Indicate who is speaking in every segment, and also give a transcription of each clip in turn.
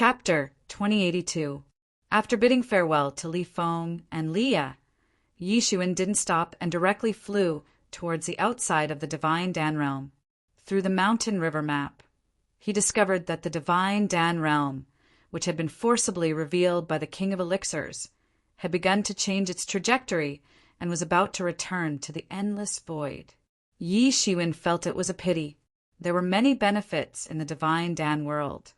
Speaker 1: Chapter 2082. After bidding farewell to Li Feng and Leah, Yi Xuan didn't stop and directly flew towards the outside of the Divine Dan Realm. Through the mountain river map, he discovered that the Divine Dan Realm, which had been forcibly revealed by the King of Elixirs, had begun to change its trajectory and was about to return to the endless void. Yi Xuan felt it was a pity. There were many benefits in the Divine Dan world,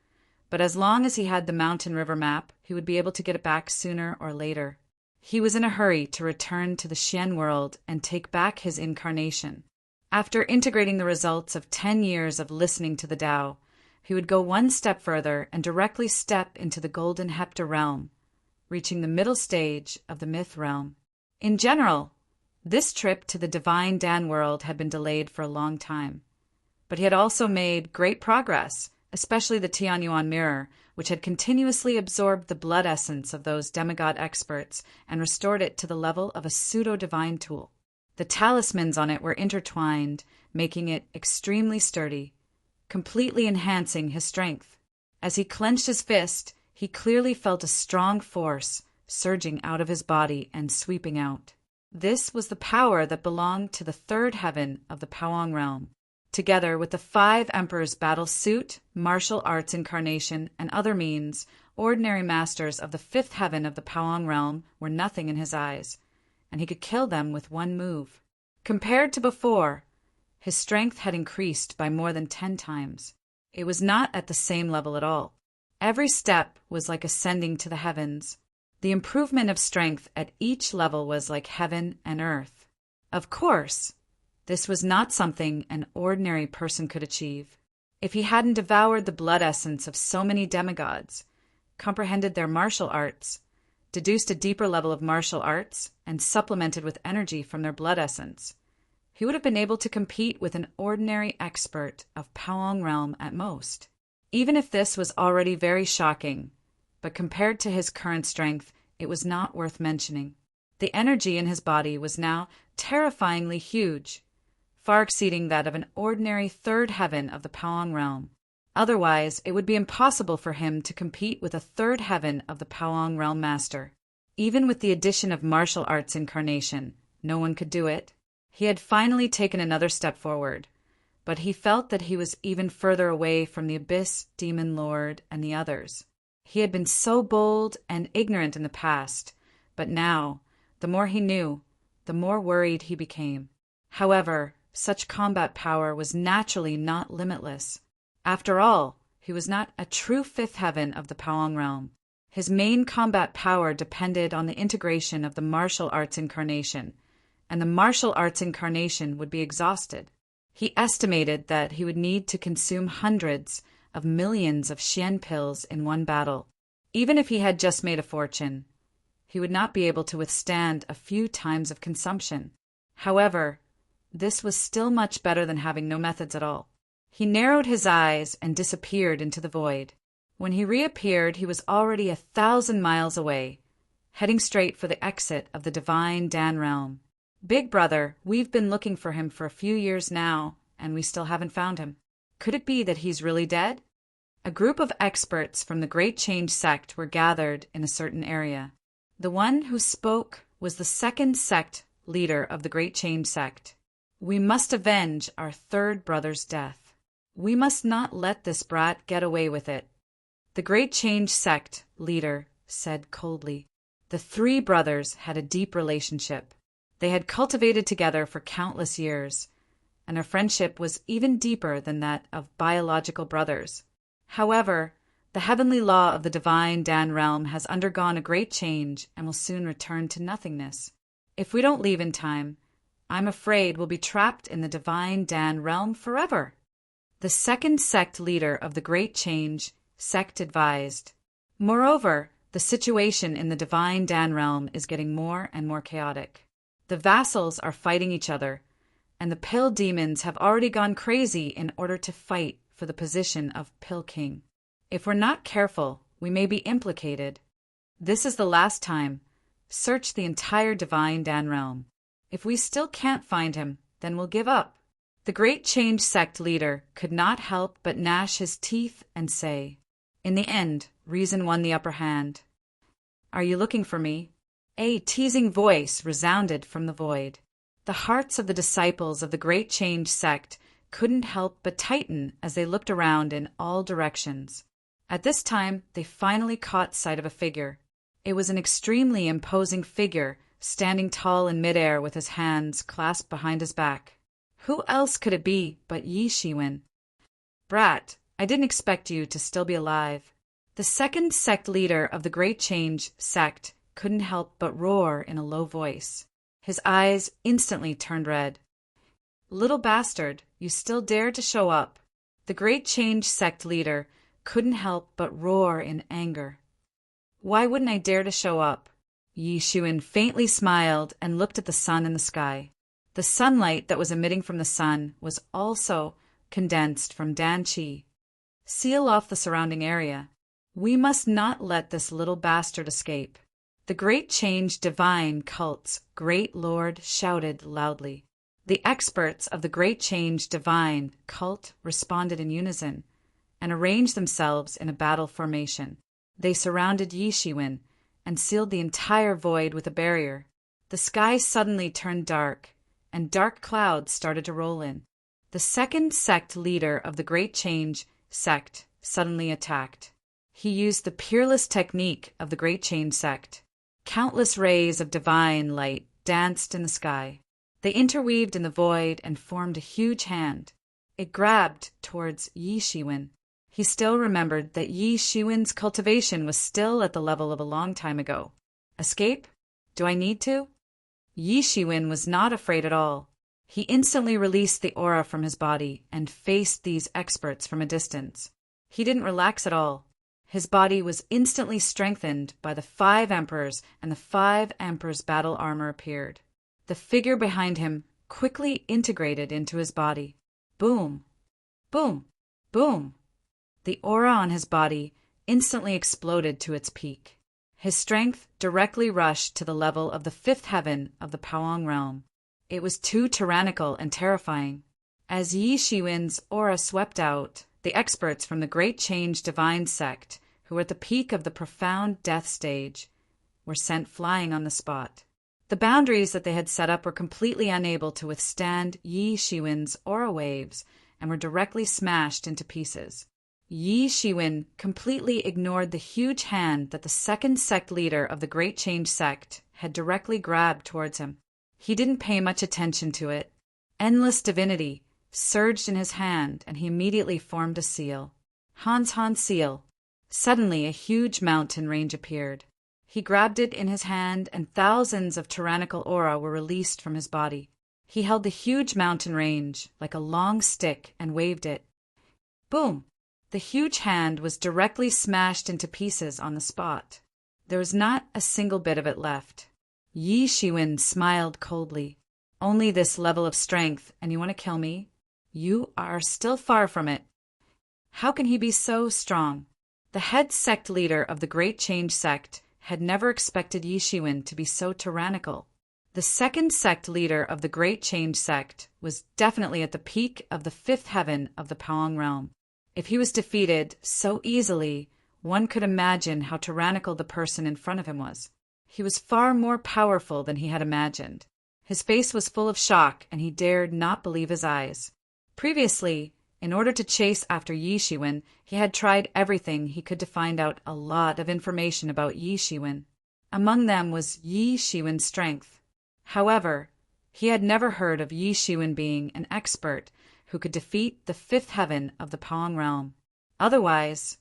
Speaker 1: but as long as he had the mountain river map, he would be able to get it back sooner or later. He was in a hurry to return to the Xian world and take back his incarnation. After integrating the results of 10 years of listening to the Tao, he would go one step further and directly step into the Golden Hepta realm, reaching the middle stage of the Myth realm. In general, this trip to the Divine Dan world had been delayed for a long time, but he had also made great progress, especially the Tianyuan mirror, which had continuously absorbed the blood essence of those demigod experts and restored it to the level of a pseudo-divine tool. The talismans on it were intertwined, making it extremely sturdy, completely enhancing his strength. As he clenched his fist, he clearly felt a strong force surging out of his body and sweeping out. This was the power that belonged to the third heaven of the Powong realm. Together with the 5 emperors' battle suit, martial arts incarnation, and other means, ordinary masters of the 5th heaven of the Powong realm were nothing in his eyes, and he could kill them with one move. Compared to before, his strength had increased by more than 10 times. It was not at the same level at all. Every step was like ascending to the heavens. The improvement of strength at each level was like heaven and earth. Of course, this was not something an ordinary person could achieve. If he hadn't devoured the blood essence of so many demigods, comprehended their martial arts, deduced a deeper level of martial arts, and supplemented with energy from their blood essence, he would have been able to compete with an ordinary expert of Powong realm at most. Even if this was already very shocking, but compared to his current strength, it was not worth mentioning. The energy in his body was now terrifyingly huge, far exceeding that of an ordinary third heaven of the Powong realm. Otherwise, it would be impossible for him to compete with a third heaven of the Powong realm master. Even with the addition of martial arts incarnation, no one could do it. He had finally taken another step forward, but he felt that he was even further away from the Abyss, Demon Lord, and the others. He had been so bold and ignorant in the past, but now, the more he knew, the more worried he became. However, such combat power was naturally not limitless. After all, he was not a true 5th heaven of the Powong realm. His main combat power depended on the integration of the martial arts incarnation, and the martial arts incarnation would be exhausted. He estimated that he would need to consume hundreds of millions of Xian pills in one battle. Even if he had just made a fortune, he would not be able to withstand a few times of consumption. However, this was still much better than having no methods at all. He narrowed his eyes and disappeared into the void. When he reappeared, he was already 1,000 miles away, heading straight for the exit of the Divine Dan realm. "Big brother, we've been looking for him for a few years now, and we still haven't found him. Could it be that he's really dead?" A group of experts from the Great Change sect were gathered in a certain area. The one who spoke was the 2nd sect leader of the Great Change sect. "We must avenge our third brother's death. We must not let this brat get away with it," the Great Change sect leader said coldly. The 3 brothers had a deep relationship. They had cultivated together for countless years, and their friendship was even deeper than that of biological brothers. However, the heavenly law of the Divine Dan realm has undergone a great change and will soon return to nothingness. If we don't leave in time, I'm afraid we'll be trapped in the Divine Dan realm forever. The 2nd sect leader of the Great Change sect advised. Moreover, the situation in the Divine Dan realm is getting more and more chaotic. The vassals are fighting each other, and the pill demons have already gone crazy in order to fight for the position of Pill King. If we're not careful, we may be implicated. This is the last time. Search the entire Divine Dan realm. If we still can't find him, then we'll give up. The Great Change sect leader could not help but gnash his teeth and say, In the end, reason won the upper hand. "Are you looking for me?" A teasing voice resounded from the void. The hearts of the disciples of the Great Change sect couldn't help but tighten as they looked around in all directions. At this time, they finally caught sight of a figure. It was an extremely imposing figure, standing tall in midair with his hands clasped behind his back. Who else could it be but Yi Shiwen? "Brat, I didn't expect you to still be alive." The second sect leader of the Great Change sect couldn't help but roar in a low voice. His eyes instantly turned red. "Little bastard, you still dare to show up." The Great Change sect leader couldn't help but roar in anger. "Why wouldn't I dare to show up?" Yi Shiwen faintly smiled and looked at the sun in the sky. The sunlight that was emitting from the sun was also condensed from Dan Qi. "Seal off the surrounding area. We must not let this little bastard escape." The Great Change Divine Cult's Great Lord shouted loudly. The experts of the Great Change Divine Cult responded in unison and arranged themselves in a battle formation. They surrounded Yi Shiwen and sealed the entire void with a barrier. The sky suddenly turned dark, and dark clouds started to roll in. The second sect leader of the Great Change sect suddenly attacked. He used the peerless technique of the Great Change sect. Countless rays of divine light danced in the sky. They interweaved in the void and formed a huge hand. It grabbed towards Yi Shiwen. He still remembered that Yi Shiwen's cultivation was still at the level of a long time ago. Escape? Do I need to? Yi Shiwen was not afraid at all. He instantly released the aura from his body and faced these experts from a distance. He didn't relax at all. His body was instantly strengthened by the 5 emperors, and the 5 emperors' battle armor appeared. The figure behind him quickly integrated into his body. Boom! Boom! Boom! The aura on his body instantly exploded to its peak. His strength directly rushed to the level of the 5th heaven of the Powong realm. It was too tyrannical and terrifying. As Yi Shiwen's aura swept out, the experts from the Great Change Divine Sect, who were at the peak of the profound death stage, were sent flying on the spot. The boundaries that they had set up were completely unable to withstand Yi Shiwen's aura waves and were directly smashed into pieces. Yi Shiwen completely ignored the huge hand that the second sect leader of the Great Change Sect had directly grabbed towards him. He didn't pay much attention to it. Endless divinity surged in his hand, and he immediately formed a seal. Hans seal. Suddenly a huge mountain range appeared. He grabbed it in his hand, and thousands of tyrannical aura were released from his body. He held the huge mountain range like a long stick and waved it. Boom! The huge hand was directly smashed into pieces on the spot. There was not a single bit of it left. Yi Shiwen smiled coldly. "Only this level of strength, and you want to kill me? You are still far from it." How can he be so strong? The head sect leader of the Great Change Sect had never expected Yi Shiwen to be so tyrannical. The second sect leader of the Great Change Sect was definitely at the peak of the 5th heaven of the Powong realm. If he was defeated so easily, one could imagine how tyrannical the person in front of him was. He was far more powerful than he had imagined. His face was full of shock, and he dared not believe his eyes. Previously, in order to chase after Yi Shiwen, he had tried everything he could to find out a lot of information about Yi Shiwen. Among them was Yi Shiwen's strength. However, he had never heard of Yi Shiwen being an expert who could defeat the 5th heaven of the Powong realm. Otherwise,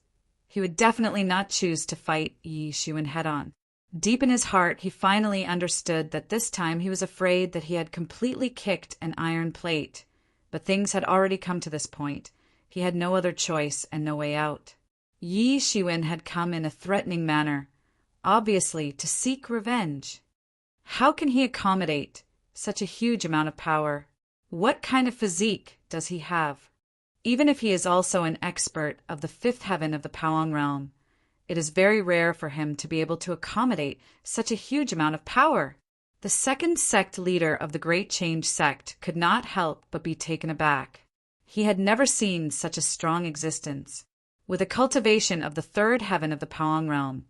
Speaker 1: he would definitely not choose to fight Yi Shiwen head-on. Deep in his heart, he finally understood that this time he was afraid that he had completely kicked an iron plate. But things had already come to this point. He had no other choice and no way out. Yi Shiwen had come in a threatening manner, obviously to seek revenge. How can he accommodate such a huge amount of power? What kind of physique does he have? Even if he is also an expert of the 5th heaven of the Powong realm, it is very rare for him to be able to accommodate such a huge amount of power. The second sect leader of the Great Change Sect could not help but be taken aback. He had never seen such a strong existence. With a cultivation of the third heaven of the Paong realm,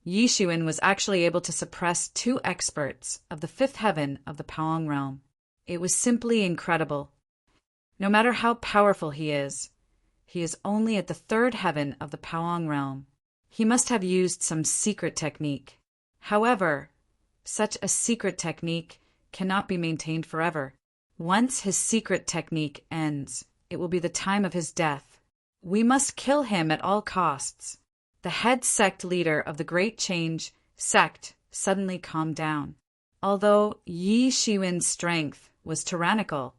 Speaker 1: Yishuin was actually able to suppress 2 experts of the fifth heaven of the Paong realm. It was simply incredible. No matter how powerful he is only at the third heaven of the Paong realm. He must have used some secret technique. However, such a secret technique cannot be maintained forever. Once his secret technique ends, it will be the time of his death. We must kill him at all costs. The head sect leader of the Great Change sect suddenly calmed down. Although Yi Shiwen's strength was tyrannical,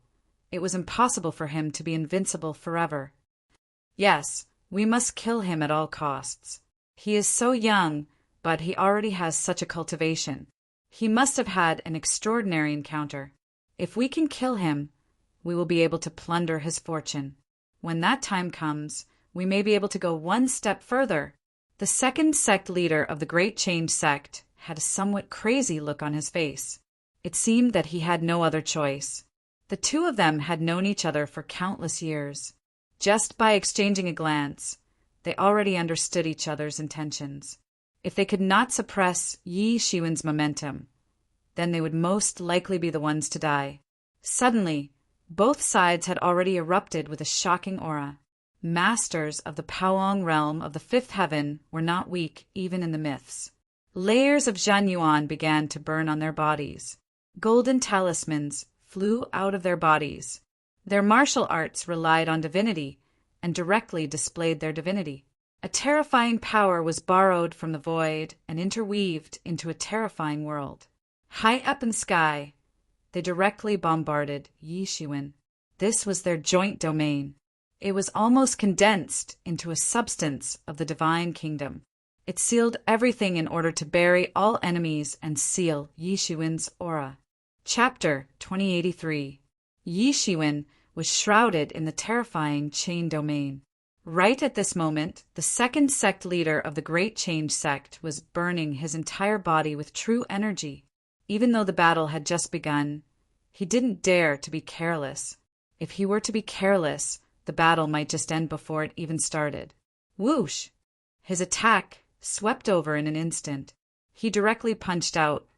Speaker 1: it was impossible for him to be invincible forever. Yes, we must kill him at all costs. He is so young, but he already has such a cultivation. He must have had an extraordinary encounter. If we can kill him, we will be able to plunder his fortune. When that time comes, we may be able to go one step further. The second sect leader of the Great Change sect had a somewhat crazy look on his face. It seemed that he had no other choice. The 2 of them had known each other for countless years. Just by exchanging a glance, they already understood each other's intentions. If they could not suppress Yi Shiwen's momentum, then they would most likely be the ones to die. Suddenly, both sides had already erupted with a shocking aura. Masters of the Paong realm of the fifth heaven were not weak even in the myths. Layers of Zhanyuan began to burn on their bodies. Golden talismans flew out of their bodies. Their martial arts relied on divinity and directly displayed their divinity. A terrifying power was borrowed from the void and interweaved into a terrifying world. High up in the sky, they directly bombarded Yishuin. This was their joint domain. It was almost condensed into a substance of the divine kingdom. It sealed everything in order to bury all enemies and seal Yishuin's aura. Chapter 2083. Yishuin was shrouded in the terrifying chain domain. Right at this moment, the second sect leader of the Great Change sect was burning his entire body with true energy. Even though the battle had just begun, he didn't dare to be careless. If he were to be careless, the battle might just end before it even started. Whoosh! His attack swept over in an instant. He directly punched out.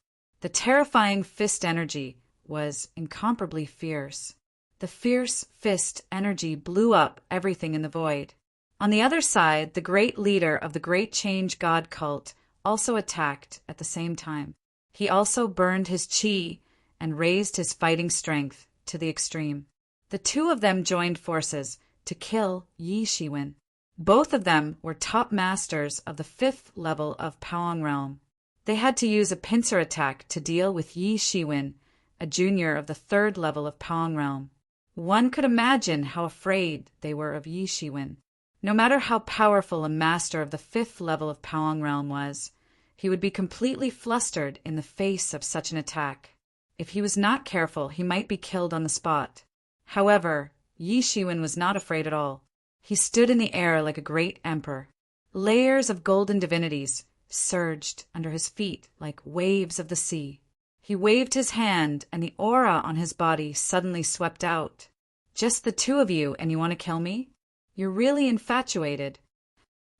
Speaker 1: The terrifying fist energy was incomparably fierce. The fierce fist energy blew up everything in the void. On the other side, the great leader of the Great Change God cult also attacked at the same time. He also burned his chi and raised his fighting strength to the extreme. The 2 of them joined forces to kill Yi Shiwen. Both of them were top masters of the 5th level of Paong realm. They had to use a pincer attack to deal with Yi Shiwen, a junior of the 3rd level of Paong realm. One could imagine how afraid they were of Yi Shiwen. No matter how powerful a master of the 5th level of Paong realm was, he would be completely flustered in the face of such an attack. If he was not careful, he might be killed on the spot. However, Yi Shiwen was not afraid at all. He stood in the air like a great emperor. Layers of golden divinities surged under his feet like waves of the sea. He waved his hand, and the aura on his body suddenly swept out. Just the 2 of you, and you want to kill me? You're really infatuated.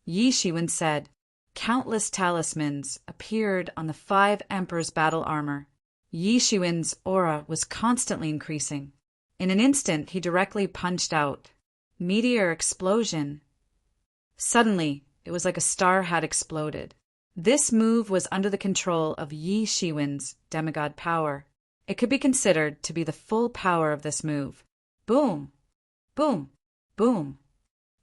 Speaker 1: Yi Shiwen said. Countless talismans appeared on the 5 emperors' battle armor. Yi Shiwen's aura was constantly increasing. In an instant, he directly punched out. Meteor explosion. Suddenly, it was like a star had exploded. This move was under the control of Yi Shiwen's demigod power. It could be considered to be the full power of this move. Boom! Boom! Boom!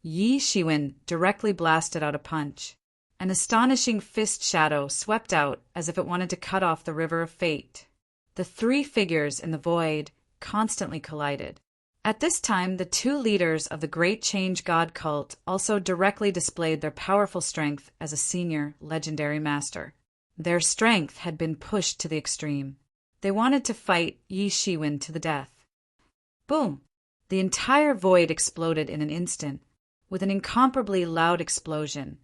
Speaker 1: Yi Shiwen directly blasted out a punch. An astonishing fist shadow swept out as if it wanted to cut off the river of fate. The 3 figures in the void constantly collided. At this time, the 2 leaders of the Great Change God cult also directly displayed their powerful strength as a senior legendary master. Their strength had been pushed to the extreme. They wanted to fight Yi Shiwen to the death. Boom! The entire void exploded in an instant. With an incomparably loud explosion,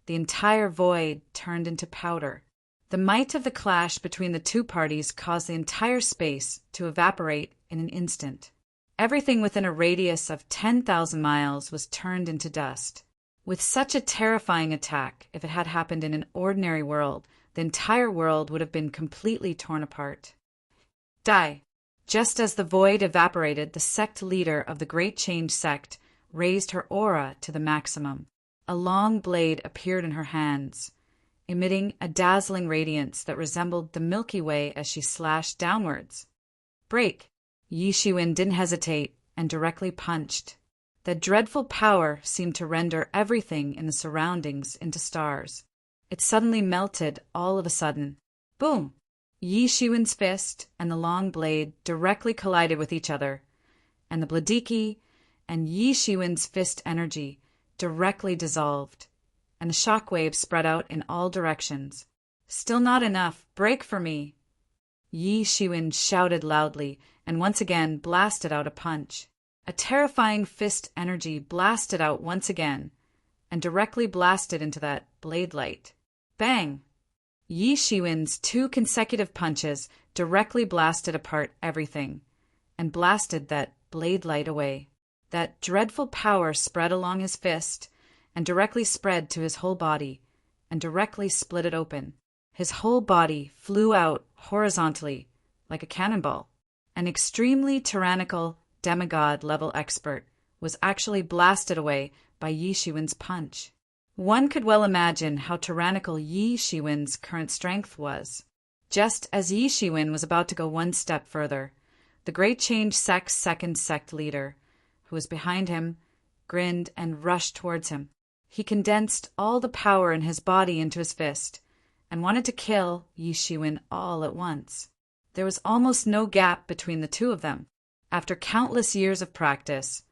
Speaker 1: the entire void turned into powder. The might of the clash between the 2 parties caused the entire space to evaporate in an instant. Everything within a radius of 10,000 miles was turned into dust. With such a terrifying attack, if it had happened in an ordinary world, the entire world would have been completely torn apart. Die! Just as the void evaporated, the sect leader of the Great Change sect raised her aura to the maximum. A long blade appeared in her hands, emitting a dazzling radiance that resembled the Milky Way as she slashed downwards. Break! Yi Shiwen didn't hesitate and directly punched. That dreadful power seemed to render everything in the surroundings into stars. It suddenly melted all of a sudden. Boom! Yi Shiwen's fist and the long blade directly collided with each other, and the Bladiki and Yi Shiwen's fist energy directly dissolved, and the shock waves spread out in all directions. Still not enough. Break for me! Yi Shiwen shouted loudly and once again blasted out a punch. A terrifying fist energy blasted out once again and directly blasted into that blade light. Bang! Yi Shiwen's 2 consecutive punches directly blasted apart everything and blasted that blade light away. That dreadful power spread along his fist and directly spread to his whole body and directly split it open. His whole body flew out horizontally like a cannonball. An extremely tyrannical demigod-level expert was actually blasted away by Yi Shiwen's punch. One could well imagine how tyrannical Yi Shiwen's current strength was. Just as Yi Shiwen was about to go one step further, the Great Change sect's second sect leader, who was behind him, grinned and rushed towards him. He condensed all the power in his body into his fist and wanted to kill Yi Shiwen all at once. There was almost no gap between the two of them. After countless years of practice,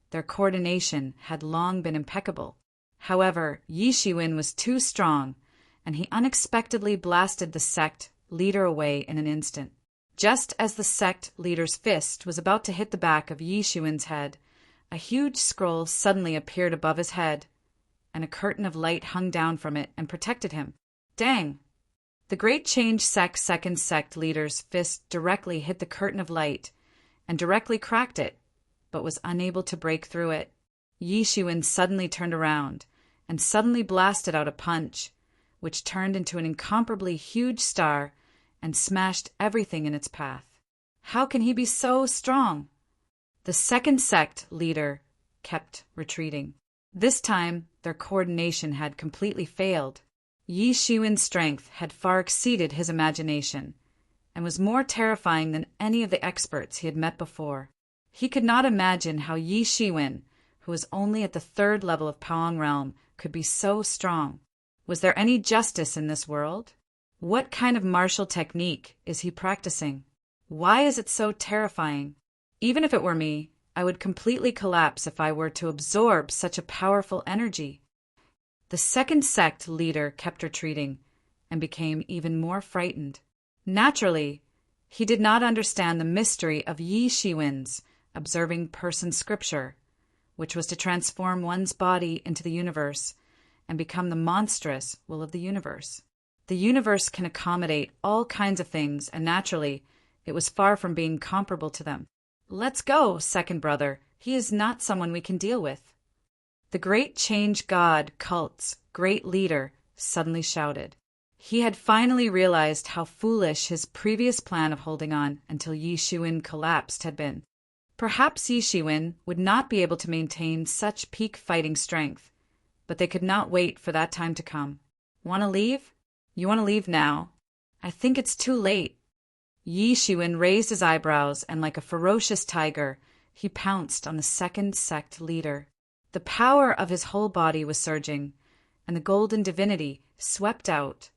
Speaker 1: their coordination had long been impeccable. However, Yi Shiwen was too strong, and he unexpectedly blasted the sect leader away in an instant. Just as the sect leader's fist was about to hit the back of Yi Shiwen's head, a huge scroll suddenly appeared above his head, and a curtain of light hung down from it and protected him. Dang! The Great Change sect's second sect leader's fist directly hit the curtain of light and directly cracked it, but was unable to break through it. Yi Shiwen suddenly turned around and suddenly blasted out a punch, which turned into an incomparably huge star and smashed everything in its path. How can he be so strong? The second sect leader kept retreating. This time, their coordination had completely failed. Yi Shiwen's strength had far exceeded his imagination and was more terrifying than any of the experts he had met before. He could not imagine how Yi Shiwen, who was only at the 3rd level of Paong Realm, could be so strong. Was there any justice in this world? What kind of martial technique is he practicing? Why is it so terrifying? Even if it were me, I would completely collapse if I were to absorb such a powerful energy. The second sect leader kept retreating and became even more frightened. Naturally, he did not understand the mystery of Yi Shiwen's observing person scripture, which was to transform one's body into the universe and become the monstrous will of the universe. The universe can accommodate all kinds of things, and naturally, it was far from being comparable to them. Let's go, second brother. He is not someone we can deal with. The Great Change God cult's great leader suddenly shouted. He had finally realized how foolish his previous plan of holding on until Yi Shiwen collapsed had been. Perhaps Yi Shiwen would not be able to maintain such peak fighting strength, but they could not wait for that time to come. Want to leave? You want to leave now? I think it's too late. Yi Shiwen raised his eyebrows and like a ferocious tiger, he pounced on the second sect leader. The power of his whole body was surging, and the golden divinity swept out,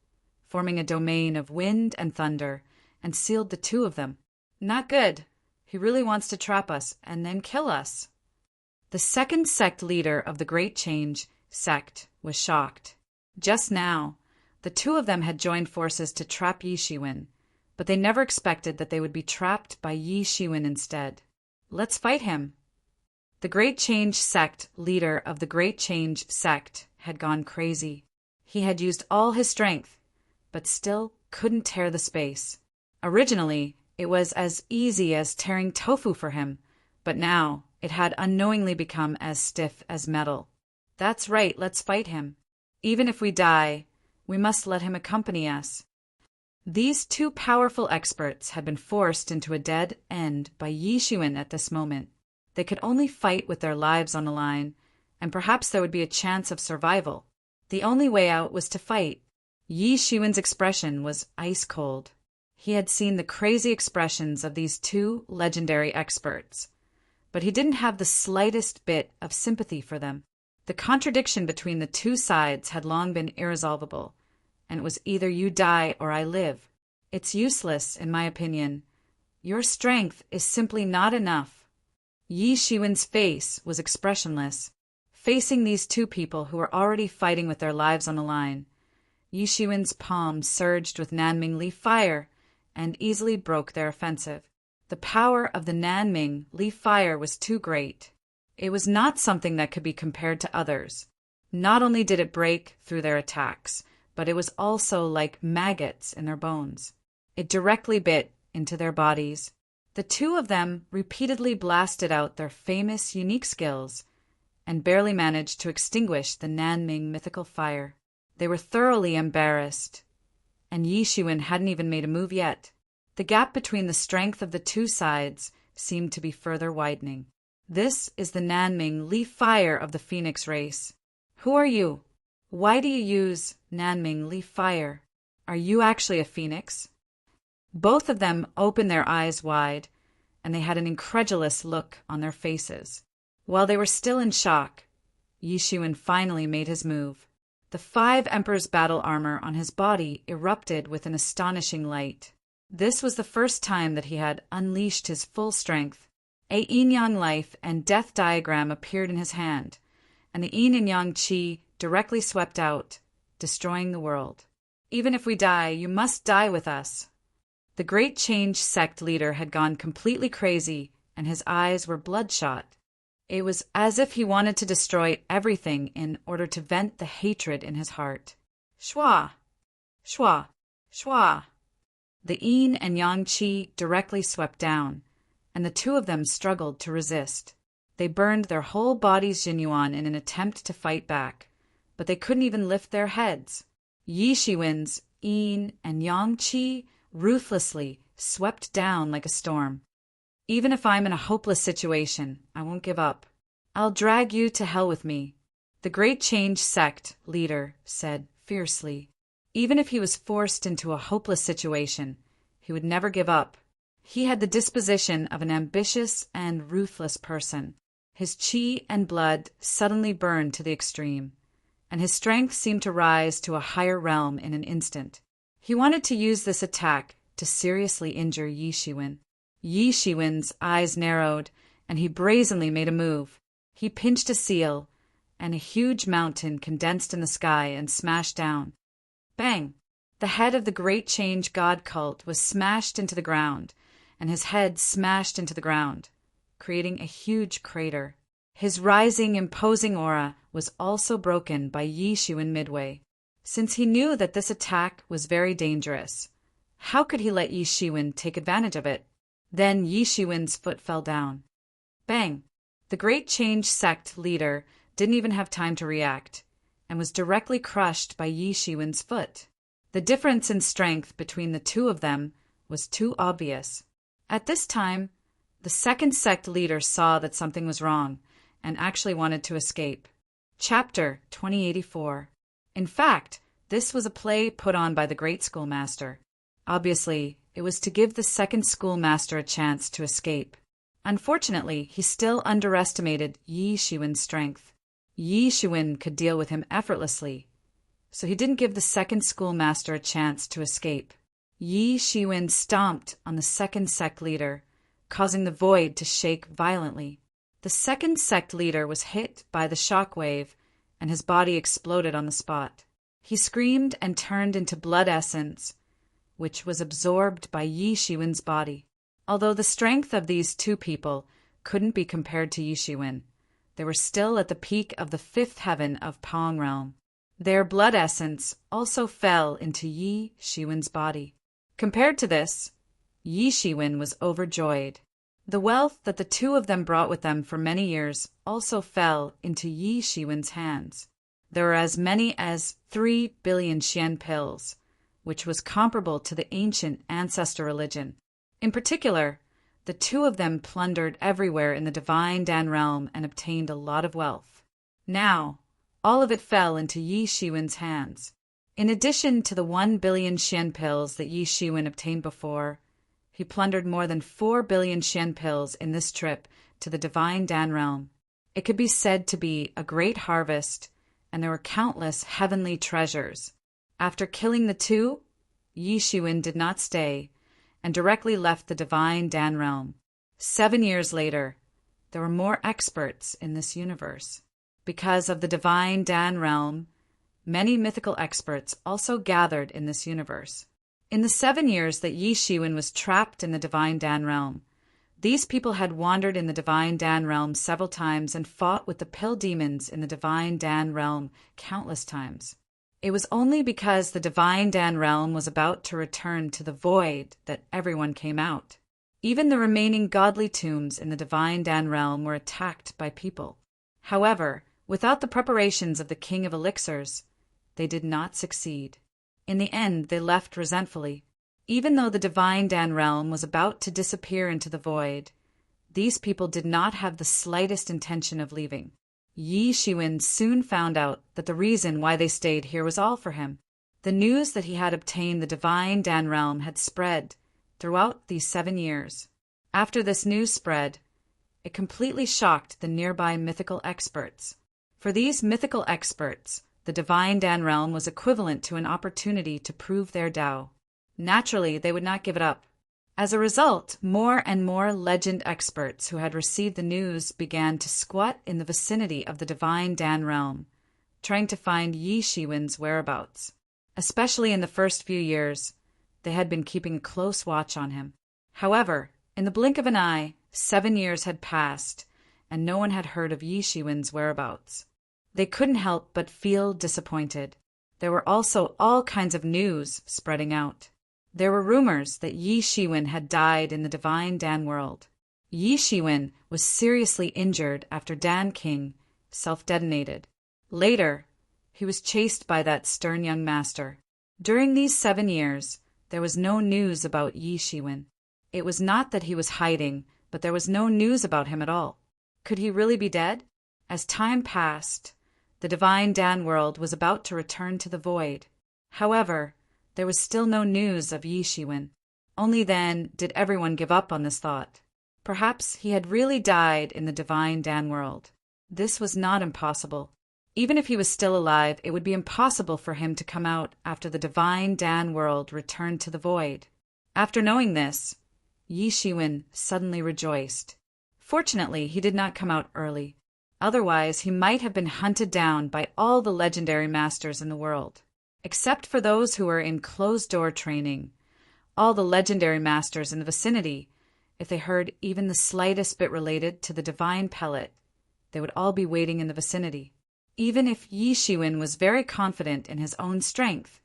Speaker 1: forming a domain of wind and thunder, and sealed the two of them. Not good. He really wants to trap us and then kill us. The second sect leader of the Great Change sect was shocked. Just now, the two of them had joined forces to trap Yi Shiwen, but they never expected that they would be trapped by Yi Shiwen instead. Let's fight him. The Great Change sect leader of the Great Change sect had gone crazy. He had used all his strength, but still couldn't tear the space. Originally, it was as easy as tearing tofu for him, but now it had unknowingly become as stiff as metal. That's right, let's fight him. Even if we die, we must let him accompany us. These two powerful experts had been forced into a dead end by Yi Xuan at this moment. They could only fight with their lives on the line, and perhaps there would be a chance of survival. The only way out was to fight. Yi Xuan's expression was ice cold. He had seen the crazy expressions of these two legendary experts, but he didn't have the slightest bit of sympathy for them. The contradiction between the two sides had long been irresolvable, and it was either you die or I live. It's useless, in my opinion. Your strength is simply not enough. Yi Xuan's face was expressionless. Facing these two people who were already fighting with their lives on the line, Yi Xuan's palm surged with Nanming Leaf Fire and easily broke their offensive. The power of the Nanming Leaf Fire was too great. It was not something that could be compared to others. Not only did it break through their attacks, but it was also like maggots in their bones. It directly bit into their bodies. The two of them repeatedly blasted out their famous unique skills and barely managed to extinguish the Nanming mythical fire. They were thoroughly embarrassed, and Yi Xuan hadn't even made a move yet. The gap between the strength of the two sides seemed to be further widening. This is the Nanming Leaf Fire of the Phoenix race. Who are you? Why do you use Nanming Leaf Fire? Are you actually a phoenix? Both of them opened their eyes wide, and they had an incredulous look on their faces. While they were still in shock, Yi Xuan finally made his move. The 5 Emperor's battle armor on his body erupted with an astonishing light. This was the first time that he had unleashed his full strength. A yin-yang life and death diagram appeared in his hand, and the yin and yang qi directly swept out, destroying the world. Even if we die, you must die with us. The Great Change sect leader had gone completely crazy, and his eyes were bloodshot. It was as if he wanted to destroy everything in order to vent the hatred in his heart. Shua! Shua! Shua! The yin and yang qi directly swept down, and the two of them struggled to resist. They burned their whole bodies Jinyuan in an attempt to fight back, but they couldn't even lift their heads. Yi Xuan's yin and yang qi ruthlessly swept down like a storm. Even if I'm in a hopeless situation, I won't give up. I'll drag you to hell with me, the Great Change sect leader said fiercely. Even if he was forced into a hopeless situation, he would never give up. He had the disposition of an ambitious and ruthless person. His qi and blood suddenly burned to the extreme, and his strength seemed to rise to a higher realm in an instant. He wanted to use this attack to seriously injure Yi Xuan. Yi Xuan's eyes narrowed, and he brazenly made a move. He pinched a seal, and a huge mountain condensed in the sky and smashed down. Bang! The head of the Great Change God cult was smashed into the ground, and his head smashed into the ground, creating a huge crater. His rising, imposing aura was also broken by Yi Xuan midway. Since he knew that this attack was very dangerous, how could he let Yi Xuan take advantage of it? Then Yi Xuan's foot fell down. Bang! The Great Change sect leader didn't even have time to react, and was directly crushed by Yi Xuan's foot. The difference in strength between the two of them was too obvious. At this time, the second sect leader saw that something was wrong, and actually wanted to escape. Chapter 2084. In fact, this was a play put on by the Great Schoolmaster. Obviously, it was to give the second schoolmaster a chance to escape. Unfortunately, he still underestimated Yi Xuan's strength. Yi Xuan could deal with him effortlessly, so he didn't give the second schoolmaster a chance to escape. Yi Xuan stomped on the second sect leader, causing the void to shake violently. The second sect leader was hit by the shock wave, and his body exploded on the spot. He screamed and turned into blood essence, which was absorbed by Yi Xuan's body. Although the strength of these two people couldn't be compared to Yi Xuan, they were still at the peak of the 5th heaven of Pong realm. Their blood essence also fell into Yi Xuan's body. Compared to this, Yi Xuan was overjoyed. The wealth that the two of them brought with them for many years also fell into Yi Shiwen's hands. There were as many as 3 billion Xian pills, which was comparable to the ancient ancestor religion. In particular, the two of them plundered everywhere in the divine Dan realm and obtained a lot of wealth. Now, all of it fell into Yi Shiwen's hands. In addition to the 1 billion Xian pills that Yi Shiwen obtained before, he plundered more than 4 billion Xian pills in this trip to the divine Dan realm. It could be said to be a great harvest, and there were countless heavenly treasures. After killing the two, Yi Shiwen did not stay and directly left the divine Dan realm. 7 years later, there were more experts in this universe. Because of the divine Dan realm, many mythical experts also gathered in this universe. In the 7 years that Yi Shiwen was trapped in the divine Dan realm, these people had wandered in the divine Dan realm several times and fought with the pill demons in the divine Dan realm countless times. It was only because the divine Dan realm was about to return to the void that everyone came out. Even the remaining godly tombs in the divine Dan realm were attacked by people. However, without the preparations of the King of Elixirs, they did not succeed. In the end, they left resentfully. Even though the divine Dan realm was about to disappear into the void, these people did not have the slightest intention of leaving. Yi Shiwen soon found out that the reason why they stayed here was all for him. The news that he had obtained the divine Dan realm had spread throughout these 7 years. After this news spread, it completely shocked the nearby mythical experts. For these mythical experts, the divine Dan realm was equivalent to an opportunity to prove their Tao. Naturally, they would not give it up. As a result, more and more legend experts who had received the news began to squat in the vicinity of the divine Dan realm, trying to find Yi Shiwen's whereabouts. Especially in the first few years, they had been keeping a close watch on him. However, in the blink of an eye, 7 years had passed, and no one had heard of Yi Shiwen's whereabouts. They couldn't help but feel disappointed. There were also all kinds of news spreading out. There were rumors that Yi Shiwen had died in the divine Dan world. Yi Shiwen was seriously injured after Dan King self-detonated. Later, he was chased by that stern young master. During these 7 years, there was no news about Yi Shiwen. It was not that he was hiding, but there was no news about him at all. Could he really be dead? As time passed, the divine Dan world was about to return to the void. However, there was still no news of Yi Shiwen. Only then did everyone give up on this thought. Perhaps he had really died in the divine Dan world. This was not impossible. Even if he was still alive, it would be impossible for him to come out after the divine Dan world returned to the void. After knowing this, Yi Shiwen suddenly rejoiced. Fortunately, he did not come out early. Otherwise, he might have been hunted down by all the legendary masters in the world. Except for those who were in closed-door training, all the legendary masters in the vicinity, if they heard even the slightest bit related to the divine pellet, they would all be waiting in the vicinity. Even if Yi Shiwen was very confident in his own strength,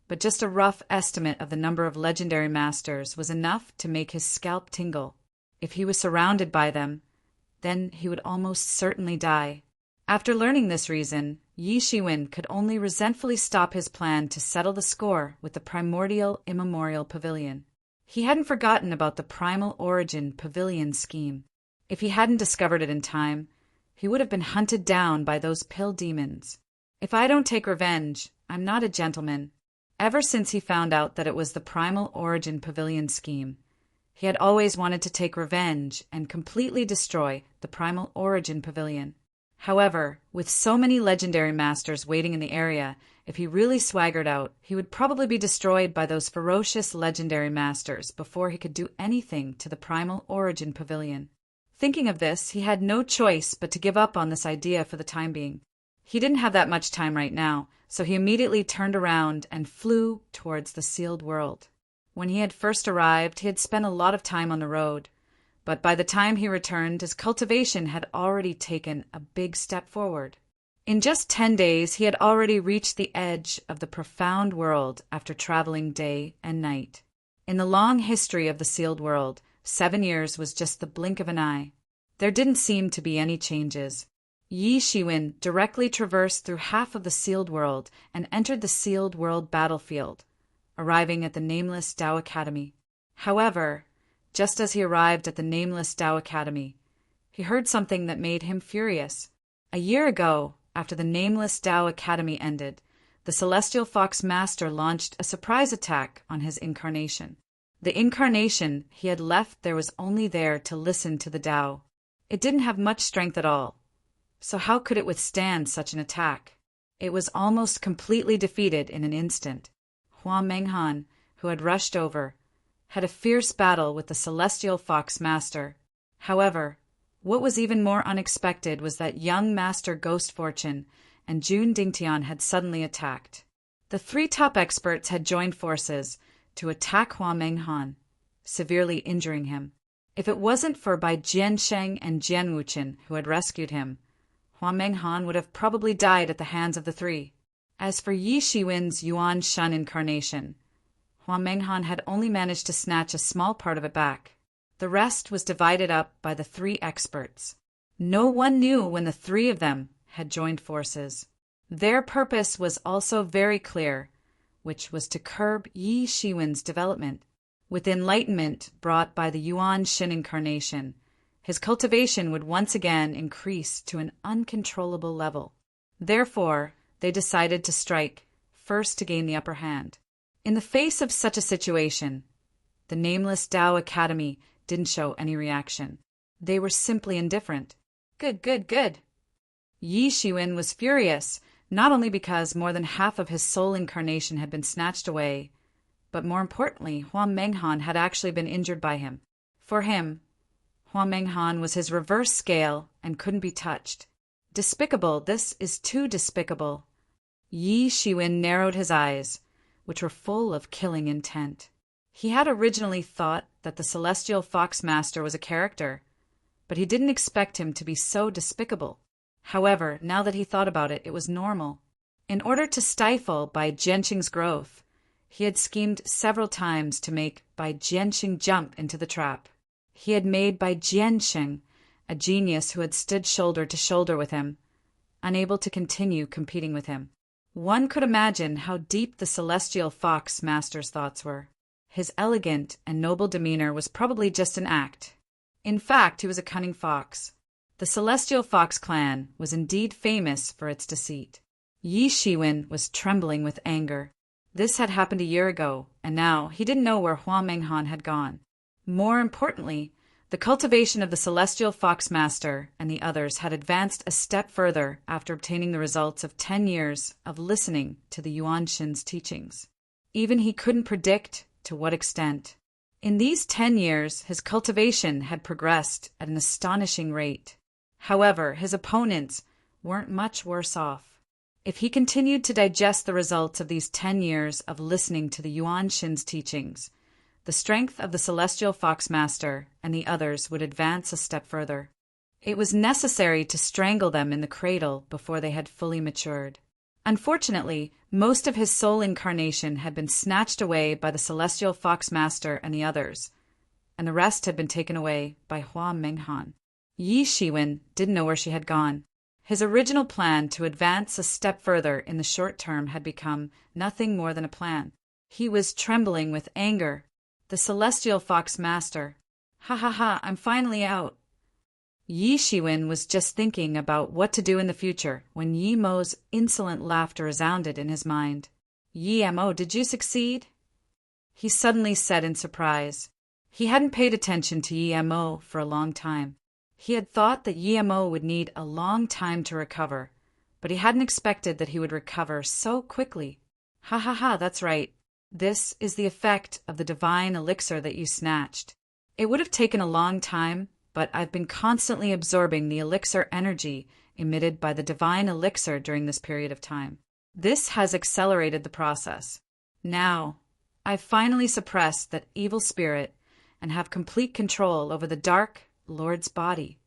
Speaker 1: but just a rough estimate of the number of legendary masters was enough to make his scalp tingle. If he was surrounded by them, then he would almost certainly die. After learning this reason, Yi Shiwen could only resentfully stop his plan to settle the score with the primordial immemorial pavilion. He hadn't forgotten about the primal origin pavilion scheme. If he hadn't discovered it in time, he would have been hunted down by those pill demons. If I don't take revenge, I'm not a gentleman. Ever since he found out that it was the primal origin pavilion scheme, he had always wanted to take revenge and completely destroy the primal origin pavilion. However, with so many legendary masters waiting in the area, if he really swaggered out, he would probably be destroyed by those ferocious legendary masters before he could do anything to the primal origin pavilion. Thinking of this, he had no choice but to give up on this idea for the time being. He didn't have that much time right now, so he immediately turned around and flew towards the sealed world. When he had first arrived, he had spent a lot of time on the road. But by the time he returned, his cultivation had already taken a big step forward. In just 10 days, he had already reached the edge of the profound world after traveling day and night. In the long history of the sealed world, 7 years was just the blink of an eye. There didn't seem to be any changes. Yi Shiwen directly traversed through half of the sealed world and entered the sealed world battlefield, arriving at the nameless Tao Academy. However, just as he arrived at the nameless Tao Academy, he heard something that made him furious. A year ago, after the nameless Tao Academy ended, the Celestial Fox Master launched a surprise attack on his incarnation. The incarnation he had left there was only there to listen to the Tao. It didn't have much strength at all. So how could it withstand such an attack? It was almost completely defeated in an instant. Hua Menghan, who had rushed over, had a fierce battle with the Celestial Fox Master. However, what was even more unexpected was that young Master Ghost Fortune and Jun Dingtian had suddenly attacked. The 3 top experts had joined forces to attack Hua Menghan, severely injuring him. If it wasn't for Bai Jiansheng and Jian Wuchen who had rescued him, Hua Menghan would have probably died at the hands of the 3. As for Yi Shiwen's Yuan Shun incarnation, Hua Menghan had only managed to snatch a small part of it back. The rest was divided up by the 3 experts. No one knew when the 3 of them had joined forces. Their purpose was also very clear, which was to curb Yi Shiwen's development. With enlightenment brought by the Yuan Shin incarnation, his cultivation would once again increase to an uncontrollable level. Therefore, they decided to strike, first to gain the upper hand. In the face of such a situation, the nameless Tao Academy didn't show any reaction. They were simply indifferent. Good. Yi Shiwen was furious, not only because more than half of his soul incarnation had been snatched away, but more importantly, Hua Menghan had actually been injured by him. For him, Hua Menghan was his reverse scale and couldn't be touched. Despicable, this is too despicable. Yi Shiwen narrowed his eyes, which were full of killing intent. He had originally thought that the Celestial Fox Master was a character, but he didn't expect him to be so despicable. However, now that he thought about it, it was normal. In order to stifle Bai Jianxing's growth, he had schemed several times to make Bai Jianxing jump into the trap. He had made Bai Jianxing a genius who had stood shoulder to shoulder with him, unable to continue competing with him. One could imagine how deep the Celestial Fox Master's thoughts were. His elegant and noble demeanor was probably just an act. In fact, he was a cunning fox. The Celestial Fox clan was indeed famous for its deceit. Yi Shiwen was trembling with anger. This had happened a year ago, and now he didn't know where Hua Menghan had gone. More importantly, the cultivation of the Celestial Fox Master and the others had advanced a step further after obtaining the results of 10 years of listening to the Yuan Shin's teachings. Even he couldn't predict to what extent. In these 10 years, his cultivation had progressed at an astonishing rate. However, his opponents weren't much worse off. If he continued to digest the results of these 10 years of listening to the Yuan Shin's teachings, the strength of the Celestial Fox Master and the others would advance a step further. It was necessary to strangle them in the cradle before they had fully matured. Unfortunately, most of his soul incarnation had been snatched away by the Celestial Fox Master and the others, and the rest had been taken away by Hua Menghan. Yi Shiwen didn't know where she had gone. His original plan to advance a step further in the short term had become nothing more than a plan. He was trembling with anger. The Celestial Fox Master. Ha, I'm finally out. Yi Shiwen was just thinking about what to do in the future when Yi Mo's insolent laughter resounded in his mind. Yi Mo, did you succeed? He suddenly said in surprise. He hadn't paid attention to Yi Mo for a long time. He had thought that Yi Mo would need a long time to recover, but he hadn't expected that he would recover so quickly. Ha, that's right. This is the effect of the divine elixir that you snatched. It would have taken a long time, but I've been constantly absorbing the elixir energy emitted by the divine elixir during this period of time. This has accelerated the process. Now, I've finally suppressed that evil spirit and have complete control over the dark Lord's body.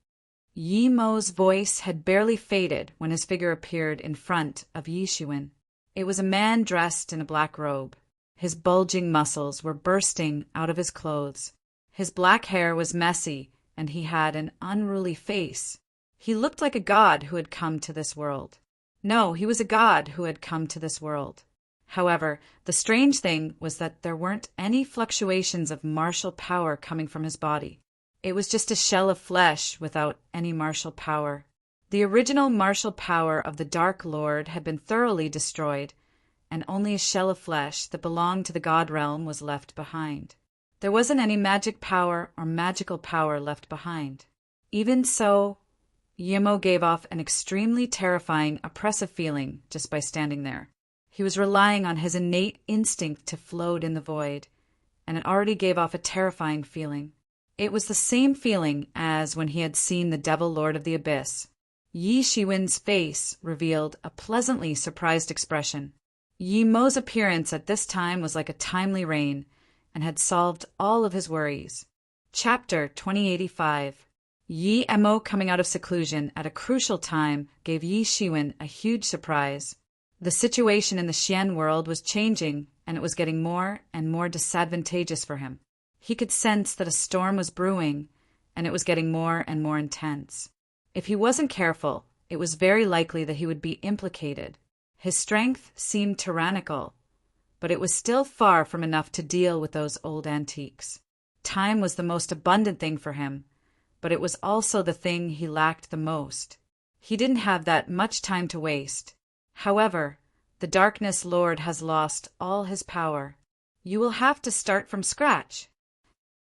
Speaker 1: Yi Mo's voice had barely faded when his figure appeared in front of Yi Shiwen. It was a man dressed in a black robe. His bulging muscles were bursting out of his clothes. His black hair was messy, and he had an unruly face. He looked like a god who had come to this world. No, he was a god who had come to this world. However, the strange thing was that there weren't any fluctuations of martial power coming from his body. It was just a shell of flesh without any martial power. The original martial power of the Dark Lord had been thoroughly destroyed, and only a shell of flesh that belonged to the god realm was left behind. There wasn't any magic power or magical power left behind. Even so, Yimo gave off an extremely terrifying, oppressive feeling just by standing there. He was relying on his innate instinct to float in the void, and it already gave off a terrifying feeling. It was the same feeling as when he had seen the Devil Lord of the Abyss. Yi Shiwen's face revealed a pleasantly surprised expression. Yi Mo's appearance at this time was like a timely rain, and had solved all of his worries. Chapter 2085. Yi Mo coming out of seclusion at a crucial time gave Yi Shiwen a huge surprise. The situation in the Xian world was changing, and it was getting more and more disadvantageous for him. He could sense that a storm was brewing, and it was getting more and more intense. If he wasn't careful, it was very likely that he would be implicated. His strength seemed tyrannical, but it was still far from enough to deal with those old antiques. Time was the most abundant thing for him, but it was also the thing he lacked the most. He didn't have that much time to waste. However, the Darkness Lord has lost all his power. You will have to start from scratch.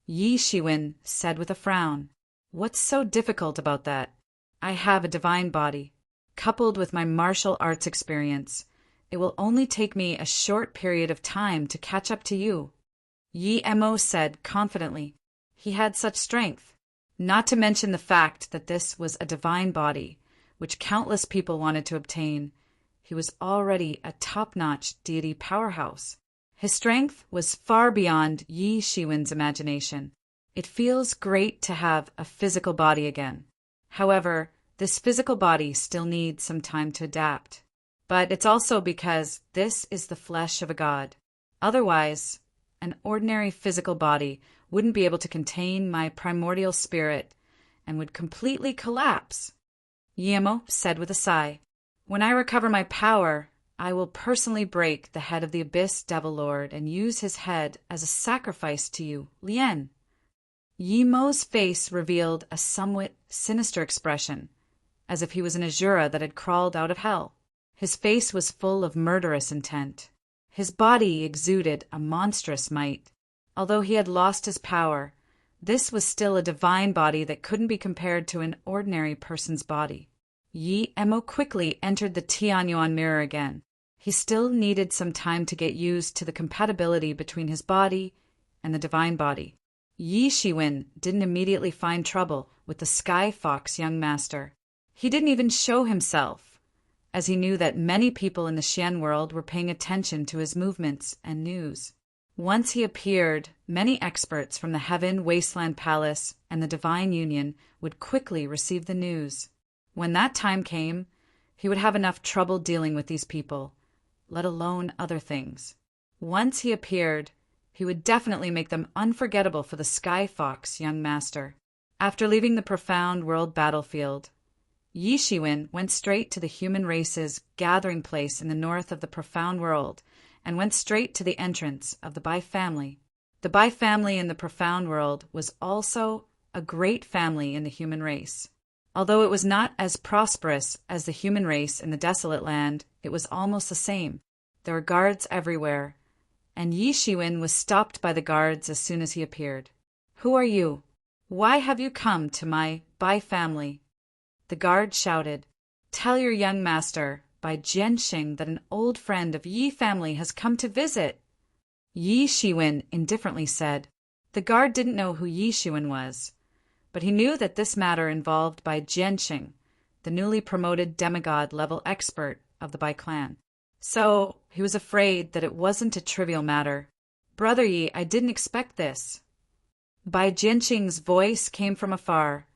Speaker 1: Yi Shiwen said with a frown. What's so difficult about that? I have a divine body. Coupled with my martial arts experience, it will only take me a short period of time to catch up to you. Yi Mo said confidently. He had such strength. Not to mention the fact that this was a divine body, which countless people wanted to obtain. He was already a top-notch deity powerhouse. His strength was far beyond Yi Shiwen's imagination. It feels great to have a physical body again. However, this physical body still needs some time to adapt. But it's also because this is the flesh of a god. Otherwise, an ordinary physical body wouldn't be able to contain my primordial spirit and would completely collapse. Yimo said with a sigh. When I recover my power, I will personally break the head of the Abyss Devil Lord and use his head as a sacrifice to you, Lien. Yimo's face revealed a somewhat sinister expression, as if he was an Azura that had crawled out of hell. His face was full of murderous intent. His body exuded a monstrous might. Although he had lost his power, this was still a divine body that couldn't be compared to an ordinary person's body. Yi Mo quickly entered the Tianyuan mirror again. He still needed some time to get used to the compatibility between his body and the divine body. Yi Shiwen didn't immediately find trouble with the Sky Fox young master. He didn't even show himself, as he knew that many people in the Xian world were paying attention to his movements and news. Once he appeared, many experts from the Heaven Wasteland Palace and the Divine Union would quickly receive the news. When that time came, he would have enough trouble dealing with these people, let alone other things. Once he appeared, he would definitely make them unforgettable for the Sky Fox young master. After leaving the profound world battlefield, Yi Shiwen went straight to the human race's gathering place in the north of the profound world and went straight to the entrance of the Bai family. The Bai family in the profound world was also a great family in the human race. Although it was not as prosperous as the human race in the desolate land, it was almost the same. There were guards everywhere, and Yi Shiwen was stopped by the guards as soon as he appeared. Who are you? Why have you come to my Bai family? The guard shouted, Tell your young master, Bai Jianxing, that an old friend of Yi family has come to visit. Yi Shiwen indifferently said. The guard didn't know who Yi Shiwen was, but he knew that this matter involved Bai Jianxing, the newly promoted demigod-level expert of the Bai clan. So he was afraid that it wasn't a trivial matter. Brother Yi, I didn't expect this. Bai Jianxing's voice came from afar,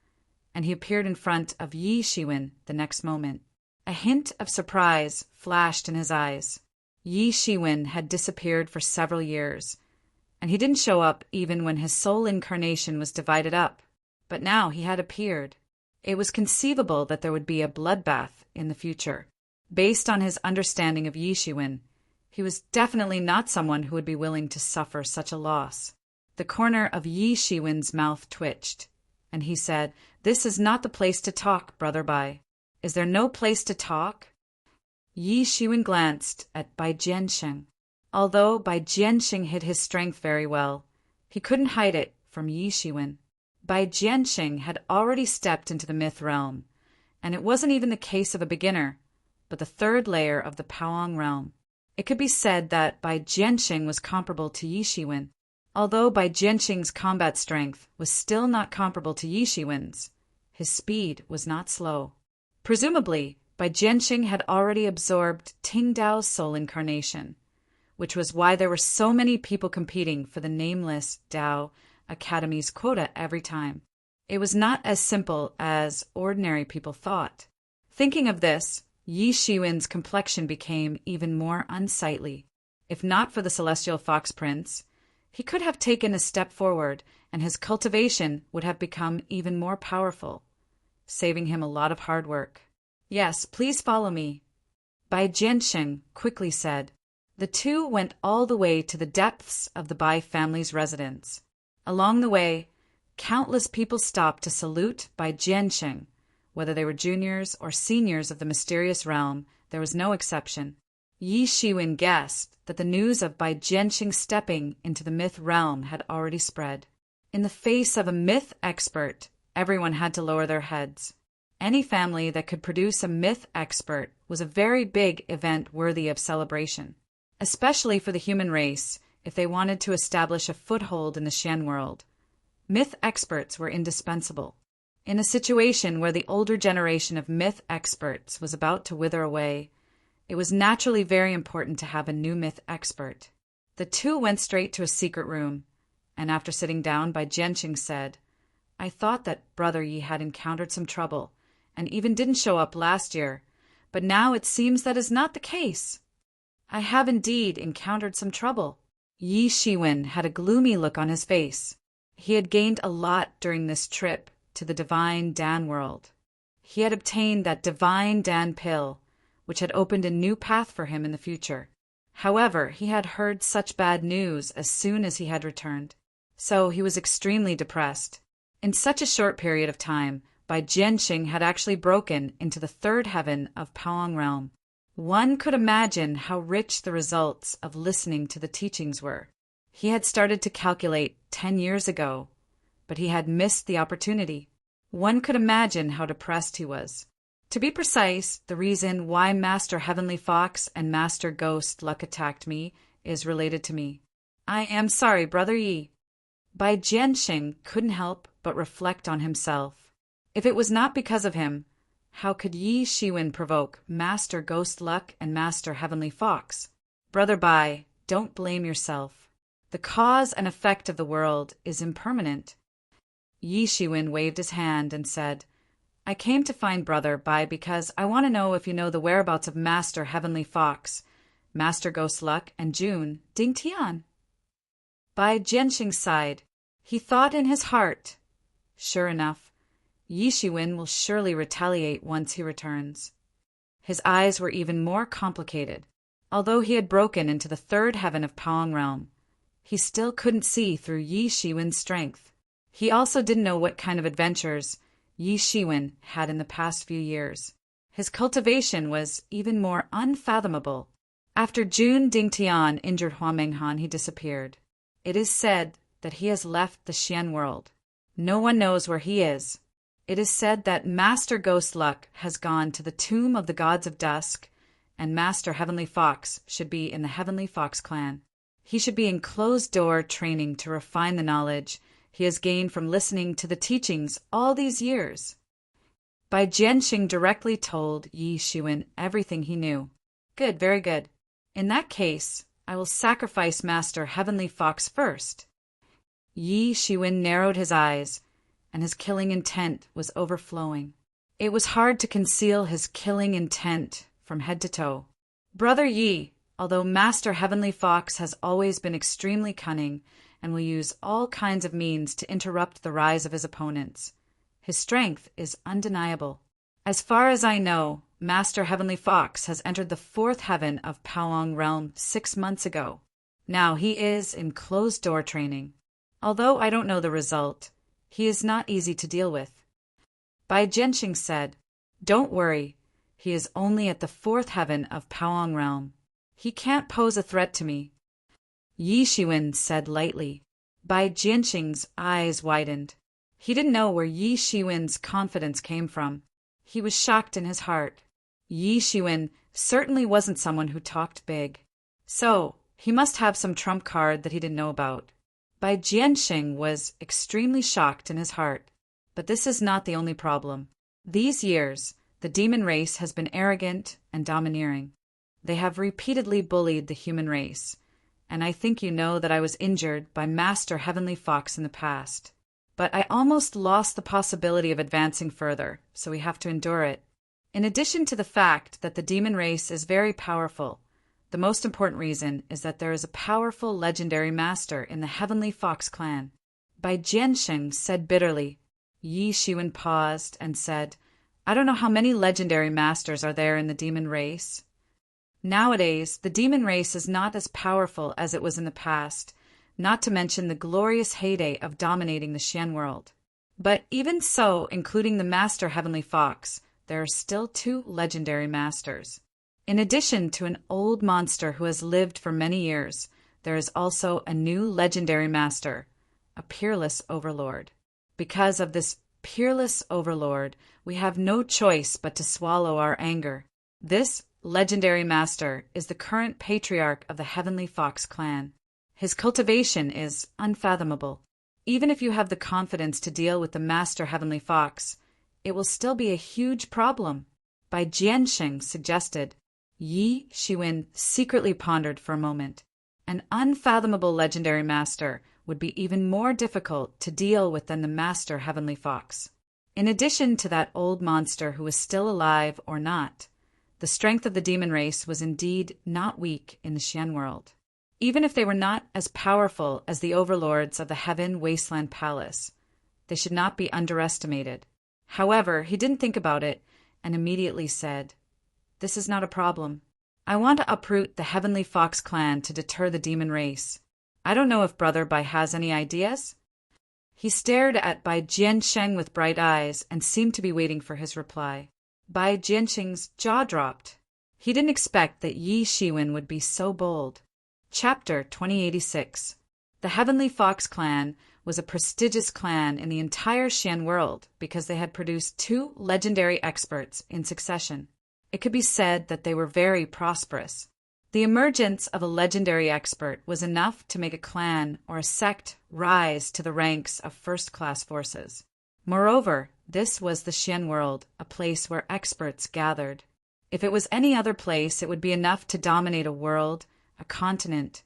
Speaker 1: and he appeared in front of Yi Shiwen the next moment. A hint of surprise flashed in his eyes. Yi Shiwen had disappeared for several years, and he didn't show up even when his soul incarnation was divided up. But now he had appeared. It was conceivable that there would be a bloodbath in the future. Based on his understanding of Yishuin, he was definitely not someone who would be willing to suffer such a loss. The corner of Yishuin's mouth twitched, and he said, "This is not the place to talk, Brother Bai. Is there no place to talk?" Yishuin glanced at Bai Jiansheng. Although Bai Jiansheng hid his strength very well, he couldn't hide it from Yishuin. Bai Jiansheng had already stepped into the myth realm, and it wasn't even the case of a beginner, but the third layer of the Paoang realm. It could be said that Bai Jiansheng was comparable to Yishuin. Although Bai Jiansheng's combat strength was still not comparable to Yishuin's, his speed was not slow. Presumably, Bai Jiansheng had already absorbed Ting Dao's soul incarnation, which was why there were so many people competing for the nameless Dao Academy's quota every time. It was not as simple as ordinary people thought. Thinking of this, Yishuin's complexion became even more unsightly. If not for the Celestial Fox Prince, he could have taken a step forward, and his cultivation would have become even more powerful, saving him a lot of hard work. "Yes, please follow me," Bai Jiansheng quickly said. The two went all the way to the depths of the Bai family's residence. Along the way, countless people stopped to salute Bai Jiansheng. Whether they were juniors or seniors of the mysterious realm, there was no exception. Yishuin guessed that the news of Bai Jiansheng stepping into the myth realm had already spread. In the face of a myth expert, everyone had to lower their heads. Any family that could produce a myth expert was a very big event worthy of celebration, especially for the human race if they wanted to establish a foothold in the Xian world. Myth experts were indispensable. In a situation where the older generation of myth experts was about to wither away, it was naturally very important to have a new myth expert. The two went straight to a secret room, and after sitting down, Bai Jiansheng said, "I thought that Brother Yi had encountered some trouble, and even didn't show up last year, but now it seems that is not the case." "I have indeed encountered some trouble." Yishuin had a gloomy look on his face. He had gained a lot during this trip to the Divine Dan world. He had obtained that Divine Dan pill, which had opened a new path for him in the future. However, he had heard such bad news as soon as he had returned, so he was extremely depressed. In such a short period of time, Bai Jiansheng had actually broken into the third heaven of Paoang realm. One could imagine how rich the results of listening to the teachings were. He had started to calculate 10 years ago, but he had missed the opportunity. One could imagine how depressed he was. To be precise, the reason why Master Heavenly Fox and Master Ghost Luck attacked me is related to me. "I am sorry, Brother Yi." Bai Jiansheng couldn't help but reflect on himself. If it was not because of him, how could Yishuin provoke Master Ghost Luck and Master Heavenly Fox? "Brother Bai, don't blame yourself. The cause and effect of the world is impermanent." Yishuin waved his hand and said, "I came to find Brother Bai because I want to know if you know the whereabouts of Master Heavenly Fox, Master Ghost Luck, and June Ding Tian." Bai Jiansheng sighed. He thought in his heart, "Sure enough, Yishuin will surely retaliate once he returns." His eyes were even more complicated. Although he had broken into the third heaven of Paoang realm, he still couldn't see through Yishuin's strength. He also didn't know what kind of adventures Yishuin had in the past few years. His cultivation was even more unfathomable. After June Dingtian injured Hua Menghan, he disappeared. It is said that he has left the Xian world. No one knows where he is. It is said that Master Ghost Luck has gone to the tomb of the gods of dusk, and Master Heavenly Fox should be in the Heavenly Fox clan. He should be in closed-door training to refine the knowledge he has gained from listening to the teachings all these years. Bai Jiansheng directly told Yishuin everything he knew. "Good, very good. In that case, I will sacrifice Master Heavenly Fox first." Yishuin narrowed his eyes, and his killing intent was overflowing. It was hard to conceal his killing intent from head to toe. "Brother Yi, although Master Heavenly Fox has always been extremely cunning and will use all kinds of means to interrupt the rise of his opponents. His strength is undeniable. As far as I know, Master Heavenly Fox has entered the fourth heaven of Powong Realm 6 months ago. Now he is in closed-door training. Although I don't know the result, he is not easy to deal with. Bai Jianxing said, "Don't worry, he is only at the fourth heaven of Powong Realm. He can't pose a threat to me." Yi Shiwen said lightly. Bai Jianxing's eyes widened. He didn't know where Yi Shiwen's confidence came from. He was shocked in his heart. Yi Shiwen certainly wasn't someone who talked big. So, he must have some trump card that he didn't know about. Bai Jianxing was extremely shocked in his heart. But this is not the only problem. These years, the demon race has been arrogant and domineering. They have repeatedly bullied the human race. And I think you know that I was injured by Master Heavenly Fox in the past. But I almost lost the possibility of advancing further, so we have to endure it. In addition to the fact that the demon race is very powerful, the most important reason is that there is a powerful legendary master in the Heavenly Fox clan. Bai Jianxing said bitterly. Yi Shiwen paused and said, "I don't know how many legendary masters are there in the demon race. Nowadays, the demon race is not as powerful as it was in the past, not to mention the glorious heyday of dominating the Xian world. But even so, including the Master Heavenly Fox, there are still 2 legendary masters. In addition to an old monster who has lived for many years, there is also a new legendary master, a peerless overlord. Because of this peerless overlord, we have no choice but to swallow our anger. This legendary master is the current patriarch of the Heavenly Fox clan. His cultivation is unfathomable. Even if you have the confidence to deal with the Master Heavenly Fox, it will still be a huge problem." Bai Jianxing suggested. Yi Shiwen secretly pondered for a moment. An unfathomable legendary master would be even more difficult to deal with than the Master Heavenly Fox. In addition to that old monster who was still alive or not, the strength of the demon race was indeed not weak in the Xian world. Even if they were not as powerful as the overlords of the Heaven Wasteland Palace, they should not be underestimated. However, he didn't think about it and immediately said, "This is not a problem. I want to uproot the Heavenly Fox clan to deter the demon race. I don't know if Brother Bai has any ideas?" He stared at Bai Jianxing with bright eyes and seemed to be waiting for his reply. Bai Jianxing's jaw dropped. He didn't expect that Yi Shiwen would be so bold. Chapter 2086. The Heavenly Fox clan was a prestigious clan in the entire Xian world because they had produced 2 legendary experts in succession. It could be said that they were very prosperous. The emergence of a legendary expert was enough to make a clan or a sect rise to the ranks of first-class forces. Moreover, this was the Xian world, a place where experts gathered. If it was any other place, it would be enough to dominate a world, a continent,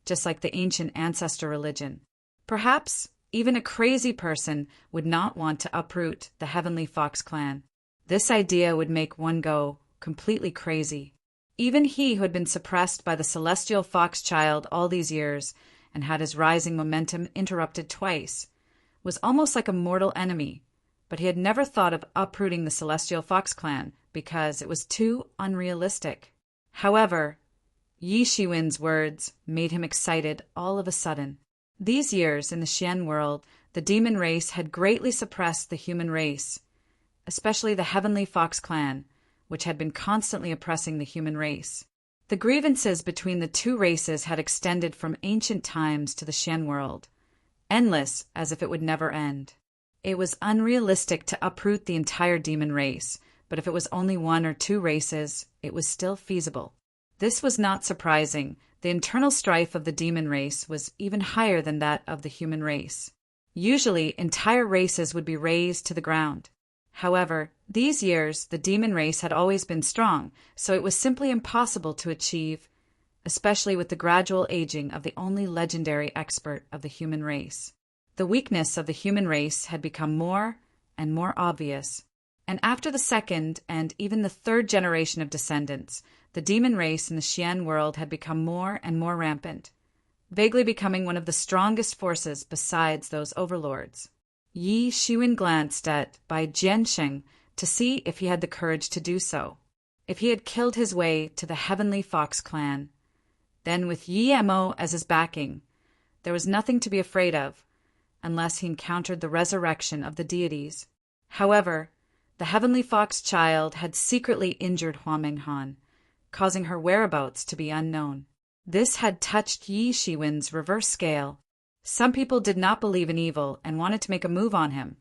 Speaker 1: just like the ancient ancestor religion. Perhaps even a crazy person would not want to uproot the Heavenly Fox clan. This idea would make one go completely crazy. Even he who had been suppressed by the celestial fox child all these years and had his rising momentum interrupted twice, was almost like a mortal enemy, but he had never thought of uprooting the celestial fox clan because it was too unrealistic. However, Yi Shiwen's words made him excited all of a sudden. These years in the Xian world, the demon race had greatly suppressed the human race, especially the Heavenly Fox clan, which had been constantly oppressing the human race. The grievances between the 2 races had extended from ancient times to the Xian world, endless as if it would never end. It was unrealistic to uproot the entire demon race, but if it was only 1 or 2 races, it was still feasible. This was not surprising. The internal strife of the demon race was even higher than that of the human race. Usually, entire races would be razed to the ground. However, these years, the demon race had always been strong, so it was simply impossible to achieve, especially with the gradual aging of the only legendary expert of the human race. The weakness of the human race had become more and more obvious, and after the 2nd and even the 3rd generation of descendants, the demon race in the Xian world had become more and more rampant. vaguely becoming one of the strongest forces besides those overlords. Yi Shiwen glanced at Bai Jiansheng to see if he had the courage to do so, if he had killed his way to the Heavenly Fox clan. Then with Yi Mo as his backing, there was nothing to be afraid of, unless he encountered the resurrection of the deities. However, the Heavenly Fox child had secretly injured Hua Menghan, causing her whereabouts to be unknown. This had touched Yi Shiwen's reverse scale. Some people did not believe in evil and wanted to make a move on him.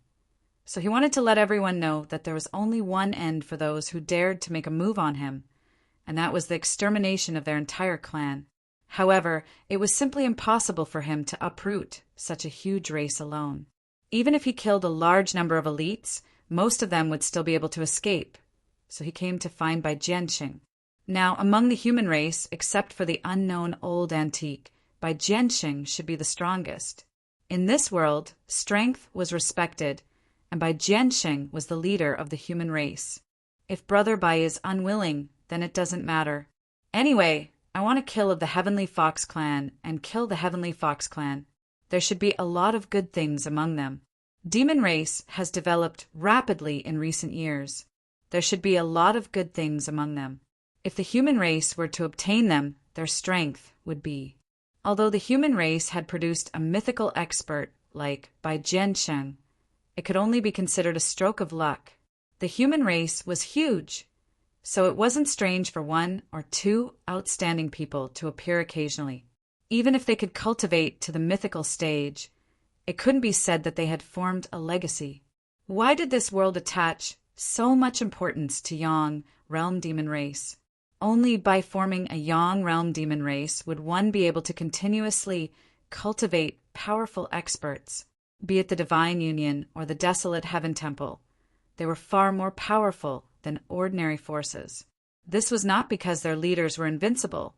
Speaker 1: So he wanted to let everyone know that there was only one end for those who dared to make a move on him, and that was the extermination of their entire clan. However, it was simply impossible for him to uproot such a huge race alone. Even if he killed a large number of elites, most of them would still be able to escape. So he came to find Bai Jiansheng. Now, among the human race, except for the unknown old antique, Bai Jiansheng should be the strongest. In this world, strength was respected, and Bai Jiansheng was the leader of the human race. If Brother Bai is unwilling, then it doesn't matter. Anyway, I want to kill the Heavenly Fox clan and kill the Heavenly Fox clan. There should be a lot of good things among them. Demon race has developed rapidly in recent years. There should be a lot of good things among them. If the human race were to obtain them, their strength would be. Although the human race had produced a mythical expert like Bai Jiansheng, it could only be considered a stroke of luck. The human race was huge, so it wasn't strange for one or two outstanding people to appear occasionally. Even if they could cultivate to the mythical stage, it couldn't be said that they had formed a legacy. Why did this world attach so much importance to Yang realm demon race? Only by forming a Yang realm demon race would one be able to continuously cultivate powerful experts, be it the Divine Union or the Desolate Heaven Temple. They were far more powerful than ordinary forces. This was not because their leaders were invincible,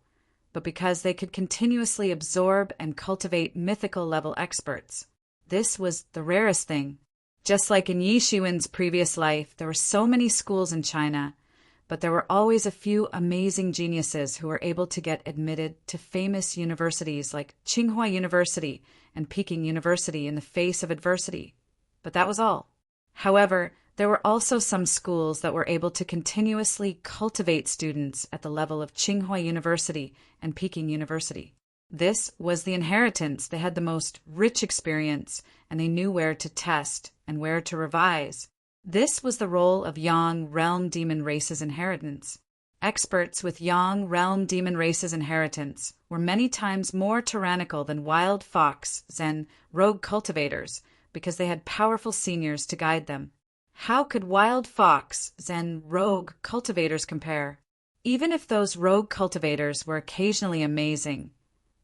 Speaker 1: but because they could continuously absorb and cultivate mythical-level experts. This was the rarest thing. Just like in Yi Shiwen's previous life, there were so many schools in China, but there were always a few amazing geniuses who were able to get admitted to famous universities like Tsinghua University and Peking University in the face of adversity. But that was all. However, there were also some schools that were able to continuously cultivate students at the level of Tsinghua University and Peking University. This was the inheritance. They had the most rich experience, and they knew where to test and where to revise. This was the role of Yang realm demon race's inheritance. Experts with Yang realm demon race's inheritance were many times more tyrannical than wild fox and rogue cultivators because they had powerful seniors to guide them. How could wild fox and rogue cultivators compare? Even if those rogue cultivators were occasionally amazing,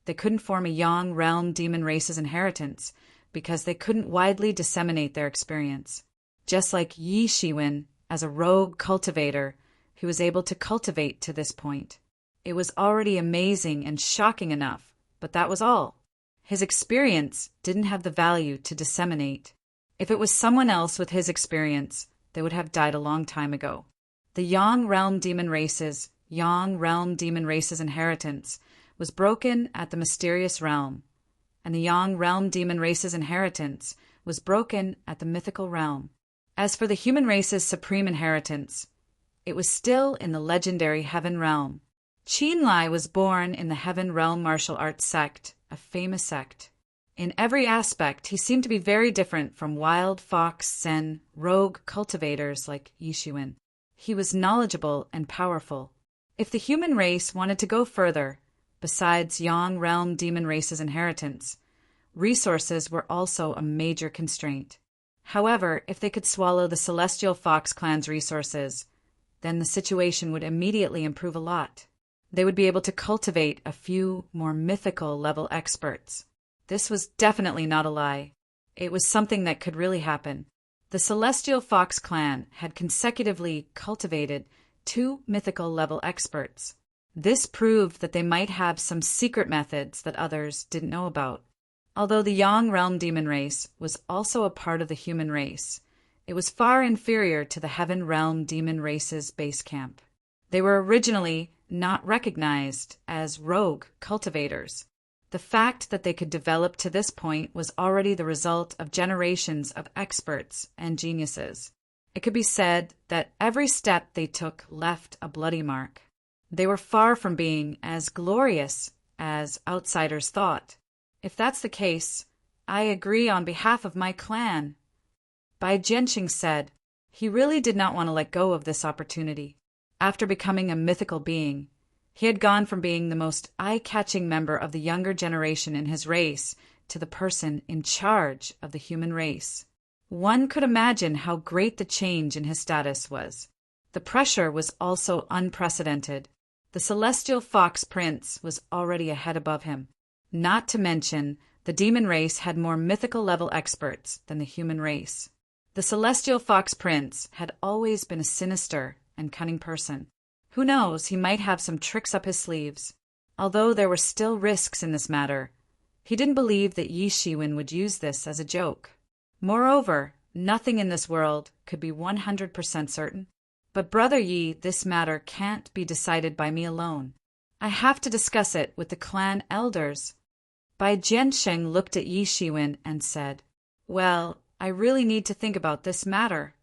Speaker 1: they couldn't form a Yang realm demon race's inheritance because they couldn't widely disseminate their experience. Just like Yi Shiwen, as a rogue cultivator who was able to cultivate to this point. It was already amazing and shocking enough, but that was all. His experience didn't have the value to disseminate. If it was someone else with his experience, they would have died a long time ago. The Yang realm demon race's inheritance was broken at the mysterious realm, and the Yang realm demon race's inheritance was broken at the mythical realm. As for the human race's supreme inheritance, it was still in the legendary Heaven Realm. Qin Lai was born in the Heaven Realm martial arts sect, a famous sect. In every aspect, he seemed to be very different from wild fox and rogue cultivators like Yi Shiwen. He was knowledgeable and powerful. If the human race wanted to go further, besides Yang realm demon race's inheritance, resources were also a major constraint. However, if they could swallow the Celestial Fox clan's resources, then the situation would immediately improve a lot. They would be able to cultivate a few more mythical level experts. This was definitely not a lie. It was something that could really happen. The Celestial Fox clan had consecutively cultivated 2 mythical level experts. This proved that they might have some secret methods that others didn't know about. Although the Yang realm demon race was also a part of the human race, it was far inferior to the Heaven realm demon race's base camp. They were originally not recognized as rogue cultivators. The fact that they could develop to this point was already the result of generations of experts and geniuses. It could be said that every step they took left a bloody mark. They were far from being as glorious as outsiders thought. If that's the case, I agree on behalf of my clan. Bai Jianqing said. He really did not want to let go of this opportunity. After becoming a mythical being, he had gone from being the most eye-catching member of the younger generation in his race to the person in charge of the human race. One could imagine how great the change in his status was. The pressure was also unprecedented. The celestial fox prince was already a head above him. Not to mention, the demon race had more mythical-level experts than the human race. The celestial fox prince had always been a sinister and cunning person. Who knows, he might have some tricks up his sleeves. Although there were still risks in this matter, he didn't believe that Yi Shiwen would use this as a joke. Moreover, nothing in this world could be 100% certain. But Brother Yi, this matter can't be decided by me alone. I have to discuss it with the clan elders. Bai Jiansheng looked at Yi Shiwen and said, Well, I really need to think about this matter.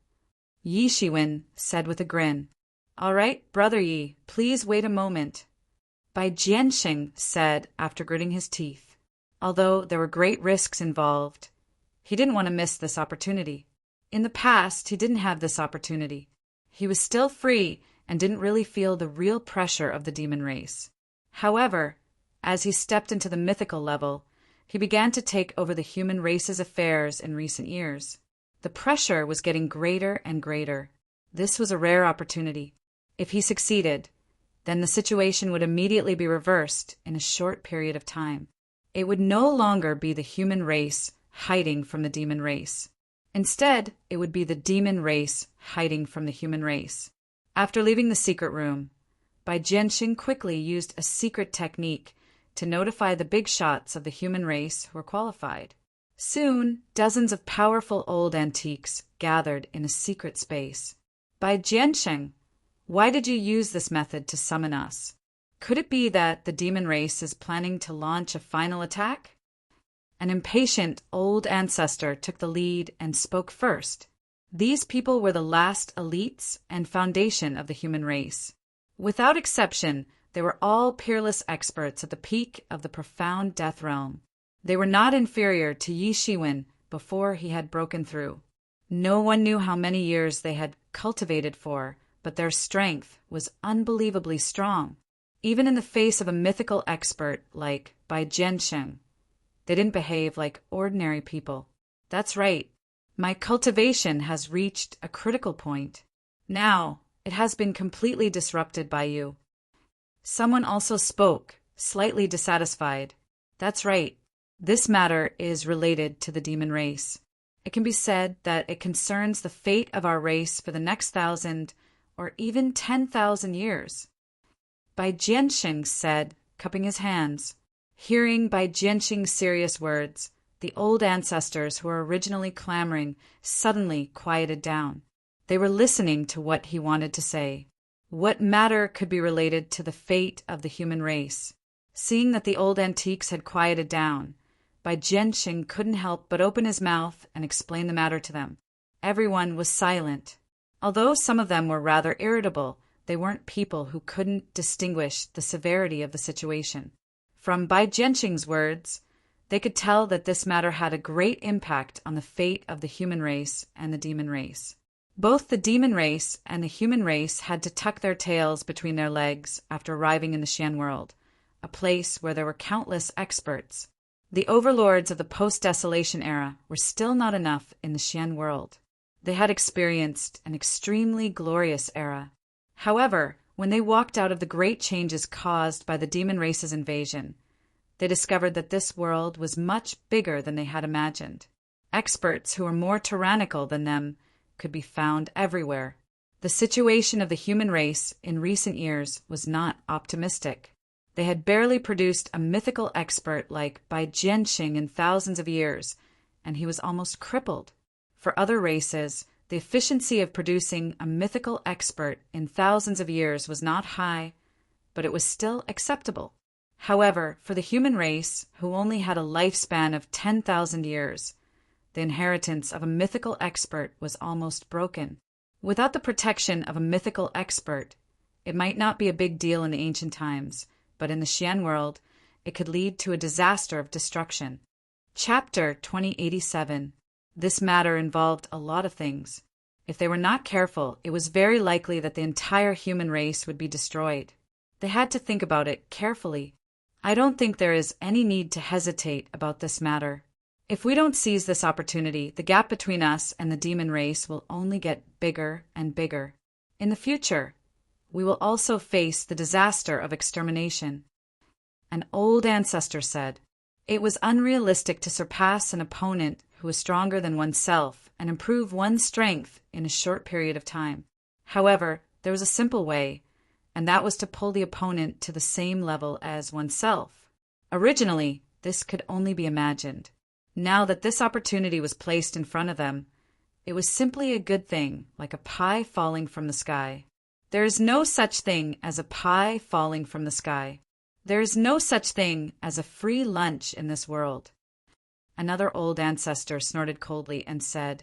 Speaker 1: Yi Shiwen said with a grin, All right, Brother Yi, please wait a moment. Bai Jiansheng said after gritting his teeth. Although there were great risks involved, he didn't want to miss this opportunity. In the past, he didn't have this opportunity. He was still free and didn't really feel the real pressure of the demon race. However, as he stepped into the mythical level, he began to take over the human race's affairs in recent years. The pressure was getting greater and greater. This was a rare opportunity. If he succeeded, then the situation would immediately be reversed in a short period of time. It would no longer be the human race hiding from the demon race. Instead, it would be the demon race hiding from the human race. After leaving the secret room, Bai Jianxing quickly used a secret technique to notify the big shots of the human race who were qualified. Soon, dozens of powerful old antiques gathered in a secret space. Bai Jiansheng, why did you use this method to summon us? Could it be that the demon race is planning to launch a final attack? An impatient old ancestor took the lead and spoke first. These people were the last elites and foundation of the human race. Without exception, they were all peerless experts at the peak of the profound death realm. They were not inferior to Yi Shiwen before he had broken through. No one knew how many years they had cultivated for, but their strength was unbelievably strong. Even in the face of a mythical expert like Bai Jiansheng, they didn't behave like ordinary people. That's right. My cultivation has reached a critical point. Now, it has been completely disrupted by you. Someone also spoke, slightly dissatisfied. That's right. This matter is related to the demon race. It can be said that it concerns the fate of our race for the next 1,000 or even 10,000 years. Bai Jiansheng said, cupping his hands. Hearing Bai Jiansheng's serious words, the old ancestors who were originally clamoring suddenly quieted down. They were listening to what he wanted to say. What matter could be related to the fate of the human race? Seeing that the old antiques had quieted down, Bai Jiansheng couldn't help but open his mouth and explain the matter to them. Everyone was silent. Although some of them were rather irritable, they weren't people who couldn't distinguish the severity of the situation. From Bai Jiansheng's words, they could tell that this matter had a great impact on the fate of the human race and the demon race. Both the demon race and the human race had to tuck their tails between their legs after arriving in the Xian world, a place where there were countless experts. The overlords of the post-desolation era were still not enough in the Xian world. They had experienced an extremely glorious era. However, when they walked out of the great changes caused by the demon race's invasion, they discovered that this world was much bigger than they had imagined. Experts who were more tyrannical than them could be found everywhere. The situation of the human race in recent years was not optimistic. They had barely produced a mythical expert like Bai Jiansheng in thousands of years, and he was almost crippled. For other races, the efficiency of producing a mythical expert in thousands of years was not high, but it was still acceptable. However, for the human race, who only had a lifespan of 10,000 years, the inheritance of a mythical expert was almost broken. Without the protection of a mythical expert, it might not be a big deal in the ancient times, but in the Xian world, it could lead to a disaster of destruction. Chapter 2087. This matter involved a lot of things. If they were not careful, it was very likely that the entire human race would be destroyed. They had to think about it carefully. I don't think there is any need to hesitate about this matter. If we don't seize this opportunity, the gap between us and the demon race will only get bigger and bigger. In the future, we will also face the disaster of extermination. An old ancestor said, "It was unrealistic to surpass an opponent who was stronger than oneself and improve one's strength in a short period of time. However, there was a simple way, and that was to pull the opponent to the same level as oneself. Originally, this could only be imagined. Now that this opportunity was placed in front of them, it was simply a good thing, like a pie falling from the sky. There is no such thing as a pie falling from the sky. There is no such thing as a free lunch in this world." Another old ancestor snorted coldly and said,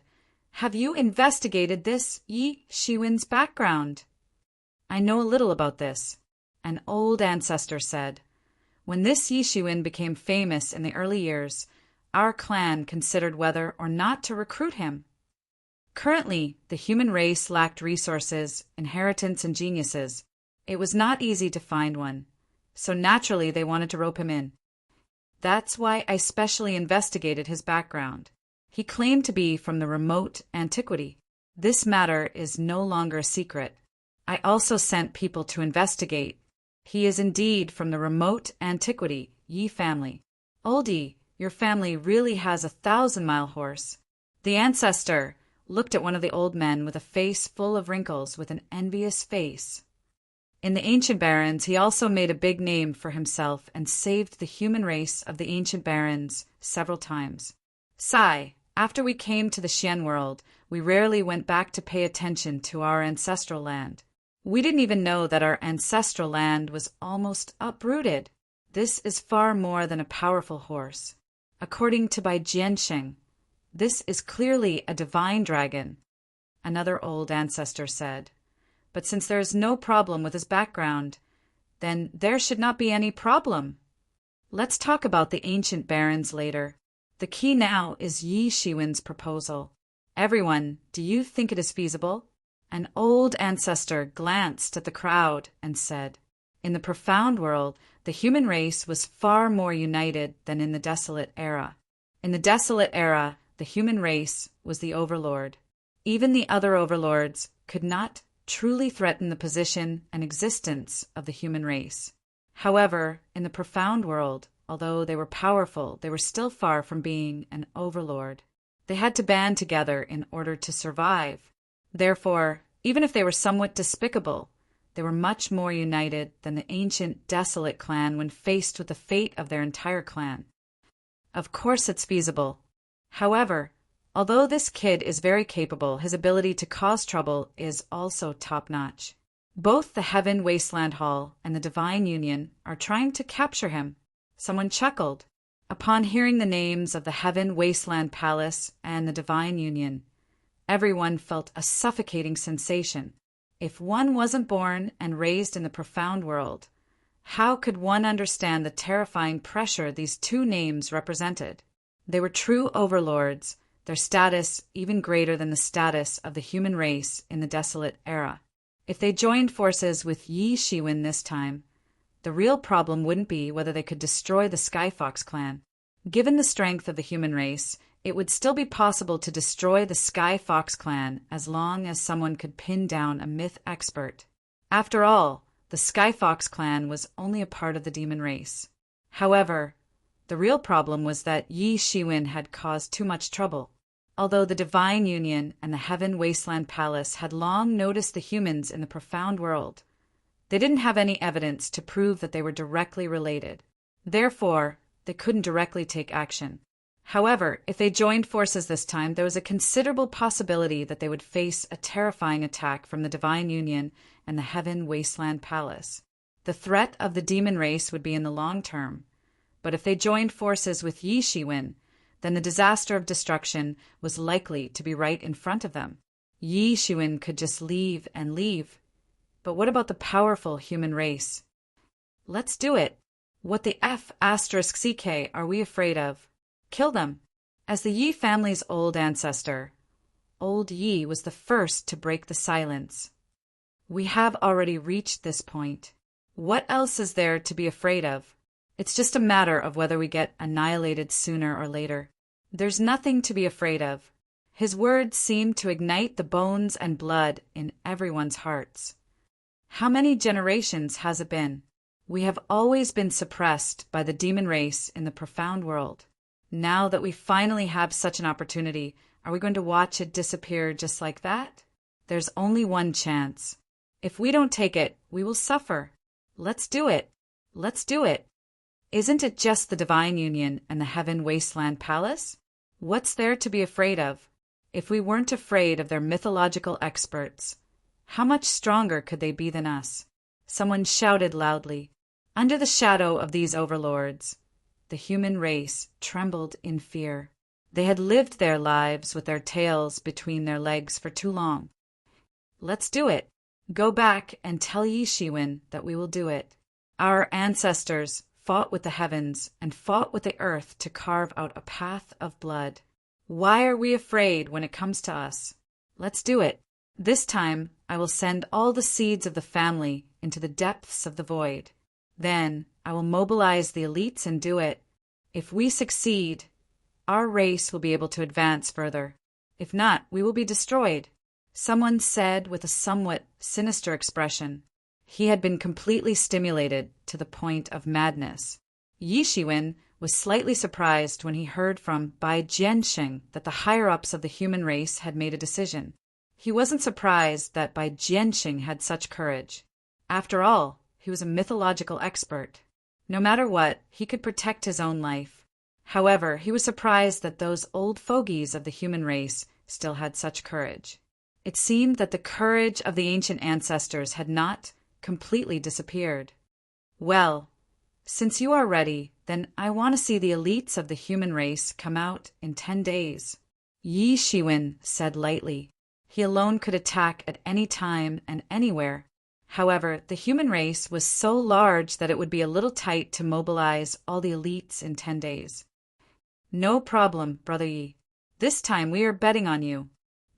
Speaker 1: "Have you investigated this Yi Shiwen's background?" "I know a little about this," an old ancestor said. "When this Yi Shiwen became famous in the early years, our clan considered whether or not to recruit him. Currently, the human race lacked resources, inheritance, and geniuses. It was not easy to find one, so naturally they wanted to rope him in. That's why I specially investigated his background. He claimed to be from the remote antiquity. This matter is no longer a secret. I also sent people to investigate. He is indeed from the remote antiquity, Yi family. Oldie, your family really has a 1,000-mile horse." The ancestor looked at one of the old men with a face full of wrinkles with an envious face. In the ancient barons, he also made a big name for himself and saved the human race of the ancient barons several times. "Sai, after we came to the Xian world, we rarely went back to pay attention to our ancestral land. We didn't even know that our ancestral land was almost uprooted. This is far more than a powerful horse. According to Bai Jiansheng, this is clearly a divine dragon," another old ancestor said. "But since there is no problem with his background, then there should not be any problem. Let's talk about the ancient barons later. The key now is Yi Shiwen's proposal. Everyone, do you think it is feasible?" An old ancestor glanced at the crowd and said, "In the profound world, the human race was far more united than in the desolate era. In the desolate era, the human race was the overlord. Even the other overlords could not truly threaten the position and existence of the human race. However, in the profound world, although they were powerful, they were still far from being an overlord. They had to band together in order to survive. Therefore, even if they were somewhat despicable, they were much more united than the ancient desolate clan when faced with the fate of their entire clan. Of course it's feasible. However, although this kid is very capable, his ability to cause trouble is also top-notch. Both the Heaven Wasteland Hall and the Divine Union are trying to capture him." Someone chuckled. Upon hearing the names of the Heaven Wasteland Palace and the Divine Union, everyone felt a suffocating sensation. If one wasn't born and raised in the profound world, how could one understand the terrifying pressure these two names represented? They were true overlords, their status even greater than the status of the human race in the desolate era. If they joined forces with Yi Shiwen this time, the real problem wouldn't be whether they could destroy the Skyfox clan. Given the strength of the human race, it would still be possible to destroy the Skyfox clan as long as someone could pin down a myth expert. After all, the Skyfox clan was only a part of the demon race. However, the real problem was that Yi Shiwen had caused too much trouble. Although the Divine Union and the Heaven Wasteland Palace had long noticed the humans in the profound world, they didn't have any evidence to prove that they were directly related. Therefore, they couldn't directly take action. However, if they joined forces this time, there was a considerable possibility that they would face a terrifying attack from the Divine Union and the Heaven Wasteland Palace. The threat of the demon race would be in the long term, but if they joined forces with Yi Shiwen, then the disaster of destruction was likely to be right in front of them. Yi Shiwen could just leave and leave. But what about the powerful human race? Let's do it. What the F***CK are we afraid of? Kill them. As the Yi family's old ancestor, old Yi was the first to break the silence. We have already reached this point. What else is there to be afraid of? It's just a matter of whether we get annihilated sooner or later. There's nothing to be afraid of. His words seemed to ignite the bones and blood in everyone's hearts. How many generations has it been? We have always been suppressed by the demon race in the profound world. Now that we finally have such an opportunity, are we going to watch it disappear just like that? There's only one chance. If we don't take it, we will suffer. Let's do it. Let's do it. Isn't it just the divine union and the heaven wasteland palace? What's there to be afraid of? If we weren't afraid of their mythological experts, how much stronger could they be than us? Someone shouted loudly. Under the shadow of these overlords, the human race trembled in fear. They had lived their lives with their tails between their legs for too long. Let's do it. Go back and tell Yi Shiwen that we will do it. Our ancestors fought with the heavens and fought with the earth to carve out a path of blood. Why are we afraid when it comes to us? Let's do it. This time I will send all the seeds of the family into the depths of the void. Then I will mobilize the elites and do it. If we succeed, our race will be able to advance further. If not, we will be destroyed. Someone said with a somewhat sinister expression. He had been completely stimulated to the point of madness. Yi Shiwen was slightly surprised when he heard from Bai Jiansheng that the higher-ups of the human race had made a decision. He wasn't surprised that Bai Jiansheng had such courage. After all, he was a mythological expert. No matter what, he could protect his own life. However, he was surprised that those old fogies of the human race still had such courage. It seemed that the courage of the ancient ancestors had not completely disappeared. Well, since you are ready, then I want to see the elites of the human race come out in 10 days. Yi Shiwen said lightly. He alone could attack at any time and anywhere. However, the human race was so large that it would be a little tight to mobilize all the elites in 10 days. No problem, Brother Yi. This time we are betting on you.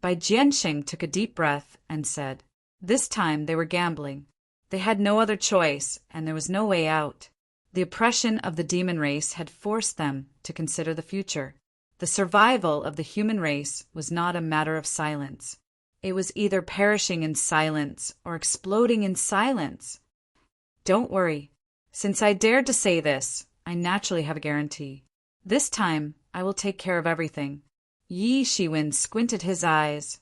Speaker 1: Bai Jiansheng took a deep breath and said, this time they were gambling. They had no other choice, and there was no way out. The oppression of the demon race had forced them to consider the future. The survival of the human race was not a matter of silence. It was either perishing in silence or exploding in silence. Don't worry. Since I dared to say this, I naturally have a guarantee. This time, I will take care of everything. Yi Shiwen squinted his eyes.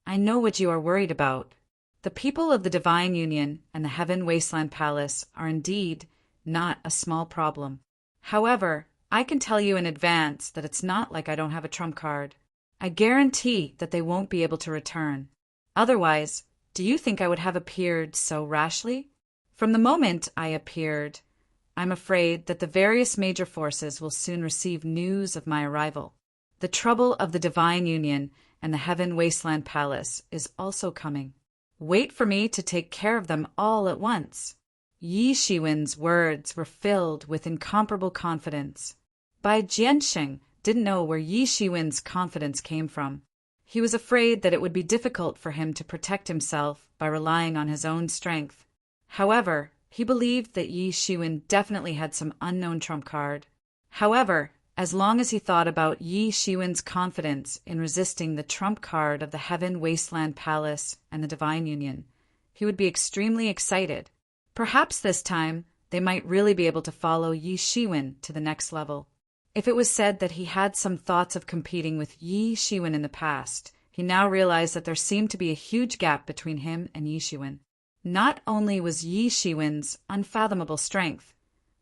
Speaker 1: I know what you are worried about. The people of the Divine Union and the Heaven Wasteland Palace are indeed not a small problem. However, I can tell you in advance that it's not like I don't have a trump card. I guarantee that they won't be able to return. Otherwise, do you think I would have appeared so rashly? From the moment I appeared, I'm afraid that the various major forces will soon receive news of my arrival. The trouble of the Divine Union and the Heaven Wasteland Palace is also coming. Wait for me to take care of them all at once. Yi Shiwen's words were filled with incomparable confidence. Bai Jiansheng didn't know where Yi Shiwen's confidence came from. He was afraid that it would be difficult for him to protect himself by relying on his own strength. However, he believed that Yi Shiwen definitely had some unknown trump card. However, as long as he thought about Yi Shiwen's confidence in resisting the trump card of the Heaven Wasteland Palace and the Divine Union, he would be extremely excited. Perhaps this time they might really be able to follow Yi Shiwen to the next level. If it was said that he had some thoughts of competing with Yi Shiwen in the past, he now realized that there seemed to be a huge gap between him and Yi Shiwen. Not only was Yi Shiwen's unfathomable strength,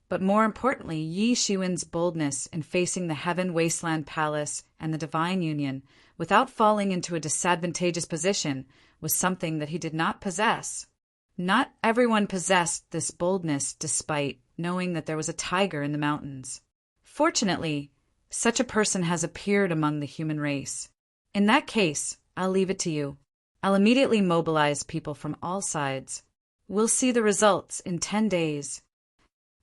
Speaker 1: but more importantly, Yi Shiwen's boldness in facing the Heaven Wasteland Palace and the Divine Union without falling into a disadvantageous position was something that he did not possess. Not everyone possessed this boldness despite knowing that there was a tiger in the mountains. Fortunately, such a person has appeared among the human race. In that case, I'll leave it to you. I'll immediately mobilize people from all sides. We'll see the results in 10 days.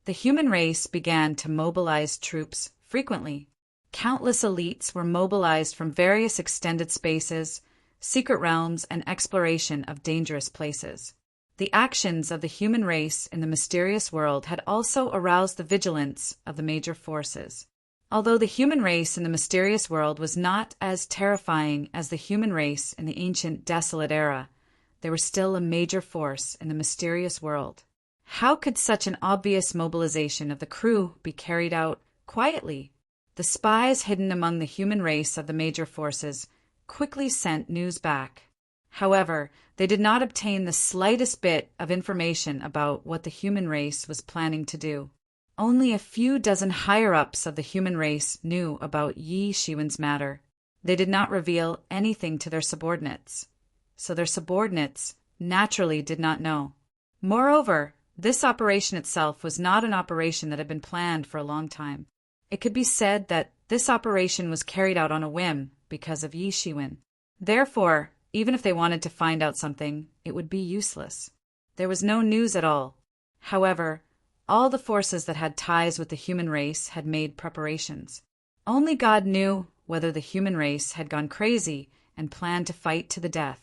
Speaker 1: The human race began to mobilize troops frequently. Countless elites were mobilized from various extended spaces, secret realms, and exploration of dangerous places. The actions of the human race in the mysterious world had also aroused the vigilance of the major forces. Although the human race in the mysterious world was not as terrifying as the human race in the ancient desolate era, they were still a major force in the mysterious world. How could such an obvious mobilization of the crew be carried out quietly? The spies hidden among the human race of the major forces quickly sent news back. However, they did not obtain the slightest bit of information about what the human race was planning to do. Only a few dozen higher-ups of the human race knew about Yi Shiwen's matter. They did not reveal anything to their subordinates, so their subordinates naturally did not know. Moreover, this operation itself was not an operation that had been planned for a long time. It could be said that this operation was carried out on a whim because of Yi Shiwen. Therefore, even if they wanted to find out something, it would be useless. There was no news at all. However, all the forces that had ties with the human race had made preparations. Only God knew whether the human race had gone crazy and planned to fight to the death.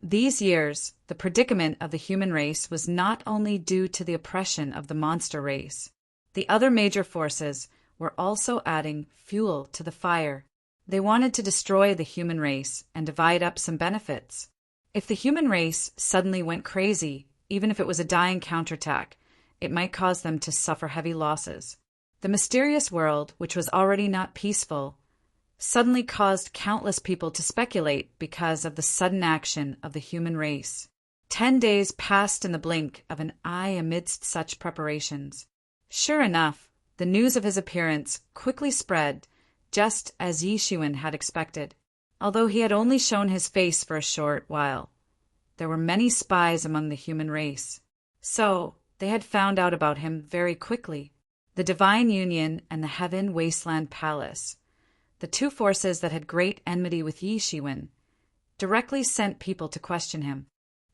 Speaker 1: These years, the predicament of the human race was not only due to the oppression of the monster race. The other major forces were also adding fuel to the fire. They wanted to destroy the human race and divide up some benefits. If the human race suddenly went crazy, even if it was a dying counterattack, it might cause them to suffer heavy losses. The mysterious world, which was already not peaceful, suddenly caused countless people to speculate because of the sudden action of the human race. 10 days passed in the blink of an eye amidst such preparations. Sure enough, the news of his appearance quickly spread, just as Yi Shiwen had expected. Although he had only shown his face for a short while, there were many spies among the human race. So, they had found out about him very quickly. The Divine Union and the Heaven Wasteland Palace, the two forces that had great enmity with Yi Shiwen, directly sent people to question him.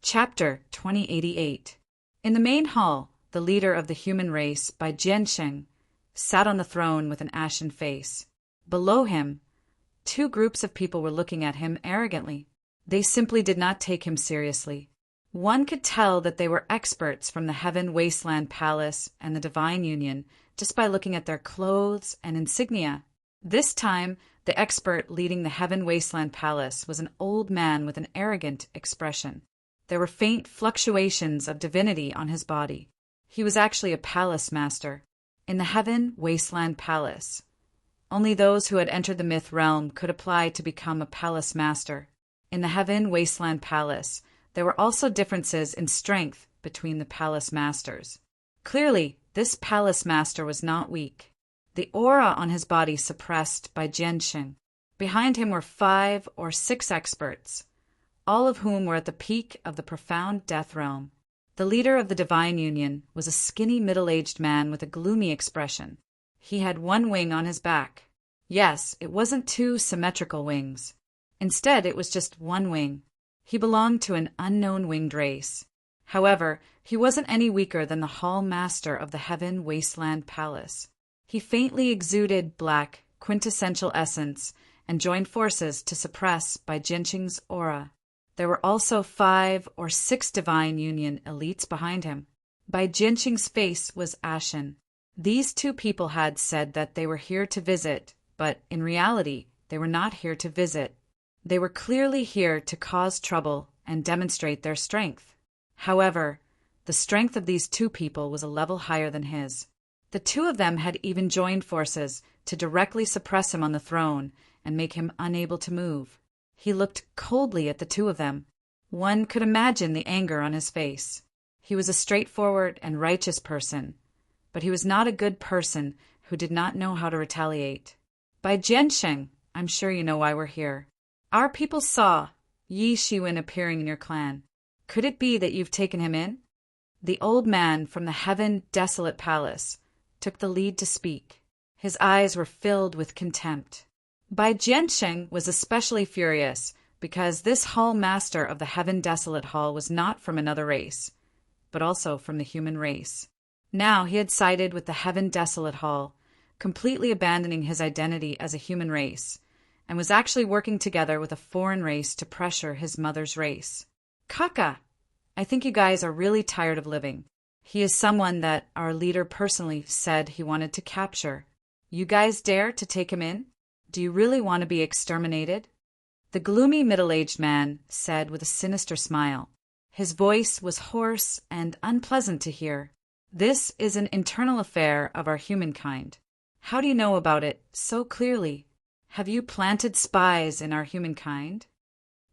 Speaker 1: Chapter 2088. In the main hall, the leader of the human race, by Jiansheng, sat on the throne with an ashen face. Below him, two groups of people were looking at him arrogantly. They simply did not take him seriously. One could tell that they were experts from the Heaven Wasteland Palace and the Divine Union just by looking at their clothes and insignia. This time, the expert leading the Heaven Wasteland Palace was an old man with an arrogant expression. There were faint fluctuations of divinity on his body. He was actually a palace master. In the Heaven Wasteland Palace, only those who had entered the myth realm could apply to become a palace master. In the Heaven Wasteland Palace, there were also differences in strength between the palace masters. Clearly, this palace master was not weak. The aura on his body suppressed by Jiansheng. Behind him were 5 or 6 experts, all of whom were at the peak of the profound death realm. The leader of the Divine Union was a skinny middle-aged man with a gloomy expression. He had one wing on his back. Yes, it wasn't 2 symmetrical wings. Instead, it was just one wing. He belonged to an unknown winged race. However, he wasn't any weaker than the hall master of the Heaven Wasteland Palace. He faintly exuded black, quintessential essence and joined forces to suppress by Jiansheng's aura. There were also 5 or 6 Divine Union elites behind him. Bai Jiansheng's face was ashen. These 2 people had said that they were here to visit, but in reality, they were not here to visit. They were clearly here to cause trouble and demonstrate their strength. However, the strength of these 2 people was a level higher than his. The 2 of them had even joined forces to directly suppress him on the throne and make him unable to move. He looked coldly at the 2 of them. One could imagine the anger on his face. He was a straightforward and righteous person, but he was not a good person who did not know how to retaliate. By Jiansheng, I'm sure you know why we're here. Our people saw Yi Shiwen appearing in your clan. Could it be that you've taken him in? The old man from the heaven-desolate palace took the lead to speak. His eyes were filled with contempt. Bai Jiansheng was especially furious because this hall master of the heaven-desolate hall was not from another race, but also from the human race. Now he had sided with the heaven-desolate hall, completely abandoning his identity as a human race, and was actually working together with a foreign race to pressure his mother's race. Kaka, I think you guys are really tired of living. He is someone that our leader personally said he wanted to capture. You guys dare to take him in? Do you really want to be exterminated? The gloomy middle-aged man said with a sinister smile. His voice was hoarse and unpleasant to hear. This is an internal affair of our humankind. How do you know about it so clearly? Have you planted spies in our humankind?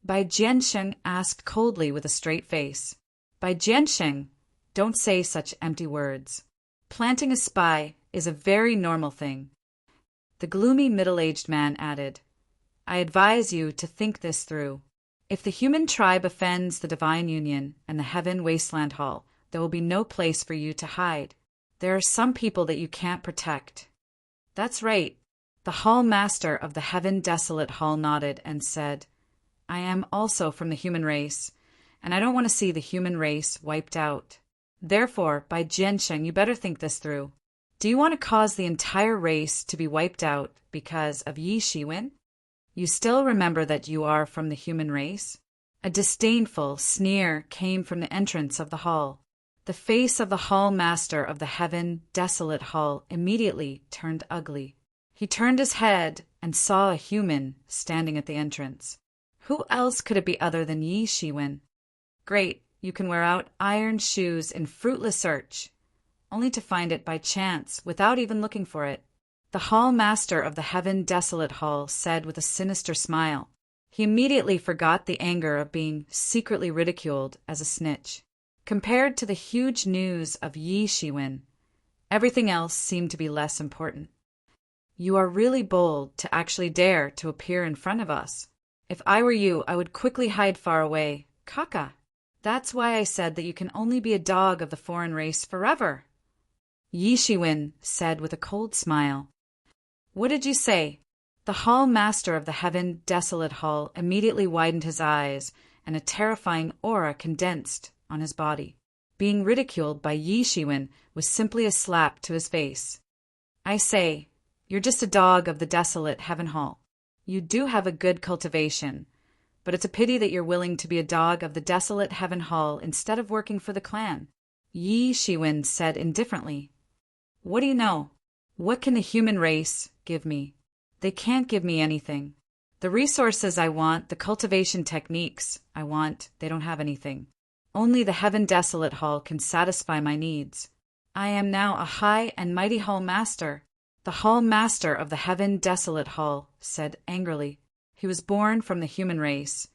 Speaker 1: Bai Jiansheng asked coldly with a straight face. Bai Jiansheng, don't say such empty words. Planting a spy is a very normal thing. The gloomy middle-aged man added, I advise you to think this through. If the human tribe offends the divine union and the heaven wasteland hall, there will be no place for you to hide. There are some people that you can't protect. That's right. The hall master of the heaven desolate hall nodded and said, I am also from the human race, and I don't want to see the human race wiped out. Therefore, Bai Jiansheng, you better think this through. Do you want to cause the entire race to be wiped out because of Yi Shiwen? You still remember that you are from the human race? A disdainful sneer came from the entrance of the hall. The face of the hall master of the heaven desolate hall immediately turned ugly. He turned his head and saw a human standing at the entrance. Who else could it be other than Yi Shiwen? Great, you can wear out iron shoes in fruitless search, only to find it by chance without even looking for it. The hall master of the heaven desolate hall said with a sinister smile. He immediately forgot the anger of being secretly ridiculed as a snitch. Compared to the huge news of Yi Shiwen, everything else seemed to be less important. You are really bold to actually dare to appear in front of us. If I were you, I would quickly hide far away. Kaka. That's why I said that you can only be a dog of the foreign race forever. Yi Shiwen said with a cold smile. What did you say? The hall master of the heaven desolate hall immediately widened his eyes, and a terrifying aura condensed on his body. Being ridiculed by Yi Shiwen was simply a slap to his face. I say, you're just a dog of the desolate heaven hall. You do have a good cultivation, but it's a pity that you're willing to be a dog of the desolate heaven hall instead of working for the clan. Yi Shiwen said indifferently. What do you know? What can the human race give me? They can't give me anything. The resources I want, the cultivation techniques I want, they don't have anything. Only the heaven desolate hall can satisfy my needs. I am now a high and mighty hall master. The hall master of the heaven desolate hall said angrily. He was born from the human race,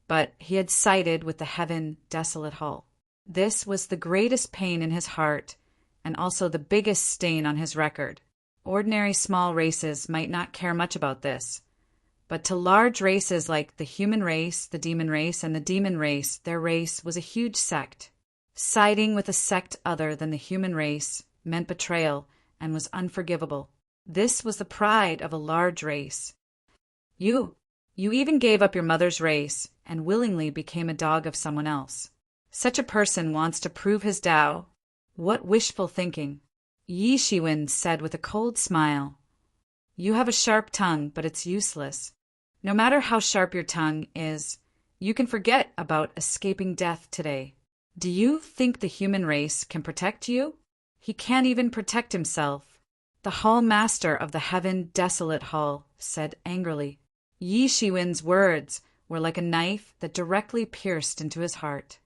Speaker 1: but he had sided with the heaven desolate hall. This was the greatest pain in his heart, and also the biggest stain on his record. Ordinary small races might not care much about this, but to large races like the human race, the demon race, and the demon race, their race was a huge sect. Siding with a sect other than the human race meant betrayal and was unforgivable. This was the pride of a large race. You even gave up your mother's race and willingly became a dog of someone else. Such a person wants to prove his Tao. What wishful thinking! Yi Shiwen said with a cold smile. You have a sharp tongue, but it's useless. No matter how sharp your tongue is, you can forget about escaping death today. Do you think the human race can protect you? He can't even protect himself. The hall master of the heaven desolate hall said angrily. Yi Shiwen's words were like a knife that directly pierced into his heart.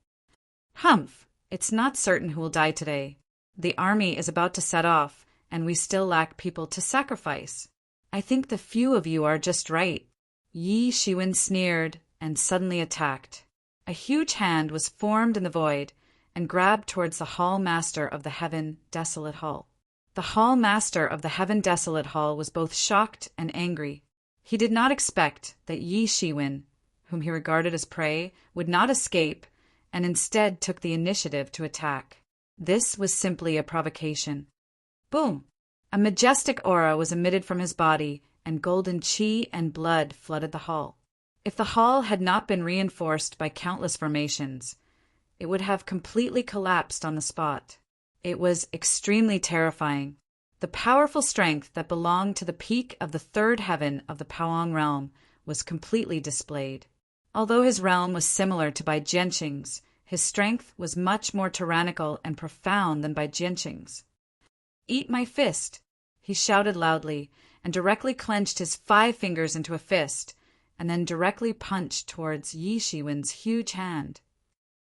Speaker 1: Humph! It's not certain who will die today. The army is about to set off, and we still lack people to sacrifice. I think the few of you are just right. Yi Shiwen sneered and suddenly attacked. A huge hand was formed in the void and grabbed towards the hall master of the heaven desolate hall. The hall master of the heaven desolate hall was both shocked and angry. He did not expect that Yi Shiwen, whom he regarded as prey, would not escape, and instead took the initiative to attack. This was simply a provocation. Boom! A majestic aura was emitted from his body, and golden chi and blood flooded the hall. If the hall had not been reinforced by countless formations, it would have completely collapsed on the spot. It was extremely terrifying. The powerful strength that belonged to the peak of the third heaven of the Powong realm was completely displayed. Although his realm was similar to Bai Jianqing's, his strength was much more tyrannical and profound than Bai Jianqing's. "Eat my fist!" he shouted loudly, and directly clenched his 5 fingers into a fist, and then directly punched towards Yi Shiwen's huge hand.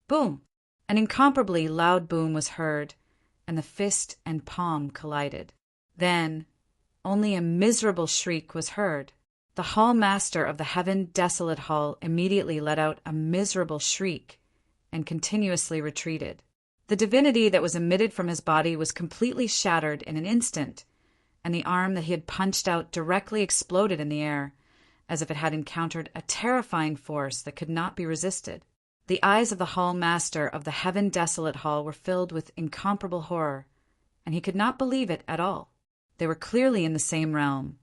Speaker 1: Boom! An incomparably loud boom was heard, and the fist and palm collided. Then, only a miserable shriek was heard. The hall master of the heaven desolate hall immediately let out a miserable shriek and continuously retreated. The divinity that was emitted from his body was completely shattered in an instant, and the arm that he had punched out directly exploded in the air, as if it had encountered a terrifying force that could not be resisted. The eyes of the hall master of the heaven desolate hall were filled with incomparable horror, and he could not believe it at all. They were clearly in the same realm.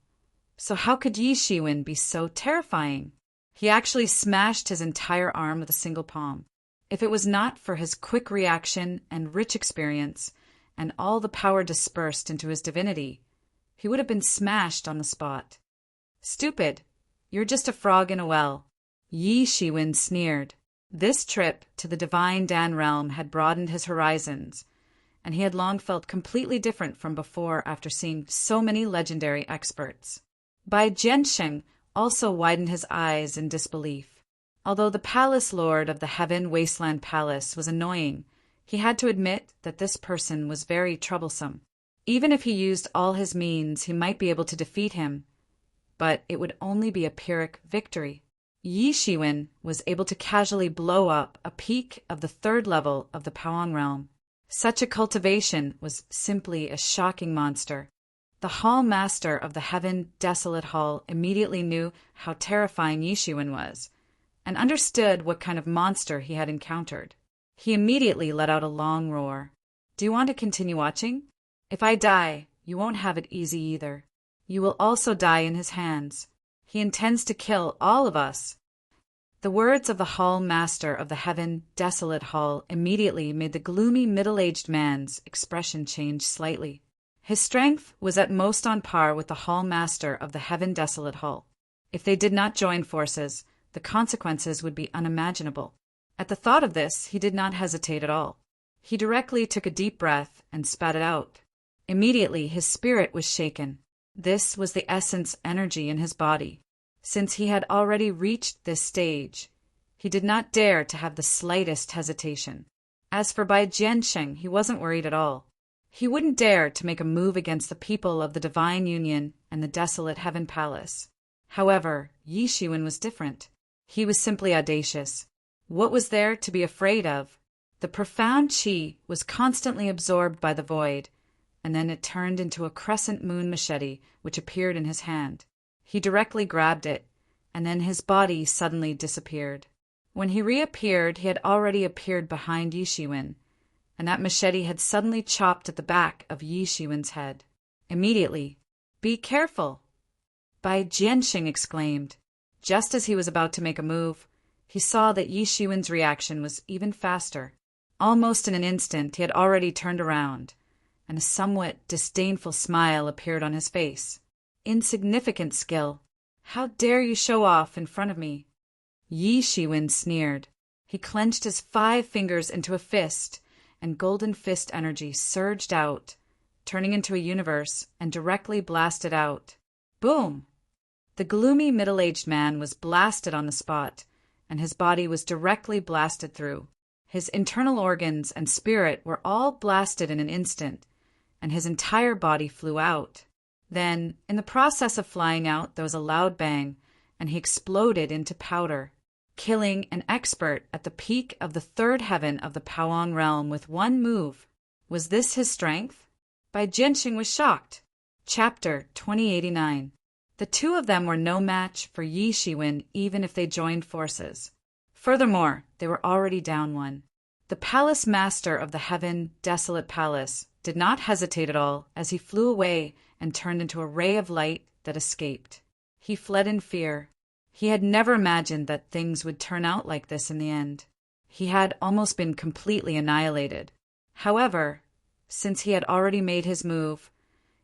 Speaker 1: So how could Yi Shiwen be so terrifying? He actually smashed his entire arm with a single palm. If it was not for his quick reaction and rich experience, and all the power dispersed into his divinity, he would have been smashed on the spot. "Stupid! You're just a frog in a well," Yi Shiwen sneered. This trip to the divine Dan realm had broadened his horizons, and he had long felt completely different from before after seeing so many legendary experts. Bai Jiansheng also widened his eyes in disbelief. Although the palace lord of the Heaven Wasteland Palace was annoying, he had to admit that this person was very troublesome. Even if he used all his means, he might be able to defeat him, but it would only be a Pyrrhic victory. Yi Shiwen was able to casually blow up a peak of the 3rd level of the Powong realm. Such a cultivation was simply a shocking monster. The hall master of the heaven desolate hall immediately knew how terrifying Yi Shiwen was, and understood what kind of monster he had encountered. He immediately let out a long roar. "Do you want to continue watching? If I die, you won't have it easy either. You will also die in his hands. He intends to kill all of us." The words of the hall master of the heaven desolate hall immediately made the gloomy middle-aged man's expression change slightly. His strength was at most on par with the hall master of the heaven desolate hall. If they did not join forces, the consequences would be unimaginable. At the thought of this, he did not hesitate at all. He directly took a deep breath and spat it out. Immediately, his spirit was shaken. This was the essence energy in his body. Since he had already reached this stage, he did not dare to have the slightest hesitation. As for Bai Jiansheng, he wasn't worried at all. He wouldn't dare to make a move against the people of the Divine Union and the desolate Heaven Palace. However, Yi Shiwen was different. He was simply audacious. What was there to be afraid of? The profound qi was constantly absorbed by the void, and then it turned into a crescent moon machete which appeared in his hand. He directly grabbed it, and then his body suddenly disappeared. When he reappeared, he had already appeared behind Yi Shiwen, and that machete had suddenly chopped at the back of Yi Shiwen's head. Immediately, "Be careful!" Bai Jianxing exclaimed. Just as he was about to make a move, he saw that Yi Shiwen's reaction was even faster. Almost in an instant, he had already turned around, and a somewhat disdainful smile appeared on his face. "Insignificant skill. How dare you show off in front of me?" Yi Shiwen sneered. He clenched his 5 fingers into a fist, and golden fist energy surged out, turning into a universe, and directly blasted out. Boom! The gloomy middle-aged man was blasted on the spot, and his body was directly blasted through. His internal organs and spirit were all blasted in an instant, and his entire body flew out. Then, in the process of flying out, there was a loud bang, and he exploded into powder, killing an expert at the peak of the 3rd heaven of the Powong realm with one move. Was this his strength? Bai Jianxing was shocked. Chapter 2089. The two of them were no match for Yi Shiwen even if they joined forces. Furthermore, they were already down one. The The palace master of the heaven desolate palace did not hesitate at all as he flew away and turned into a ray of light that escaped. He fled in fear. He had never imagined that things would turn out like this in the end. He had almost been completely annihilated. However, since he had already made his move,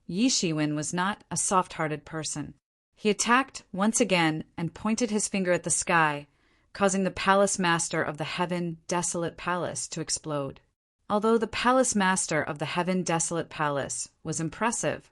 Speaker 1: Yi Shiwen was not a soft-hearted person. He attacked once again and pointed his finger at the sky, causing the palace master of the heaven desolate palace to explode. Although the palace master of the heaven desolate palace was impressive,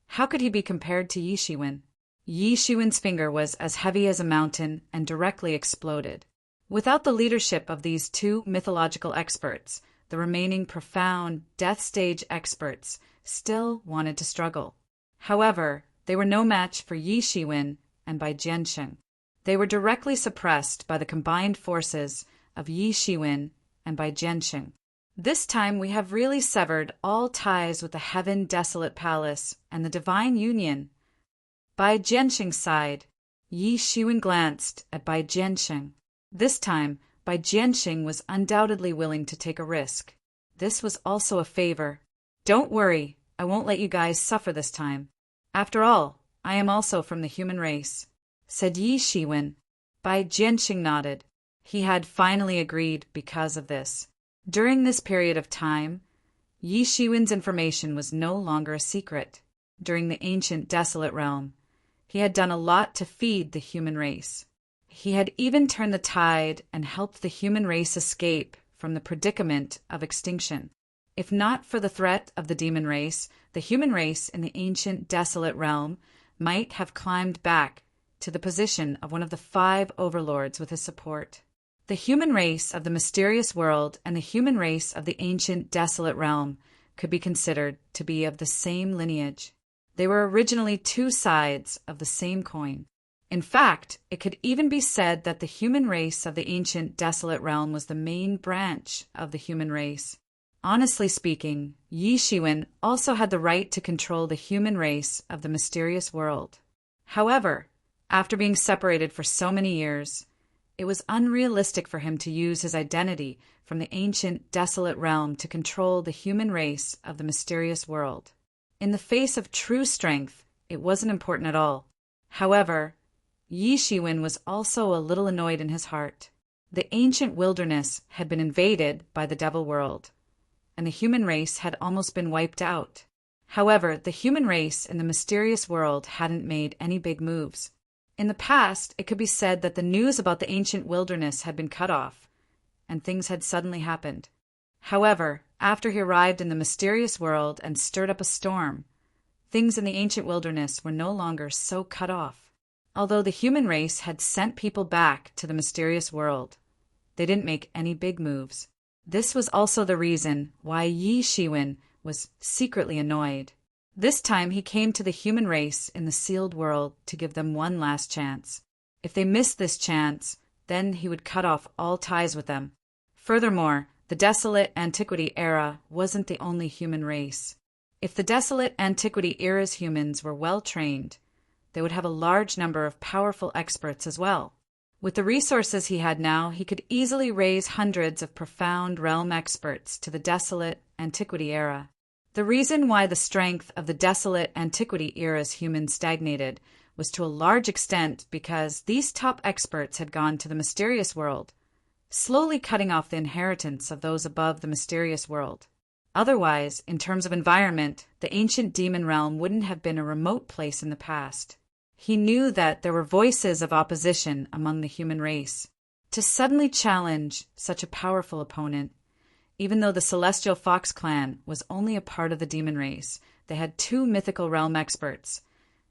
Speaker 1: how could he be compared to Yi Shiwen? Yi Shiwen's finger was as heavy as a mountain and directly exploded. Without the leadership of these two mythological experts, the remaining profound death stage experts still wanted to struggle. However, they were no match for Yi Shiwen and Bai Jiansheng. They were directly suppressed by the combined forces of Yi Shiwen and Bai Jiansheng. This time we have really severed all ties with the heaven desolate palace and the divine union. Bai Jiansheng sighed. Yi Shiwen glanced at Bai Jiansheng. This time, Bai Jiansheng was undoubtedly willing to take a risk. This was also a favor. Don't worry, I won't let you guys suffer this time. After all, I am also from the human race, said Yi Shiwen. Bai Jiansheng nodded. He had finally agreed because of this. During this period of time, Yi Shiwen's information was no longer a secret. During the ancient desolate realm, he had done a lot to feed the human race. He had even turned the tide and helped the human race escape from the predicament of extinction. If not for the threat of the demon race, the human race in the ancient desolate realm might have climbed back to the position of one of the 5 overlords with his support. The human race of the mysterious world and the human race of the ancient desolate realm could be considered to be of the same lineage. They were originally 2 sides of the same coin. In fact, it could even be said that the human race of the ancient desolate realm was the main branch of the human race. Honestly speaking, Yi Shiwen also had the right to control the human race of the mysterious world. However, after being separated for so many years, it was unrealistic for him to use his identity from the ancient desolate realm to control the human race of the mysterious world. In the face of true strength, it wasn't important at all. However, Yi Shiwen was also a little annoyed in his heart. The ancient wilderness had been invaded by the devil world, and the human race had almost been wiped out. However, the human race in the mysterious world hadn't made any big moves. In the past, it could be said that the news about the ancient wilderness had been cut off, and things had suddenly happened. However, after he arrived in the mysterious world and stirred up a storm, things in the ancient wilderness were no longer so cut off. Although the human race had sent people back to the mysterious world, they didn't make any big moves. This was also the reason why Yi Shiwen was secretly annoyed. This time he came to the human race in the sealed world to give them one last chance. If they missed this chance, then he would cut off all ties with them. Furthermore, the desolate antiquity era wasn't the only human race. If the desolate antiquity era's humans were well trained, they would have a large number of powerful experts as well. With the resources he had now, he could easily raise hundreds of profound realm experts to the desolate antiquity era. The reason why the strength of the desolate antiquity era's humans stagnated was to a large extent because these top experts had gone to the mysterious world, slowly cutting off the inheritance of those above the mysterious world. Otherwise, in terms of environment, the ancient demon realm wouldn't have been a remote place in the past. He knew that there were voices of opposition among the human race. To suddenly challenge such a powerful opponent, even though the Celestial Fox clan was only a part of the demon race, they had 2 mythical realm experts,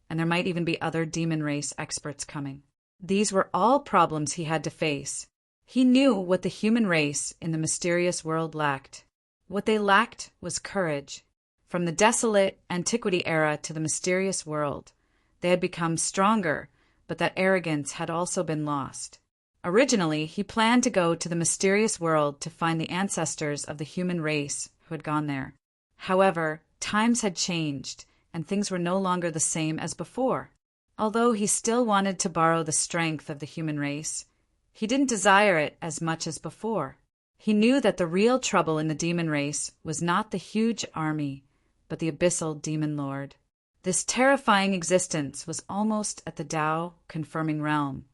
Speaker 1: and there might even be other demon race experts coming. These were all problems he had to face. He knew what the human race in the mysterious world lacked. What they lacked was courage. From the desolate antiquity era to the mysterious world, they had become stronger, but that arrogance had also been lost. Originally, he planned to go to the mysterious world to find the ancestors of the human race who had gone there. However, times had changed, and things were no longer the same as before. Although he still wanted to borrow the strength of the human race, he didn't desire it as much as before. He knew that the real trouble in the demon race was not the huge army, but the abyssal demon lord. This terrifying existence was almost at the Tao confirming realm,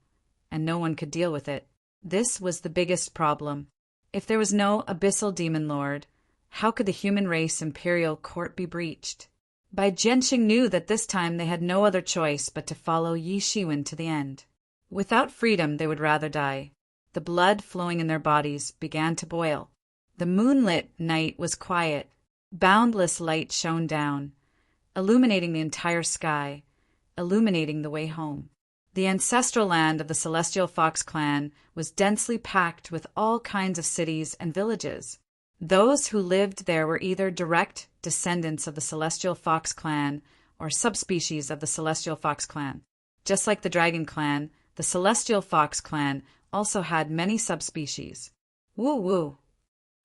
Speaker 1: and no one could deal with it. This was the biggest problem. If there was no abyssal demon lord, how could the human race imperial court be breached? Bai Jianxing knew that this time they had no other choice but to follow Yi Shiwen to the end. Without freedom, they would rather die. The blood flowing in their bodies began to boil. The moonlit night was quiet. Boundless light shone down, illuminating the entire sky, illuminating the way home. The ancestral land of the Celestial Fox clan was densely packed with all kinds of cities and villages. Those who lived there were either direct descendants of the Celestial Fox clan or subspecies of the Celestial Fox clan. Just like the Dragon clan, the Celestial Fox clan also had many subspecies. Woo-woo!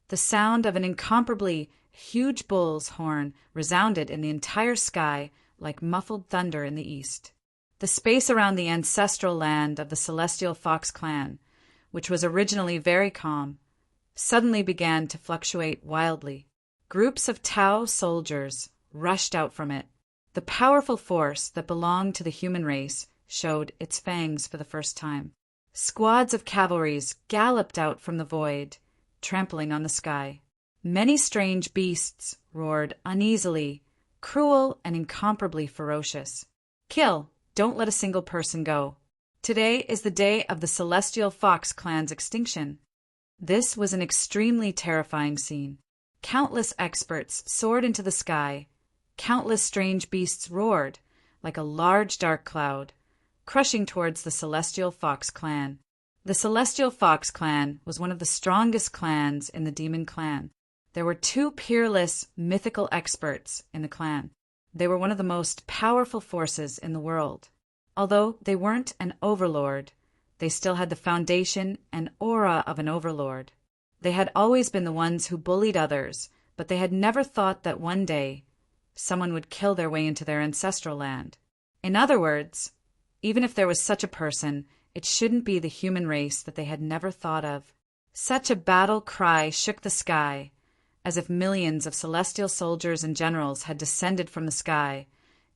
Speaker 1: The sound of an incomparably huge bull's horn resounded in the entire sky like muffled thunder in the east. The space around the ancestral land of the Celestial Fox clan, which was originally very calm, suddenly began to fluctuate wildly. Groups of Tao soldiers rushed out from it. The powerful force that belonged to the human race showed its fangs for the first time. Squads of cavalries galloped out from the void, trampling on the sky. Many strange beasts roared uneasily, cruel and incomparably ferocious. Kill! Don't let a single person go. Today is the day of the Celestial Fox clan's extinction. This was an extremely terrifying scene. Countless experts soared into the sky. Countless strange beasts roared, like a large dark cloud, crushing towards the Celestial Fox clan. The Celestial Fox clan was one of the strongest clans in the Demon clan. There were 2 peerless, mythical experts in the clan. They were one of the most powerful forces in the world. Although they weren't an overlord, they still had the foundation and aura of an overlord. They had always been the ones who bullied others, but they had never thought that one day someone would kill their way into their ancestral land. In other words, even if there was such a person, it shouldn't be the human race that they had never thought of. Such a battle cry shook the sky, as if millions of celestial soldiers and generals had descended from the sky,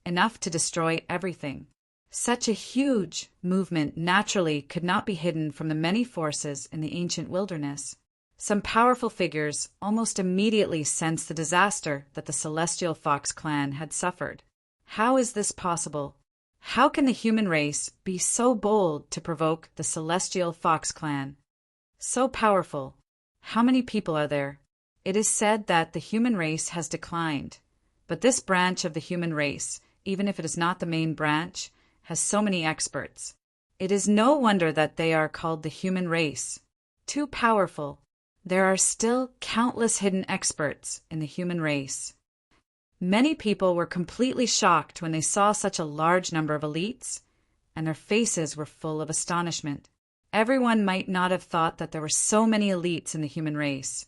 Speaker 1: enough to destroy everything. Such a huge movement naturally could not be hidden from the many forces in the ancient wilderness. Some powerful figures almost immediately sensed the disaster that the Celestial Fox clan had suffered. How is this possible? How can the human race be so bold to provoke the Celestial Fox clan? So powerful. How many people are there? It is said that the human race has declined, but this branch of the human race, even if it is not the main branch, has so many experts. It is no wonder that they are called the human race. Too powerful. There are still countless hidden experts in the human race. Many people were completely shocked when they saw such a large number of elites, and their faces were full of astonishment. Everyone might not have thought that there were so many elites in the human race,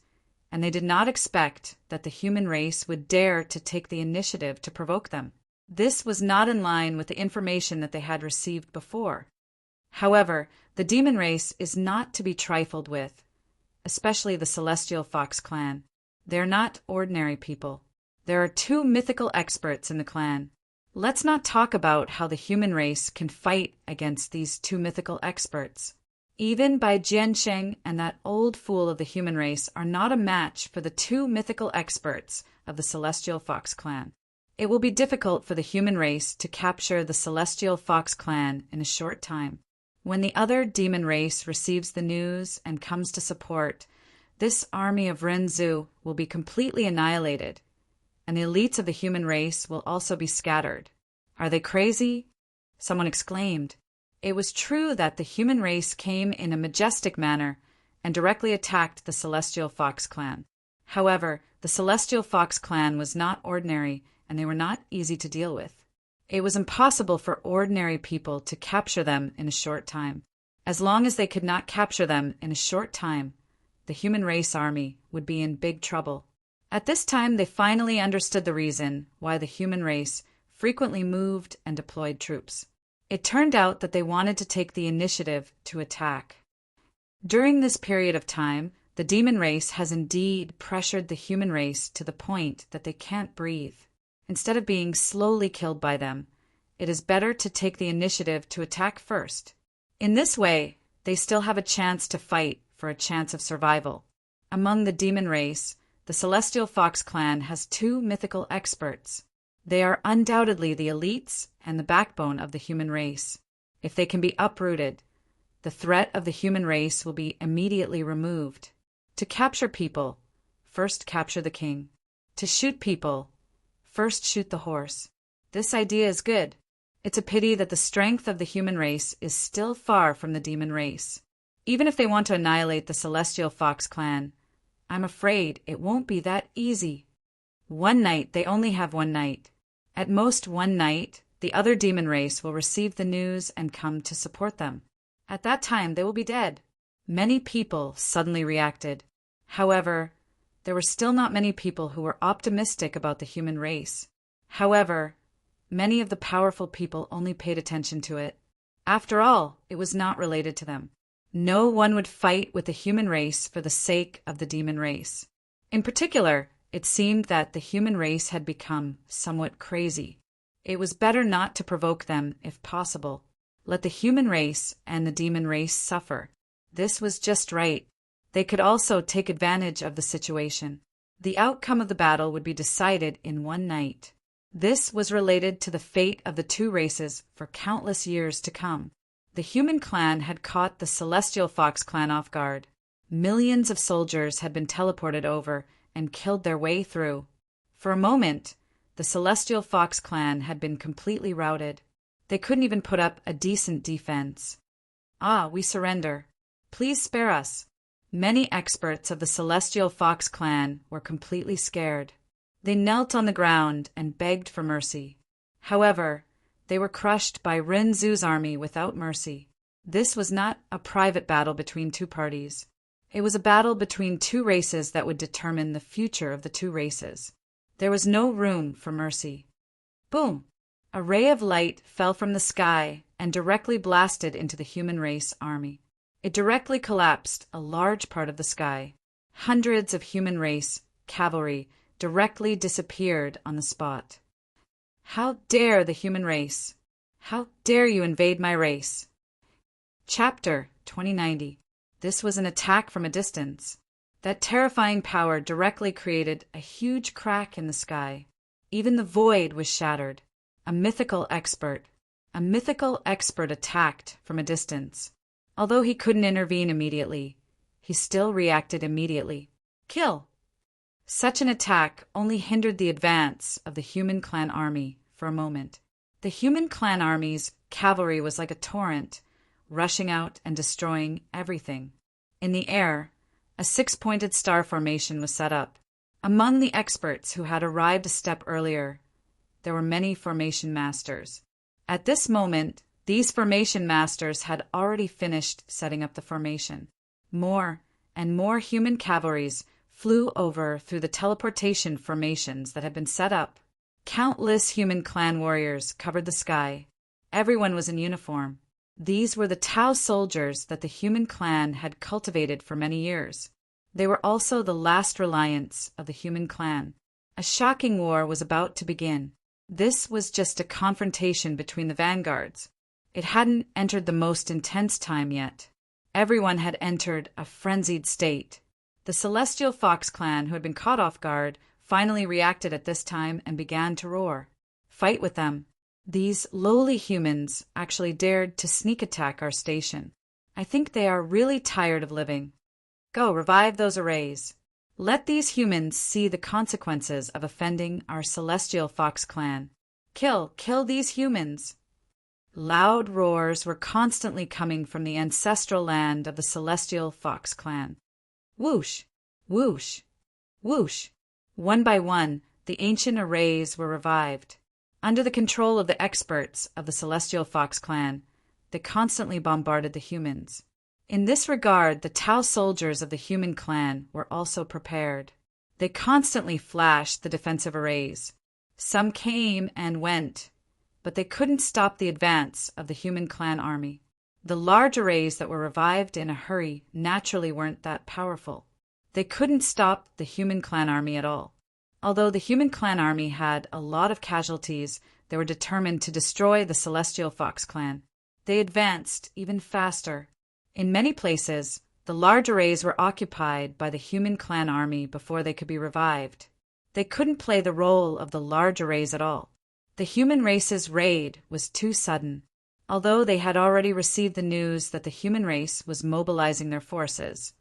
Speaker 1: and they did not expect that the human race would dare to take the initiative to provoke them. This was not in line with the information that they had received before. However, the demon race is not to be trifled with, especially the Celestial Fox clan. They are not ordinary people. There are 2 mythical experts in the clan. Let's not talk about how the human race can fight against these 2 mythical experts. Even Bai Jiansheng and that old fool of the human race are not a match for the 2 mythical experts of the Celestial Fox clan. It will be difficult for the human race to capture the Celestial Fox clan in a short time. When the other demon race receives the news and comes to support, this army of Renzu will be completely annihilated, and the elites of the human race will also be scattered. Are they crazy? Someone exclaimed. It was true that the human race came in a majestic manner and directly attacked the Celestial Fox clan. However, the Celestial Fox clan was not ordinary, and they were not easy to deal with. It was impossible for ordinary people to capture them in a short time. As long as they could not capture them in a short time, the human race army would be in big trouble. At this time, they finally understood the reason why the human race frequently moved and deployed troops. It turned out that they wanted to take the initiative to attack. During this period of time, The demon race has indeed pressured the human race to the point that they can't breathe. Instead of being slowly killed by them, it is better to take the initiative to attack first. In this way, they still have a chance to fight for a chance of survival. Among the demon race, the Celestial Fox clan has two mythical experts. They are undoubtedly the elites and the backbone of the human race. If they can be uprooted, the threat of the human race will be immediately removed. To capture people, first capture the king. To shoot people, first shoot the horse. This idea is good. It's a pity that the strength of the human race is still far from the demon race. Even if they want to annihilate the Celestial Fox clan, I'm afraid it won't be that easy. One night, they only have one night. At most one night, the other demon race will receive the news and come to support them. At that time, they will be dead. Many people suddenly reacted. However, there were still not many people who were optimistic about the human race. However, many of the powerful people only paid attention to it. After all, it was not related to them. No one would fight with the human race for the sake of the demon race. In particular, it seemed that the human race had become somewhat crazy. It was better not to provoke them if possible. Let the human race and the demon race suffer. This was just right. They could also take advantage of the situation. The outcome of the battle would be decided in one night. This was related to the fate of the two races for countless years to come. The human clan had caught the Celestial Fox clan off guard. Millions of soldiers had been teleported over and killed their way through. For a moment, the Celestial Fox clan had been completely routed. They couldn't even put up a decent defense. "Ah, we surrender. Please spare us." Many experts of the Celestial Fox clan were completely scared. They knelt on the ground and begged for mercy. However, they were crushed by Rin Zu's army without mercy. This was not a private battle between two parties. It was a battle between two races that would determine the future of the two races. There was no room for mercy. Boom! A ray of light fell from the sky and directly blasted into the human race army. It directly collapsed a large part of the sky. Hundreds of human race cavalry directly disappeared on the spot. How dare the human race? How dare you invade my race? Chapter 2090. This was an attack from a distance. That terrifying power directly created a huge crack in the sky. Even the void was shattered. A mythical expert attacked from a distance. Although he couldn't intervene immediately, he still reacted immediately. Kill! Such an attack only hindered the advance of the human clan army for a moment. The human clan army's cavalry was like a torrent, rushing out and destroying everything. In the air, a six-pointed star formation was set up. Among the experts who had arrived a step earlier, there were many formation masters. At this moment, these formation masters had already finished setting up the formation. More and more human cavalries flew over through the teleportation formations that had been set up. Countless human clan warriors covered the sky. Everyone was in uniform. These were the Tau soldiers that the human clan had cultivated for many years. They were also the last reliance of the human clan. A shocking war was about to begin. This was just a confrontation between the vanguards. It hadn't entered the most intense time yet. Everyone had entered a frenzied state. The Celestial Fox clan, who had been caught off guard, finally reacted at this time and began to roar. Fight with them. These lowly humans actually dared to sneak attack our station. I think they are really tired of living. Go, revive those arrays. Let these humans see the consequences of offending our Celestial Fox clan. Kill these humans. Loud roars were constantly coming from the ancestral land of the Celestial Fox clan. Whoosh! Whoosh! Whoosh! One by one, the ancient arrays were revived. Under the control of the experts of the Celestial Fox clan, they constantly bombarded the humans. In this regard, the Tau soldiers of the human clan were also prepared. They constantly flashed the defensive arrays. Some came and went, but they couldn't stop the advance of the human clan army. The large arrays that were revived in a hurry naturally weren't that powerful. They couldn't stop the human clan army at all. Although the human clan army had a lot of casualties, they were determined to destroy the Celestial Fox clan. They advanced even faster. In many places, the large arrays were occupied by the human clan army before they could be revived. They couldn't play the role of the large arrays at all. The human race's raid was too sudden. Although they had already received the news that the human race was mobilizing their forces,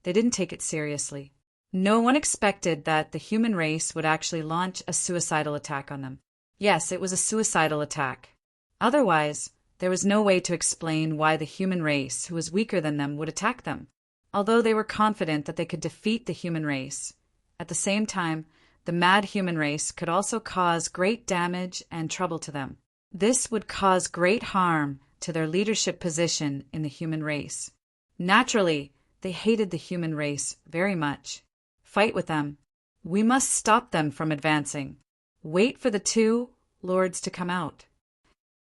Speaker 1: they didn't take it seriously. No one expected that the human race would actually launch a suicidal attack on them. Yes, it was a suicidal attack. Otherwise, there was no way to explain why the human race, who was weaker than them, would attack them. Although they were confident that they could defeat the human race, at the same time, the mad human race could also cause great damage and trouble to them. This would cause great harm to their leadership position in the human race. Naturally, they hated the human race very much. Fight with them. We must stop them from advancing. Wait for the two lords to come out.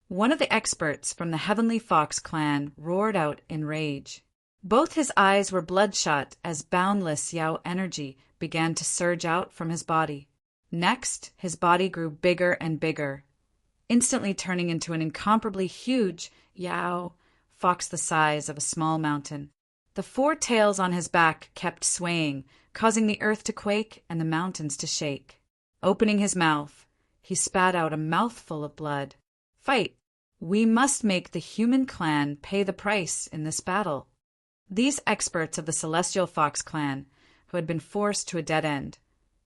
Speaker 1: One of the experts from the Heavenly Fox clan roared out in rage. Both his eyes were bloodshot as boundless Yao energy began to surge out from his body. Next, his body grew bigger and bigger, instantly turning into an incomparably huge Yao fox the size of a small mountain. The four tails on his back kept swaying, causing the earth to quake and the mountains to shake. Opening his mouth, he spat out a mouthful of blood. Fight! We must make the human clan pay the price in this battle. These experts of the Celestial Fox clan, who had been forced to a dead end,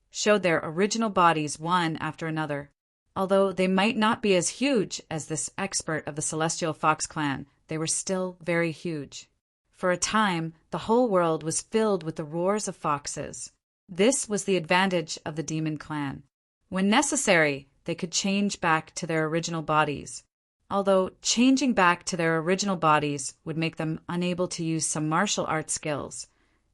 Speaker 1: showed their original bodies one after another. Although they might not be as huge as this expert of the Celestial Fox clan, they were still very huge. For a time, the whole world was filled with the roars of foxes. This was the advantage of the demon clan. When necessary, they could change back to their original bodies. Although changing back to their original bodies would make them unable to use some martial art skills,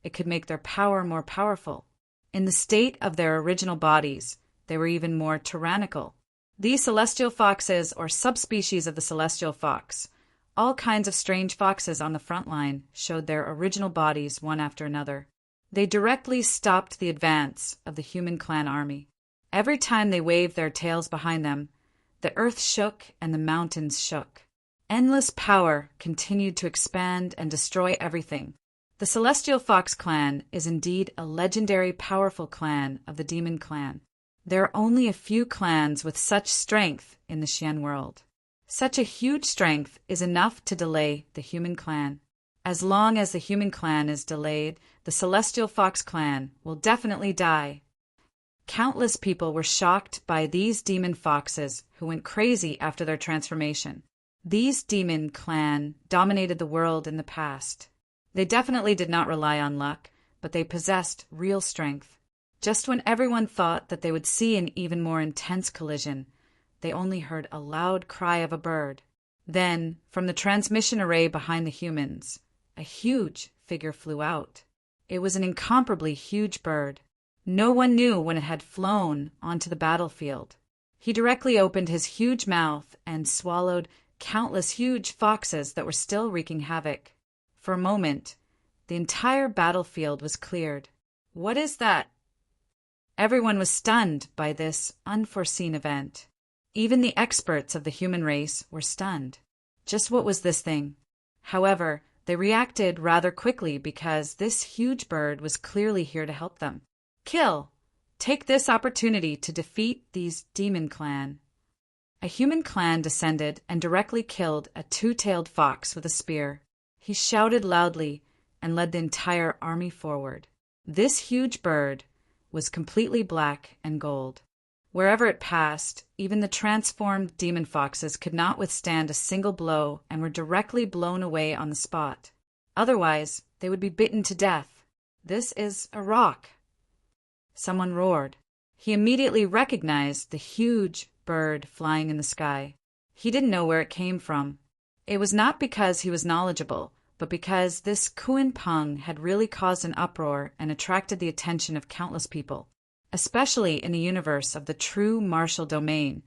Speaker 1: it could make their power more powerful. In the state of their original bodies, they were even more tyrannical. These celestial foxes, or subspecies of the celestial fox, all kinds of strange foxes on the front line, showed their original bodies one after another. They directly stopped the advance of the human clan army. Every time they waved their tails behind them, the earth shook and the mountains shook. Endless power continued to expand and destroy everything. The Celestial Fox clan is indeed a legendary, powerful clan of the demon clan. There are only a few clans with such strength in the Xian world. Such a huge strength is enough to delay the human clan. As long as the human clan is delayed, the Celestial Fox clan will definitely die. Countless people were shocked by these demon foxes who went crazy after their transformation. These demon clan dominated the world in the past. They definitely did not rely on luck, but they possessed real strength. Just when everyone thought that they would see an even more intense collision, they only heard a loud cry of a bird. Then, from the transmission array behind the humans, a huge figure flew out. It was an incomparably huge bird. No one knew when it had flown onto the battlefield. He directly opened his huge mouth and swallowed countless huge foxes that were still wreaking havoc. For a moment, the entire battlefield was cleared. What is that? Everyone was stunned by this unforeseen event. Even the experts of the human race were stunned. Just what was this thing? However, they reacted rather quickly because this huge bird was clearly here to help them. Kill! Take this opportunity to defeat these demon clan. A human clan descended and directly killed a two-tailed fox with a spear. He shouted loudly and led the entire army forward. This huge bird was completely black and gold. Wherever it passed, even the transformed demon foxes could not withstand a single blow and were directly blown away on the spot. Otherwise, they would be bitten to death. This is a rock. Someone roared. He immediately recognized the huge bird flying in the sky. He didn't know where it came from. It was not because he was knowledgeable, but because this Kuan Peng had really caused an uproar and attracted the attention of countless people. Especially in a universe of the true martial domain,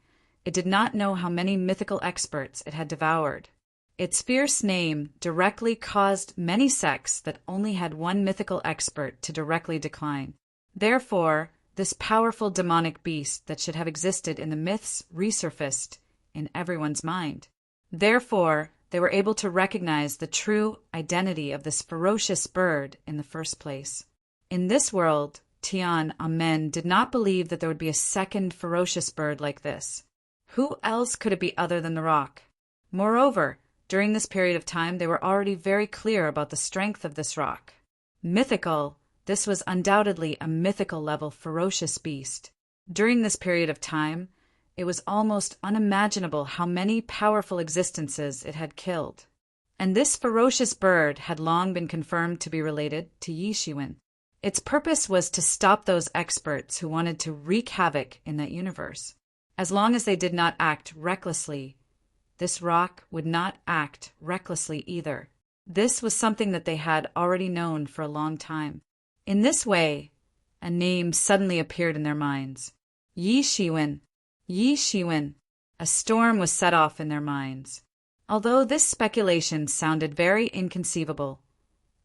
Speaker 1: it did not know how many mythical experts it had devoured. Its fierce name directly caused many sects that only had one mythical expert to directly decline. Therefore, this powerful demonic beast that should have existed in the myths resurfaced in everyone's mind. Therefore, they were able to recognize the true identity of this ferocious bird in the first place. In this world, Tian Amen did not believe that there would be a second ferocious bird like this. Who else could it be other than the rock? Moreover, during this period of time, they were already very clear about the strength of this rock. Mythical, this was undoubtedly a mythical level ferocious beast. During this period of time, it was almost unimaginable how many powerful existences it had killed. And this ferocious bird had long been confirmed to be related to Yi Shiwen. Its purpose was to stop those experts who wanted to wreak havoc in that universe. As long as they did not act recklessly, this rock would not act recklessly either. This was something that they had already known for a long time. In this way, a name suddenly appeared in their minds. Yi Shiwen. Yi Shiwen. A storm was set off in their minds. Although this speculation sounded very inconceivable,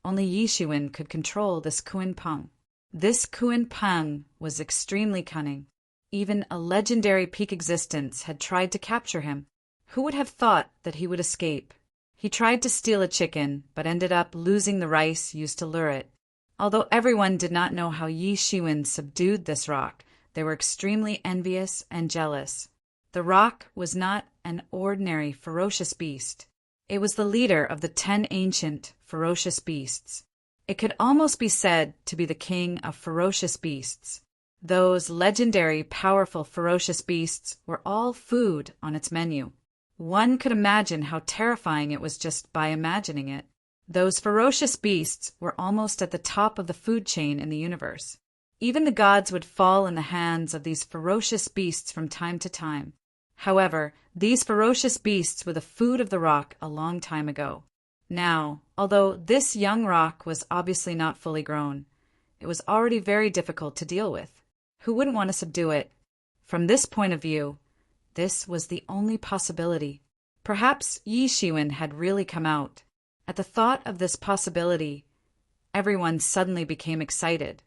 Speaker 1: only Yi Shiwen could control this Kuan Peng. This Kuan Peng was extremely cunning. Even a legendary peak existence had tried to capture him. Who would have thought that he would escape? He tried to steal a chicken, but ended up losing the rice used to lure it. Although everyone did not know how Yi Shiwen subdued this rock, they were extremely envious and jealous. The rock was not an ordinary ferocious beast. It was the leader of the 10 ancient ferocious beasts. It could almost be said to be the king of ferocious beasts. Those legendary, powerful, ferocious beasts were all food on its menu. One could imagine how terrifying it was just by imagining it. Those ferocious beasts were almost at the top of the food chain in the universe. Even the gods would fall in the hands of these ferocious beasts from time to time. However, these ferocious beasts were the food of the rock a long time ago. Now, although this young rock was obviously not fully grown, it was already very difficult to deal with. Who wouldn't want to subdue it? From this point of view, this was the only possibility. Perhaps Yi Shiwen had really come out. At the thought of this possibility, everyone suddenly became excited.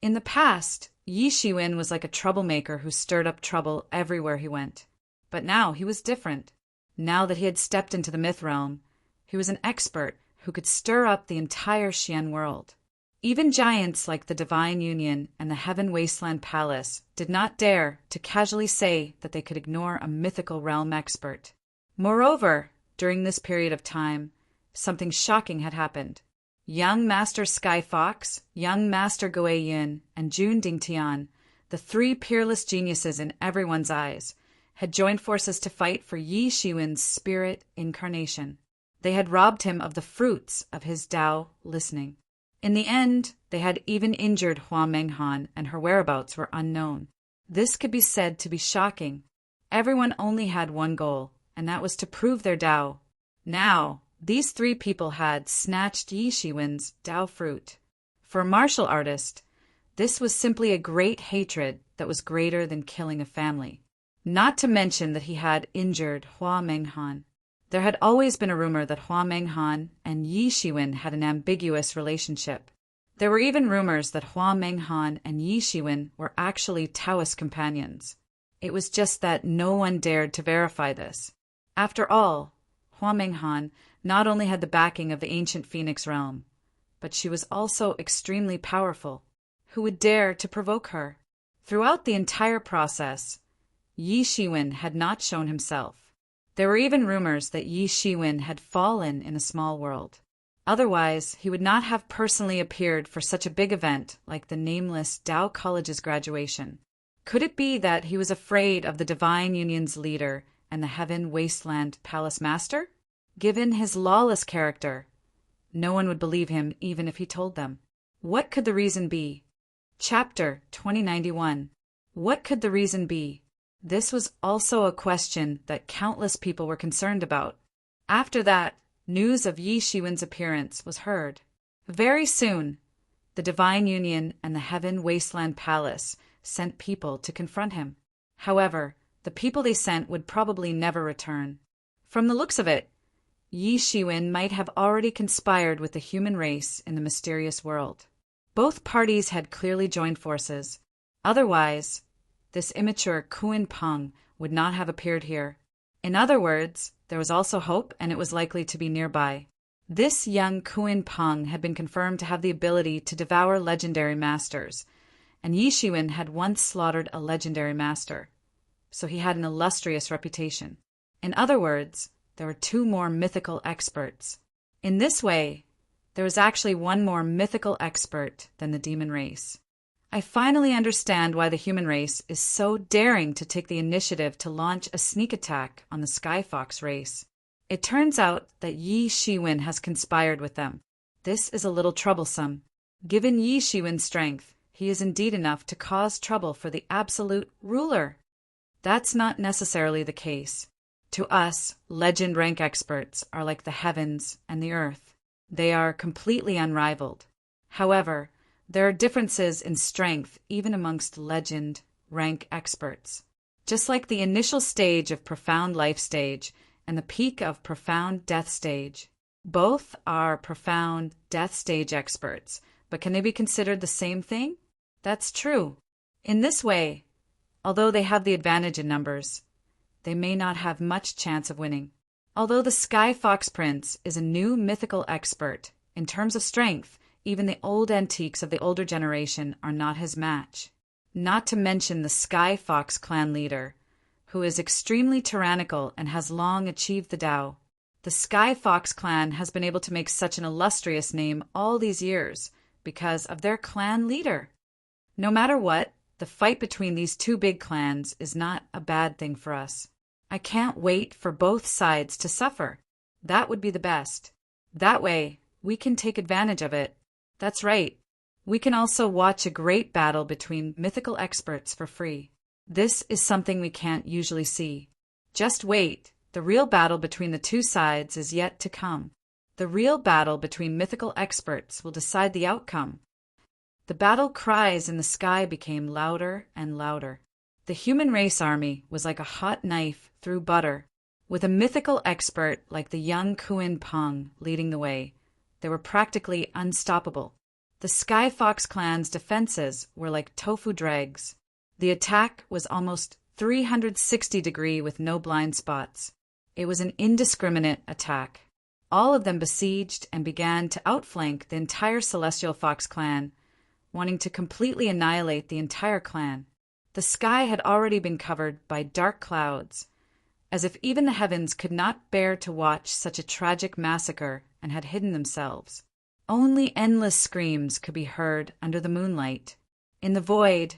Speaker 1: In the past, Yi Shiwen was like a troublemaker who stirred up trouble everywhere he went. But now he was different. Now that he had stepped into the myth realm, he was an expert who could stir up the entire Xian world. Even giants like the Divine Union and the Heaven Wasteland Palace did not dare to casually say that they could ignore a mythical realm expert. Moreover, during this period of time, something shocking had happened. Young Master Sky Fox, Young Master Goei Yin, and Jun Dingtian, the 3 peerless geniuses in everyone's eyes, had joined forces to fight for Yi Shiwen's spirit incarnation. They had robbed him of the fruits of his Tao listening. In the end, they had even injured Hua Menghan, and her whereabouts were unknown. This could be said to be shocking. Everyone only had one goal, and that was to prove their Tao. Now, these 3 people had snatched Yi Shiwen's Tao fruit. For a martial artist, this was simply a great hatred that was greater than killing a family. Not to mention that he had injured Hua Menghan. There had always been a rumor that Hua Menghan and Yi Shiwen had an ambiguous relationship. There were even rumors that Hua Menghan and Yi Shiwen were actually Taoist companions. It was just that no one dared to verify this. After all, Hua Menghan not only had the backing of the ancient Phoenix realm, but she was also extremely powerful. Who would dare to provoke her? Throughout the entire process, Yi Shiwen had not shown himself. There were even rumors that Yi Shiwen had fallen in a small world. Otherwise, he would not have personally appeared for such a big event like the nameless Tao College's graduation. Could it be that he was afraid of the Divine Union's leader and the Heaven Wasteland Palace Master? Given his lawless character, no one would believe him even if he told them. What could the reason be? Chapter 2091. What could the reason be? This was also a question that countless people were concerned about. After that, news of Yi Shiwen's appearance was heard. Very soon, the Divine Union and the Heaven Wasteland Palace sent people to confront him. However, the people they sent would probably never return. From the looks of it, Yi Shiwen might have already conspired with the human race in the mysterious world. Both parties had clearly joined forces. Otherwise, this immature Kuan Peng would not have appeared here. In other words, there was also hope, and it was likely to be nearby. This young Kuan Peng had been confirmed to have the ability to devour legendary masters, and Yi Shiwen had once slaughtered a legendary master, so he had an illustrious reputation. In other words, there were two more mythical experts. In this way, there was actually one more mythical expert than the demon race. I finally understand why the human race is so daring to take the initiative to launch a sneak attack on the Sky Fox race. It turns out that Yi Shiwen has conspired with them. This is a little troublesome. Given Yi Shiwen's strength, he is indeed enough to cause trouble for the absolute ruler. That's not necessarily the case. To us, legend rank experts are like the heavens and the earth. They are completely unrivaled. However, there are differences in strength even amongst legend rank experts. Just like the initial stage of profound life stage and the peak of profound death stage. Both are profound death stage experts, but can they be considered the same thing? That's true. In this way, although they have the advantage in numbers, they may not have much chance of winning. Although the Sky Fox Prince is a new mythical expert, in terms of strength, even the old antiques of the older generation are not his match. Not to mention the Sky Fox clan leader, who is extremely tyrannical and has long achieved the Tao. The Sky Fox clan has been able to make such an illustrious name all these years because of their clan leader. No matter what, the fight between these two big clans is not a bad thing for us. I can't wait for both sides to suffer. That would be the best. That way, we can take advantage of it. That's right. We can also watch a great battle between mythical experts for free. This is something we can't usually see. Just wait. The real battle between the two sides is yet to come. The real battle between mythical experts will decide the outcome. The battle cries in the sky became louder and louder. The human race army was like a hot knife through butter. With a mythical expert like the young Kuan Peng leading the way, they were practically unstoppable. The Sky Fox clan's defenses were like tofu dregs. The attack was almost 360-degree with no blind spots. It was an indiscriminate attack. All of them besieged and began to outflank the entire Celestial Fox clan, wanting to completely annihilate the entire clan. The sky had already been covered by dark clouds, as if even the heavens could not bear to watch such a tragic massacre and had hidden themselves. Only endless screams could be heard under the moonlight. In the void,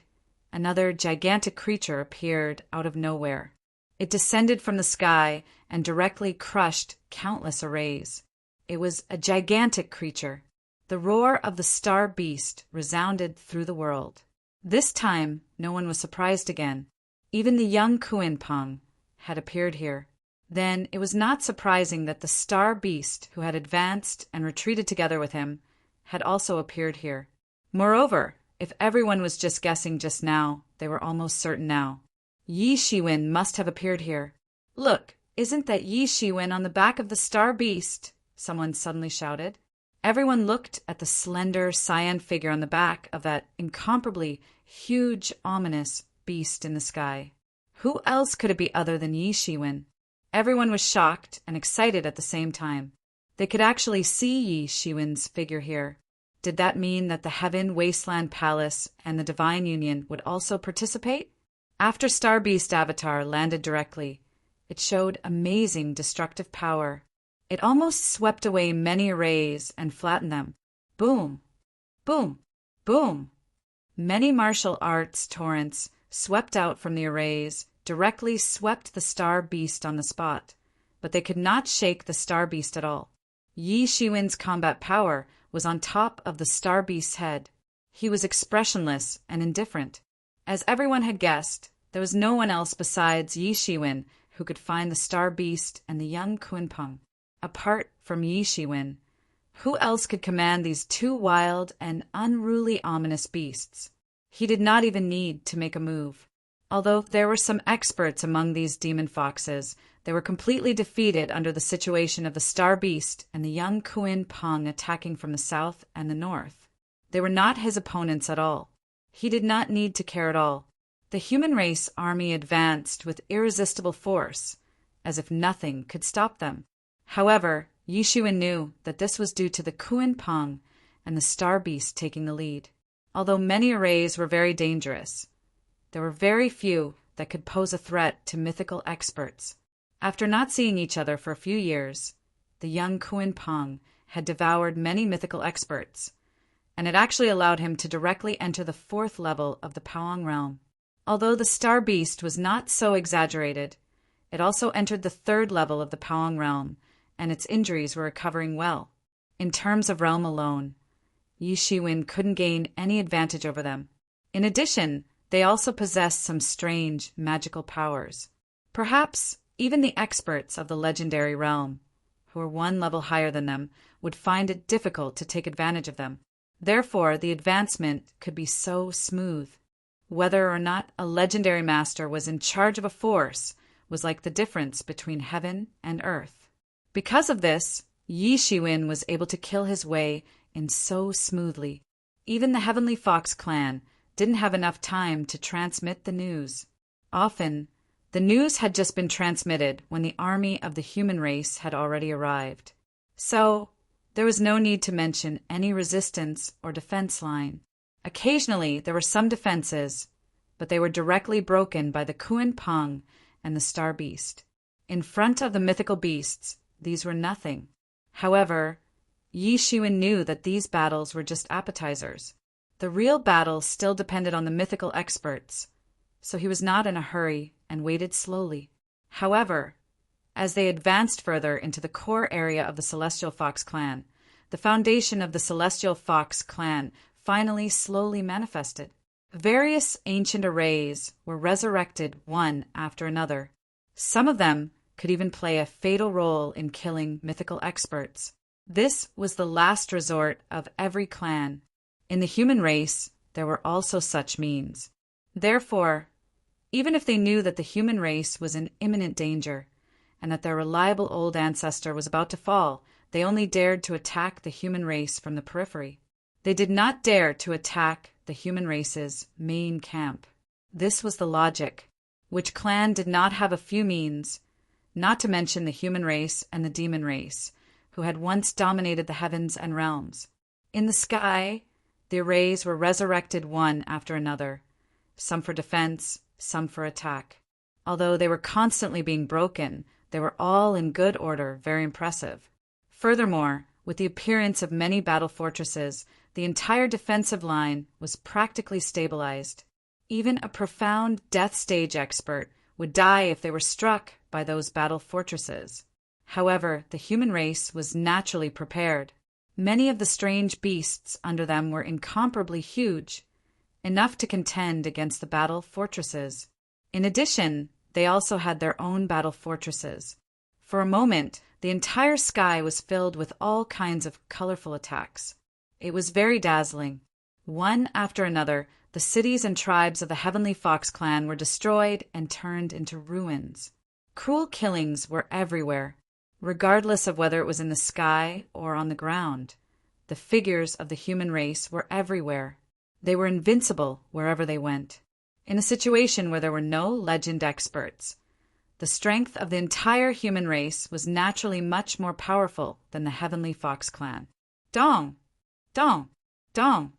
Speaker 1: another gigantic creature appeared out of nowhere. It descended from the sky and directly crushed countless arrays. It was a gigantic creature. The roar of the star beast resounded through the world. This time, no one was surprised again. Even the young Kuan Peng had appeared here. Then it was not surprising that the star beast, who had advanced and retreated together with him, had also appeared here. Moreover, if everyone was just guessing just now, they were almost certain now. Yi Shiwen must have appeared here. Look, isn't that Yi Shiwen on the back of the star beast? Someone suddenly shouted. Everyone looked at the slender cyan figure on the back of that incomparably huge, ominous beast in the sky. Who else could it be other than Yi Shiwen? Everyone was shocked and excited at the same time. They could actually see Yi Shiwen's figure here. Did that mean that the Heaven Wasteland Palace and the Divine Union would also participate? After Star Beast Avatar landed directly, it showed amazing destructive power. It almost swept away many arrays and flattened them. Boom! Boom! Boom! Many martial arts torrents swept out from the arrays, directly swept the star beast on the spot, but they could not shake the star beast at all. Yi Shiwen's combat power was on top of the star beast's head. He was expressionless and indifferent. As everyone had guessed, there was no one else besides Yi Shiwen who could find the star beast and the young Kuan Peng. Apart from Yi Shiwen, who else could command these two wild and unruly ominous beasts? He did not even need to make a move. Although there were some experts among these demon foxes, They were completely defeated under the situation of the Star Beast and the young Kuin Peng attacking from the south and the north. They were not his opponents at all. He did not need to care at all. The human race army advanced with irresistible force, as if nothing could stop them. However, Yishuin knew that this was due to the Kuin Peng and the Star Beast taking the lead. Although many arrays were very dangerous, there were very few that could pose a threat to mythical experts. After not seeing each other for a few years, the young Kuin Peng had devoured many mythical experts, and it actually allowed him to directly enter the 4th level of the Paong realm. Although the Star Beast was not so exaggerated, it also entered the 3rd level of the Paong realm, and its injuries were recovering well. In terms of realm alone, Yi Shiwen couldn't gain any advantage over them. In addition, they also possessed some strange magical powers. Perhaps even the experts of the legendary realm, who were 1 level higher than them, would find it difficult to take advantage of them. Therefore, the advancement could be so smooth. Whether or not a legendary master was in charge of a force was like the difference between heaven and earth. Because of this, Yi Shiwen was able to kill his way in so smoothly. Even the Heavenly Fox clan didn't have enough time to transmit the news. Often, the news had just been transmitted when the army of the human race had already arrived. So, there was no need to mention any resistance or defense line. Occasionally, there were some defenses, but they were directly broken by the Kuin Peng and the Star Beast. In front of the mythical beasts, these were nothing. However, Yi Shiwen knew that these battles were just appetizers. The real battle still depended on the mythical experts, so he was not in a hurry and waited slowly. However, as they advanced further into the core area of the Celestial Fox clan, the foundation of the Celestial Fox clan finally slowly manifested. Various ancient arrays were resurrected one after another. Some of them could even play a fatal role in killing mythical experts. This was the last resort of every clan. In the human race, there were also such means. Therefore, even if they knew that the human race was in imminent danger, and that their reliable old ancestor was about to fall, they only dared to attack the human race from the periphery. They did not dare to attack the human race's main camp. This was the logic. Which clan did not have a few means, not to mention the human race and the demon race, who had once dominated the heavens and realms. In the sky, the arrays were resurrected one after another, some for defense, some for attack. Although they were constantly being broken, they were all in good order, very impressive. Furthermore, with the appearance of many battle fortresses, the entire defensive line was practically stabilized. Even a profound death stage expert would die if they were struck by those battle fortresses. However, the human race was naturally prepared. Many of the strange beasts under them were incomparably huge, enough to contend against the battle fortresses. In addition, they also had their own battle fortresses. For a moment, the entire sky was filled with all kinds of colorful attacks. It was very dazzling. One after another, the cities and tribes of the Heavenly Fox clan were destroyed and turned into ruins. Cruel killings were everywhere, regardless of whether it was in the sky or on the ground. The figures of the human race were everywhere. They were invincible wherever they went. In a situation where there were no legend experts, the strength of the entire human race was naturally much more powerful than the Heavenly Fox clan. Dong! Dong! Dong!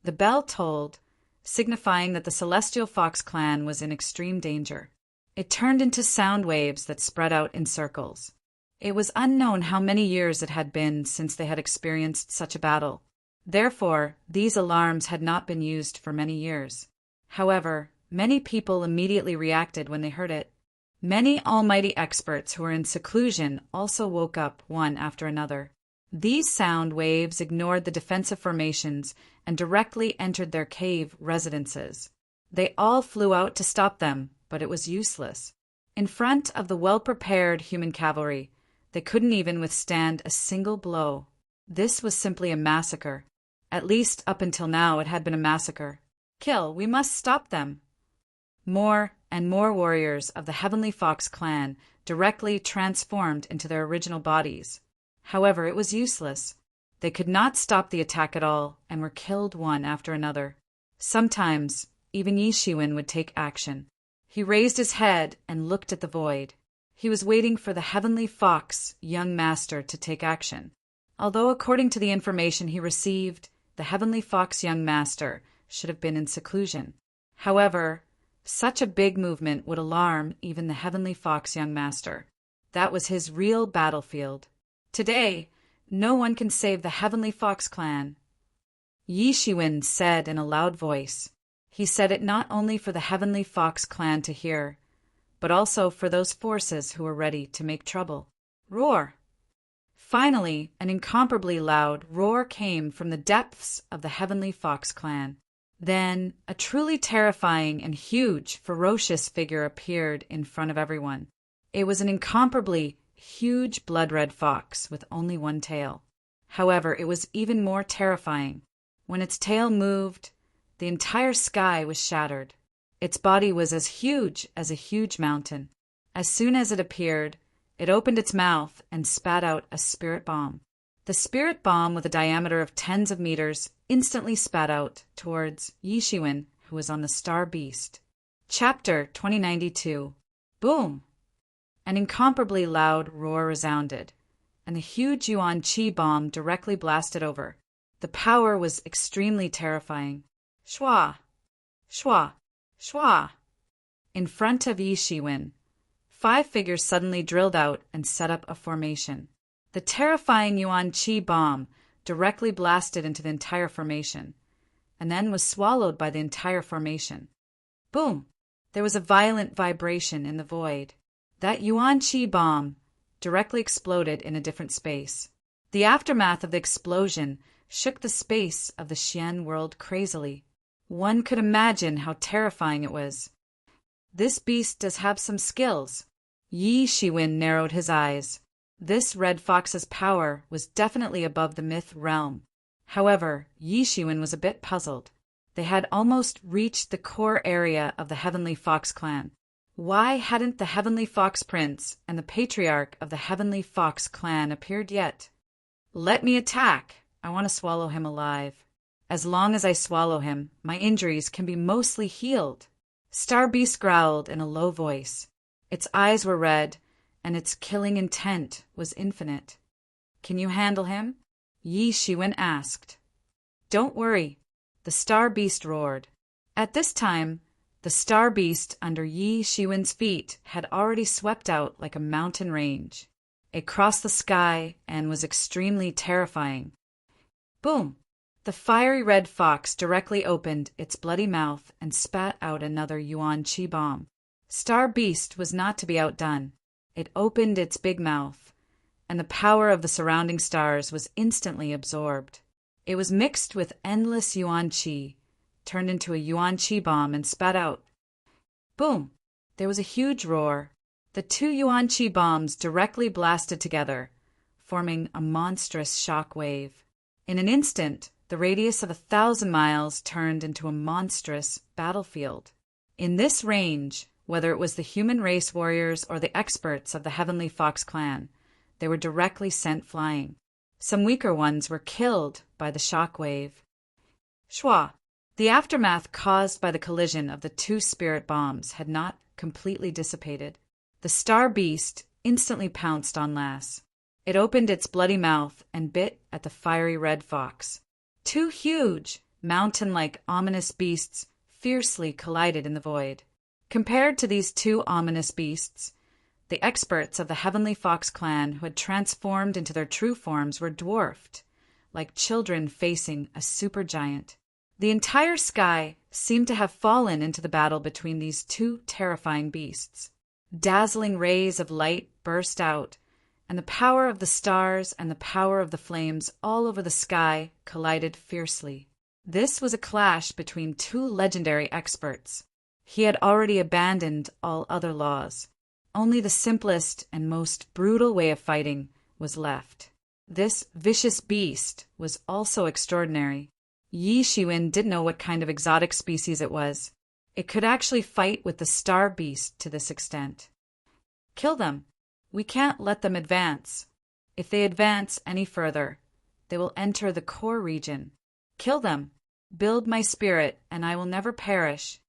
Speaker 1: The bell tolled, signifying that the Celestial Fox clan was in extreme danger. It turned into sound waves that spread out in circles. It was unknown how many years it had been since they had experienced such a battle. Therefore, these alarms had not been used for many years. However, many people immediately reacted when they heard it. Many almighty experts who were in seclusion also woke up one after another. These sound waves ignored the defensive formations and directly entered their cave residences. They all flew out to stop them, but it was useless. In front of the well-prepared human cavalry, they couldn't even withstand a single blow. This was simply a massacre. At least up until now it had been a massacre. Kill, we must stop them. More and more warriors of the Heavenly Fox clan directly transformed into their original bodies. However, it was useless. They could not stop the attack at all and were killed one after another. Sometimes, even Yi Shiwen would take action. He raised his head and looked at the void. He was waiting for the Heavenly Fox young master to take action. Although according to the information he received, the Heavenly Fox young master should have been in seclusion. However, such a big movement would alarm even the Heavenly Fox young master. That was his real battlefield. Today, no one can save the Heavenly Fox clan. Yi Shiwen said in a loud voice. He said it not only for the Heavenly Fox clan to hear, but also for those forces who were ready to make trouble. Roar! Finally, an incomparably loud roar came from the depths of the Heavenly Fox clan. Then, a truly terrifying and huge, ferocious figure appeared in front of everyone. It was an incomparably huge blood-red fox with only one tail. However, it was even more terrifying. When its tail moved, the entire sky was shattered. Its body was as huge as a huge mountain. As soon as it appeared, it opened its mouth and spat out a spirit bomb. The spirit bomb, with a diameter of tens of meters, instantly spat out towards Yi Shiwen, who was on the Star Beast. Chapter 2092. Boom! An incomparably loud roar resounded, and the huge Yuan Qi bomb directly blasted over. The power was extremely terrifying. Shwa! Shwa! Shwa! In front of Yi Shiwen, 5 figures suddenly drilled out and set up a formation. The terrifying Yuan Qi bomb directly blasted into the entire formation, and then was swallowed by the entire formation. Boom! There was a violent vibration in the void. That Yuan Qi bomb directly exploded in a different space. The aftermath of the explosion shook the space of the Xian world crazily. One could imagine how terrifying it was. This beast does have some skills. Yi Shiwen narrowed his eyes. This red fox's power was definitely above the myth realm. However, Yi Shiwen was a bit puzzled. They had almost reached the core area of the Heavenly Fox clan. Why hadn't the Heavenly Fox Prince and the Patriarch of the Heavenly Fox clan appeared yet? Let me attack. I want to swallow him alive. As long as I swallow him, my injuries can be mostly healed. Star Beast growled in a low voice. Its eyes were red, and its killing intent was infinite. Can you handle him? Yi Shiwen asked. Don't worry, the Star Beast roared. At this time, the Star Beast under Yi Shiwen's feet had already swept out like a mountain range. It crossed the sky and was extremely terrifying. Boom! The fiery red fox directly opened its bloody mouth and spat out another Yuan Qi bomb. Star Beast was not to be outdone. It opened its big mouth, and the power of the surrounding stars was instantly absorbed. It was mixed with endless Yuan Qi, turned into a Yuan Qi bomb and spat out. Boom! There was a huge roar. The 2 Yuan Qi bombs directly blasted together, forming a monstrous shock wave. In an instant, the radius of 1,000 miles turned into a monstrous battlefield. In this range, whether it was the human race warriors or the experts of the Heavenly Fox clan, they were directly sent flying. Some weaker ones were killed by the shock wave. Shwa! The aftermath caused by the collision of the 2 spirit bombs had not completely dissipated. The Star Beast instantly pounced on Lass. It opened its bloody mouth and bit at the fiery red fox. 2 huge, mountain-like ominous beasts fiercely collided in the void. Compared to these 2 ominous beasts, the experts of the Heavenly Fox clan who had transformed into their true forms were dwarfed, like children facing a supergiant. The entire sky seemed to have fallen into the battle between these 2 terrifying beasts. Dazzling rays of light burst out, and the power of the stars and the power of the flames all over the sky collided fiercely. This was a clash between 2 legendary experts. He had already abandoned all other laws. Only the simplest and most brutal way of fighting was left. This vicious beast was also extraordinary. Yi Shiwen didn't know what kind of exotic species it was. It could actually fight with the star beast to this extent. Kill them. We can't let them advance. If they advance any further, they will enter the core region. Kill them. Build my spirit, and I will never perish.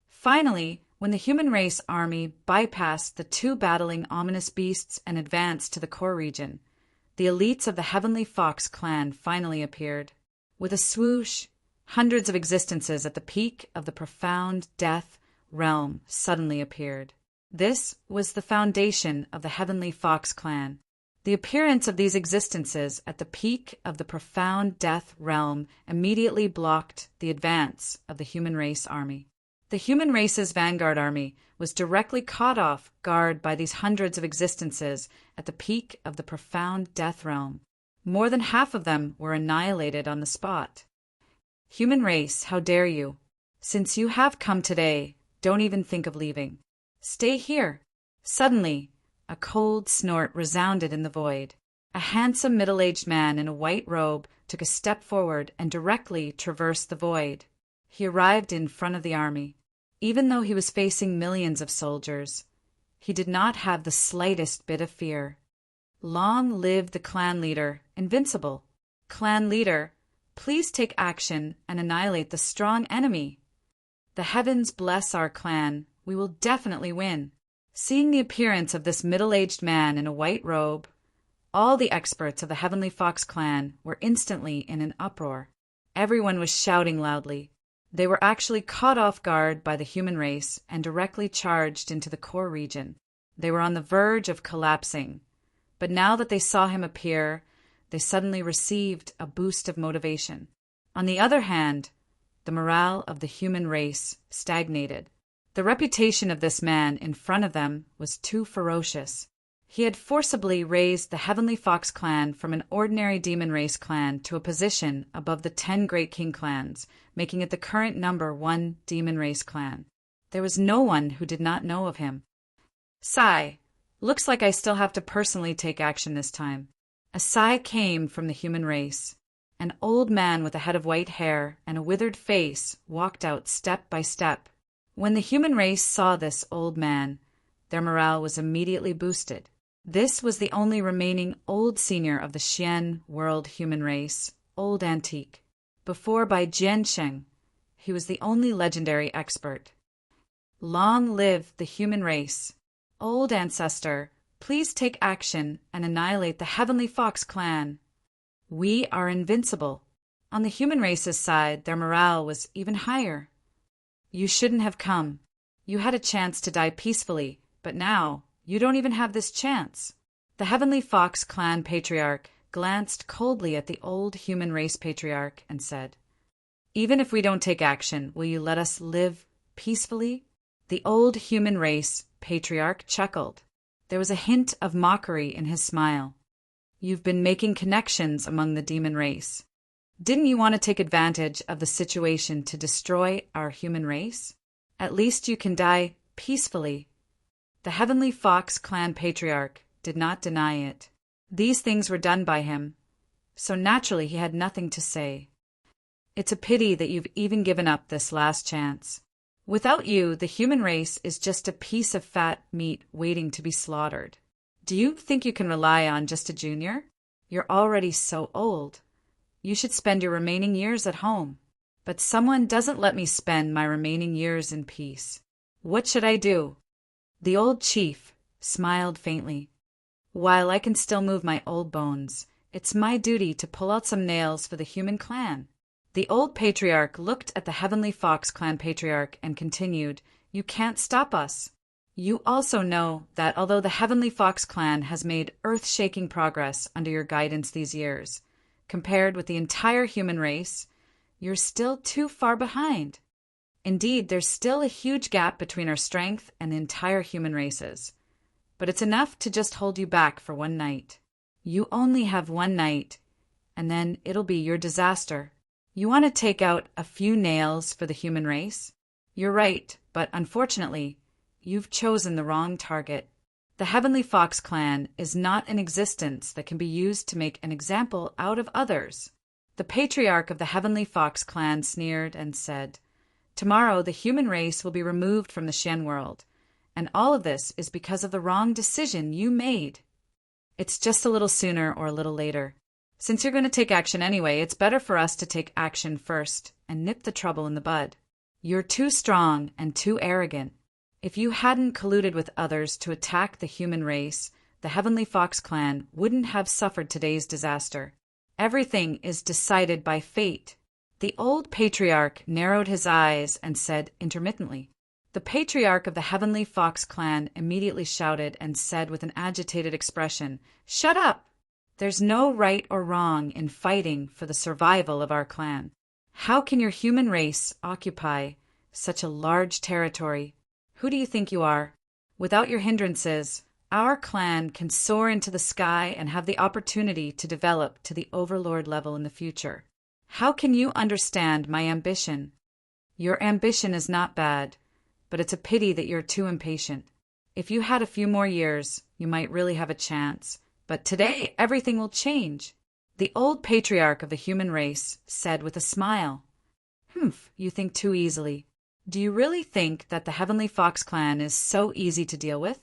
Speaker 1: Finally, when the human race army bypassed the two battling ominous beasts and advanced to the core region, the elites of the Heavenly Fox clan finally appeared. With a swoosh, hundreds of existences at the peak of the profound death realm suddenly appeared. This was the foundation of the Heavenly Fox clan. The appearance of these existences at the peak of the profound death realm immediately blocked the advance of the human race army. The human race's vanguard army was directly caught off guard by these hundreds of existences at the peak of the profound death realm. More than half of them were annihilated on the spot. Human race, how dare you? Since you have come today, don't even think of leaving. Stay here. Suddenly, a cold snort resounded in the void. A handsome middle-aged man in a white robe took a step forward and directly traversed the void. He arrived in front of the army. Even though he was facing millions of soldiers, he did not have the slightest bit of fear. Long live the clan leader, invincible. Clan leader, please take action and annihilate the strong enemy. The heavens bless our clan. We will definitely win. Seeing the appearance of this middle-aged man in a white robe, all the experts of the Heavenly Fox clan were instantly in an uproar. Everyone was shouting loudly. They were actually caught off guard by the human race and directly charged into the core region. They were on the verge of collapsing. But now that they saw him appear, they suddenly received a boost of motivation. On the other hand, the morale of the human race stagnated. The reputation of this man in front of them was too ferocious. He had forcibly raised the Heavenly Fox clan from an ordinary demon race clan to a position above the 10 Great King clans, making it the current #1 demon race clan. There was no one who did not know of him. Sigh. Looks like I still have to personally take action this time. A sigh came from the human race. An old man with a head of white hair and a withered face walked out step by step. When the human race saw this old man, their morale was immediately boosted. This was the only remaining old senior of the Xian world human race, Old Antique. Before by Jiansheng, he was the only legendary expert. Long live the human race. Old ancestor, please take action and annihilate the Heavenly Fox clan. We are invincible. On the human race's side, their morale was even higher. You shouldn't have come. You had a chance to die peacefully, but now you don't even have this chance. The Heavenly Fox clan patriarch glanced coldly at the old human race patriarch and said, "Even if we don't take action, will you let us live peacefully?" The old human race patriarch chuckled. There was a hint of mockery in his smile. You've been making connections among the demon race. Didn't you want to take advantage of the situation to destroy our human race? At least you can die peacefully. The Heavenly Fox clan patriarch did not deny it. These things were done by him, so naturally he had nothing to say. It's a pity that you've even given up this last chance. Without you, the human race is just a piece of fat meat waiting to be slaughtered. Do you think you can rely on just a junior? You're already so old. You should spend your remaining years at home. But someone doesn't let me spend my remaining years in peace. What should I do? The old chief smiled faintly. While I can still move my old bones, it's my duty to pull out some nails for the human clan. The old patriarch looked at the Heavenly Fox clan patriarch and continued, You can't stop us. You also know that although the Heavenly Fox clan has made earth-shaking progress under your guidance these years, compared with the entire human race, you're still too far behind. Indeed, there's still a huge gap between our strength and the entire human races. But it's enough to just hold you back for one night. You only have one night, and then it'll be your disaster. You want to take out a few nails for the human race? You're right, but unfortunately, you've chosen the wrong target. The Heavenly Fox clan is not an existence that can be used to make an example out of others. The patriarch of the Heavenly Fox clan sneered and said, Tomorrow, the human race will be removed from the Shen world, and all of this is because of the wrong decision you made. It's just a little sooner or a little later. Since you're going to take action anyway, it's better for us to take action first and nip the trouble in the bud. You're too strong and too arrogant. If you hadn't colluded with others to attack the human race, the Heavenly Fox clan wouldn't have suffered today's disaster. Everything is decided by fate. The old patriarch narrowed his eyes and said intermittently. The patriarch of the Heavenly Fox clan immediately shouted and said with an agitated expression, "Shut up! There's no right or wrong in fighting for the survival of our clan. How can your human race occupy such a large territory? Who do you think you are? Without your hindrances, our clan can soar into the sky and have the opportunity to develop to the overlord level in the future. How can you understand my ambition? Your ambition is not bad, but it's a pity that you're too impatient. If you had a few more years, you might really have a chance. But today, everything will change." The old patriarch of the human race said with a smile, "Humph, you think too easily. Do you really think that the Heavenly Fox clan is so easy to deal with?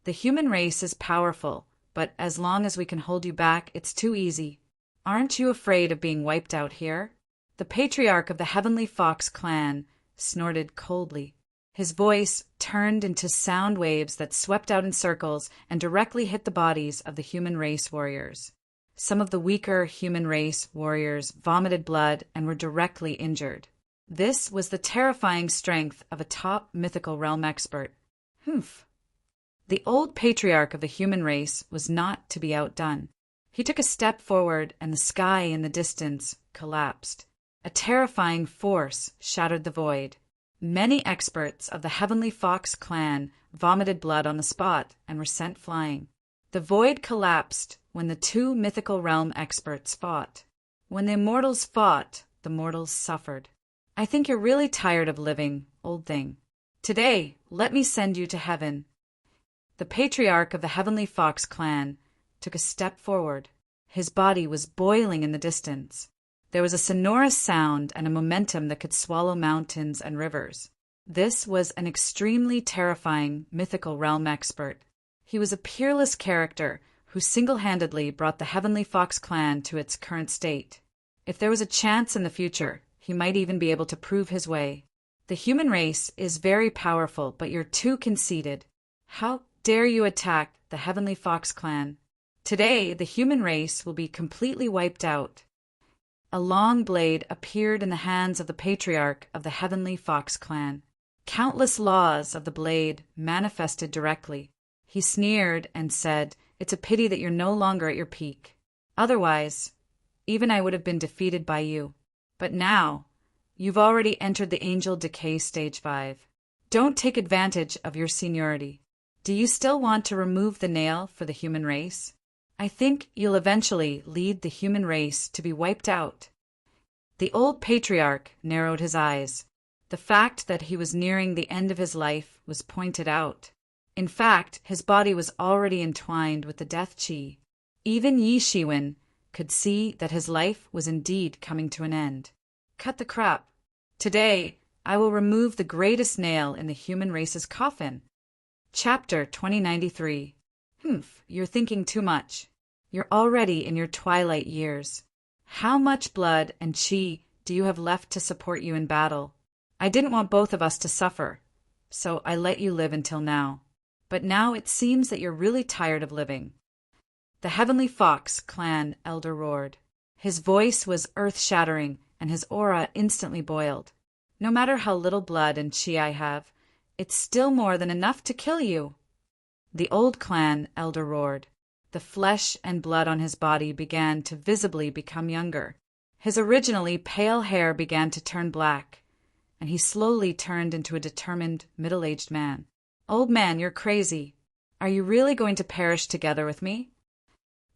Speaker 1: The human race is powerful, but as long as we can hold you back, it's too easy. Aren't you afraid of being wiped out here?" The patriarch of the Heavenly Fox clan snorted coldly. His voice turned into sound waves that swept out in circles and directly hit the bodies of the human race warriors. Some of the weaker human race warriors vomited blood and were directly injured. This was the terrifying strength of a top mythical realm expert. Humph. The old patriarch of the human race was not to be outdone. He took a step forward and the sky in the distance collapsed. A terrifying force shattered the void. Many experts of the Heavenly Fox clan vomited blood on the spot and were sent flying. The void collapsed when the two mythical realm experts fought. When the immortals fought, the mortals suffered. I think you're really tired of living, old thing. Today, let me send you to heaven. The patriarch of the Heavenly Fox clan took a step forward. His body was boiling in the distance. There was a sonorous sound and a momentum that could swallow mountains and rivers. This was an extremely terrifying mythical realm expert. He was a peerless character who single-handedly brought the Heavenly Fox clan to its current state. If there was a chance in the future, he might even be able to prove his way. The human race is very powerful, but you're too conceited. How dare you attack the Heavenly Fox clan? Today, the human race will be completely wiped out. A long blade appeared in the hands of the patriarch of the Heavenly Fox clan. Countless laws of the blade manifested directly. He sneered and said, "It's a pity that you're no longer at your peak. Otherwise, even I would have been defeated by you. But now, you've already entered the Angel Decay Stage 5. Don't take advantage of your seniority. Do you still want to remove the nail for the human race? I think you'll eventually lead the human race to be wiped out." The old patriarch narrowed his eyes. The fact that he was nearing the end of his life was pointed out. In fact, his body was already entwined with the death chi. Even Yi Shiwen could see that his life was indeed coming to an end. Cut the crap. Today, I will remove the greatest nail in the human race's coffin. Chapter 2093. Humph, you're thinking too much. You're already in your twilight years. How much blood and chi do you have left to support you in battle? I didn't want both of us to suffer, so I let you live until now. But now it seems that you're really tired of living. The Heavenly Fox clan elder roared. His voice was earth-shattering, and his aura instantly boiled. No matter how little blood and chi I have, it's still more than enough to kill you. The old clan elder roared. The flesh and blood on his body began to visibly become younger. His originally pale hair began to turn black, and he slowly turned into a determined, middle-aged man. "Old man, you're crazy. Are you really going to perish together with me?"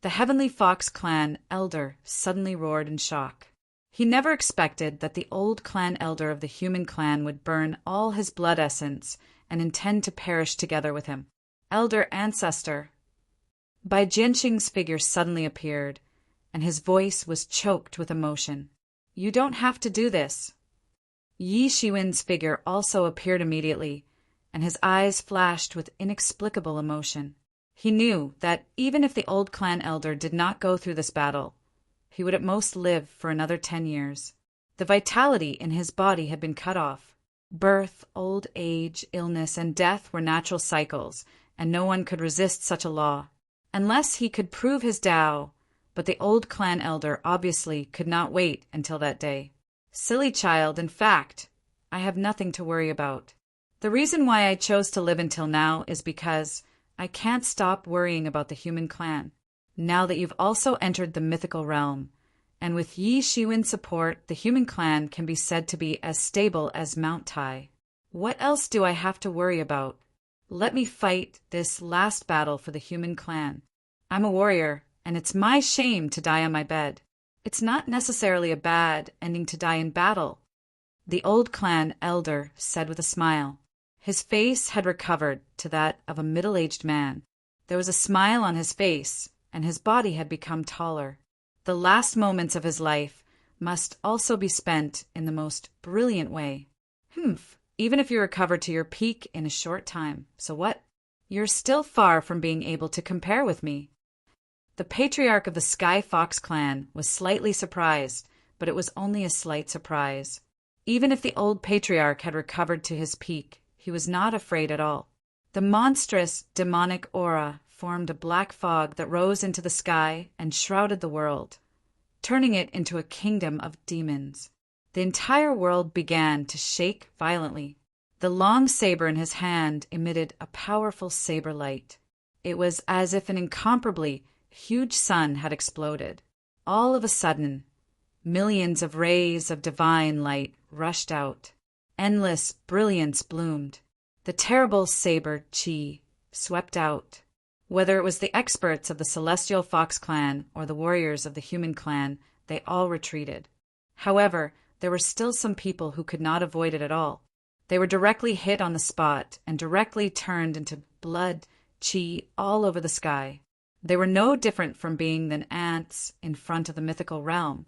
Speaker 1: The Heavenly Fox clan elder suddenly roared in shock. He never expected that the old clan elder of the human clan would burn all his blood essence and intend to perish together with him. "Elder ancestor." Bai Jianqing's figure suddenly appeared, and his voice was choked with emotion. "You don't have to do this. Yi Shiwen's figure also appeared immediately, and his eyes flashed with inexplicable emotion. He knew that even if the old clan elder did not go through this battle, he would at most live for another 10 years. The vitality in his body had been cut off. Birth, old age, illness, and death were natural cycles, and no one could resist such a law. Unless he could prove his Tao, but the old clan elder obviously could not wait until that day. Silly child, in fact, I have nothing to worry about. The reason why I chose to live until now is because I can't stop worrying about the human clan, now that you've also entered the mythical realm, and with Yi Shiwen's support, the human clan can be said to be as stable as Mount Tai. What else do I have to worry about? Let me fight this last battle for the human clan. I'm a warrior, and it's my shame to die on my bed. It's not necessarily a bad ending to die in battle, the old clan elder said with a smile. His face had recovered to that of a middle-aged man. There was a smile on his face, and his body had become taller. The last moments of his life must also be spent in the most brilliant way. Even if you recover to your peak in a short time, so what? You're still far from being able to compare with me. The patriarch of the Sky Fox clan was slightly surprised, but it was only a slight surprise. Even if the old patriarch had recovered to his peak, he was not afraid at all. The monstrous, demonic aura formed a black fog that rose into the sky and shrouded the world, turning it into a kingdom of demons. The entire world began to shake violently. The long saber in his hand emitted a powerful saber light. It was as if an incomparably huge sun had exploded. All of a sudden, millions of rays of divine light rushed out. Endless brilliance bloomed. The terrible saber chi swept out. Whether it was the experts of the Celestial Fox clan or the warriors of the human clan, they all retreated. However, there were still some people who could not avoid it at all. They were directly hit on the spot and directly turned into blood, chi all over the sky. They were no different from being than ants in front of the mythical realm.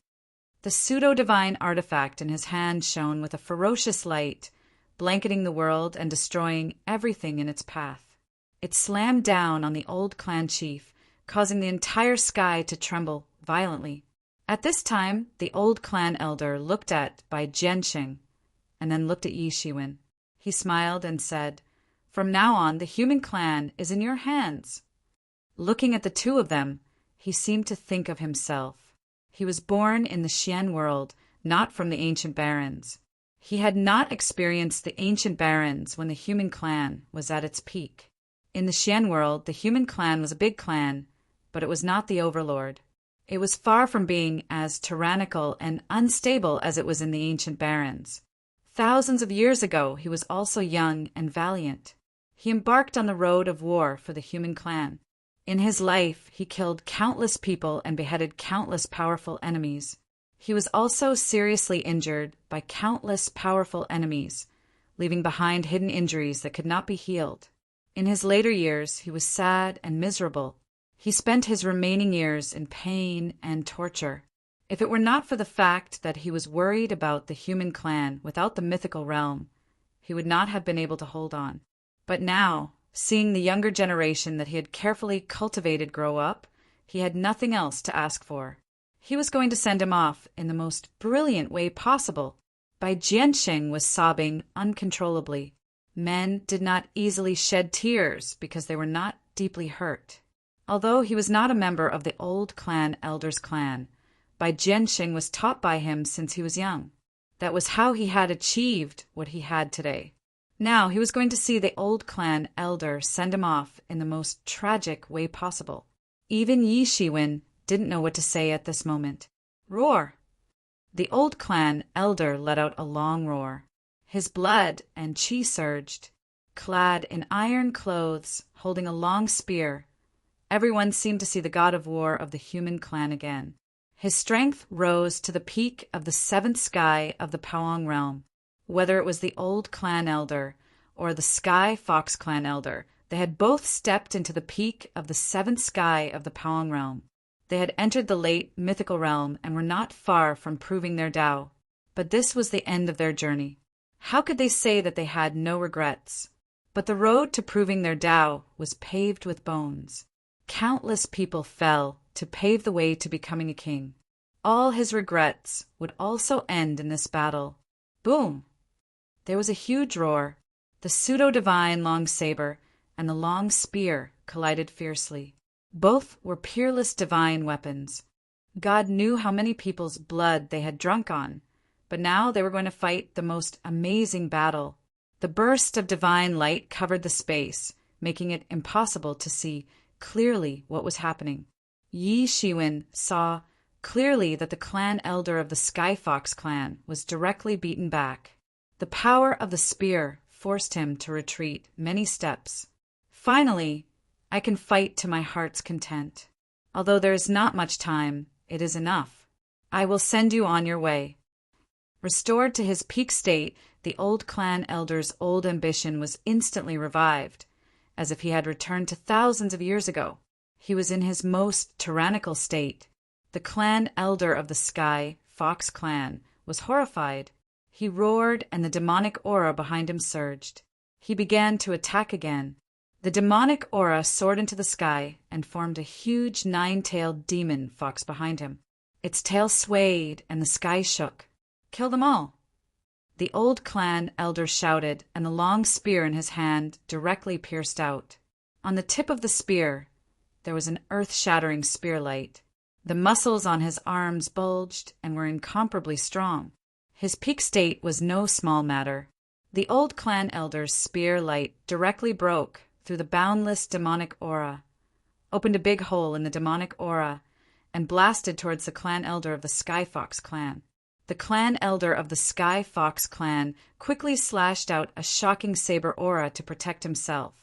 Speaker 1: The pseudo-divine artifact in his hand shone with a ferocious light, blanketing the world and destroying everything in its path. It slammed down on the old clan chief, causing the entire sky to tremble violently. At this time, the old clan elder looked at by Jianxing, and then looked at Yi Shiwen. He smiled and said, "From now on, the human clan is in your hands." Looking at the two of them, he seemed to think of himself. He was born in the Xian world, not from the ancient barons. He had not experienced the ancient barons when the human clan was at its peak. In the Xian world, the human clan was a big clan, but it was not the overlord. It was far from being as tyrannical and unstable as it was in the ancient barons. Thousands of years ago, he was also young and valiant. He embarked on the road of war for the human clan. In his life, he killed countless people and beheaded countless powerful enemies. He was also seriously injured by countless powerful enemies, leaving behind hidden injuries that could not be healed. In his later years, he was sad and miserable. He spent his remaining years in pain and torture. If it were not for the fact that he was worried about the human clan without the mythical realm, he would not have been able to hold on. But now, seeing the younger generation that he had carefully cultivated grow up, he had nothing else to ask for. He was going to send him off in the most brilliant way possible. Bai Jianxing was sobbing uncontrollably. Men did not easily shed tears because they were not deeply hurt. Although he was not a member of the old clan elder's clan, Bai Jianxing was taught by him since he was young. That was how he had achieved what he had today. Now he was going to see the old clan elder send him off in the most tragic way possible. Even Yi Shiwen didn't know what to say at this moment. Roar! The old clan elder let out a long roar. His blood and chi surged. Clad in iron clothes, holding a long spear, everyone seemed to see the god of war of the human clan again. His strength rose to the peak of the seventh sky of the Paong realm. Whether it was the old clan elder or the Sky Fox clan elder, they had both stepped into the peak of the seventh sky of the Paong realm. They had entered the late mythical realm and were not far from proving their Tao. But this was the end of their journey. How could they say that they had no regrets? But the road to proving their Tao was paved with bones. Countless people fell to pave the way to becoming a king. All his regrets would also end in this battle. Boom! There was a huge roar. The pseudo-divine long saber and the long spear collided fiercely. Both were peerless divine weapons. God knew how many people's blood they had drunk on, but now they were going to fight the most amazing battle. The burst of divine light covered the space, making it impossible to see clearly what was happening. Yi Shiwen saw clearly that the clan elder of the Sky Fox clan was directly beaten back. The power of the spear forced him to retreat many steps. Finally, I can fight to my heart's content. Although there is not much time, it is enough. I will send you on your way. Restored to his peak state, the old clan elder's old ambition was instantly revived, as if he had returned to thousands of years ago. He was in his most tyrannical state. The clan elder of the Sky Fox clan was horrified. He roared, and the demonic aura behind him surged. He began to attack again. The demonic aura soared into the sky and formed a huge 9-tailed demon fox behind him. Its tail swayed, and the sky shook. Kill them all! The old clan elder shouted, and the long spear in his hand directly pierced out. On the tip of the spear, there was an earth-shattering spearlight. The muscles on his arms bulged and were incomparably strong. His peak state was no small matter. The old clan elder's spear light directly broke through the boundless demonic aura, opened a big hole in the demonic aura, and blasted towards the clan elder of the Sky Fox clan. The clan elder of the Sky Fox clan quickly slashed out a shocking saber aura to protect himself.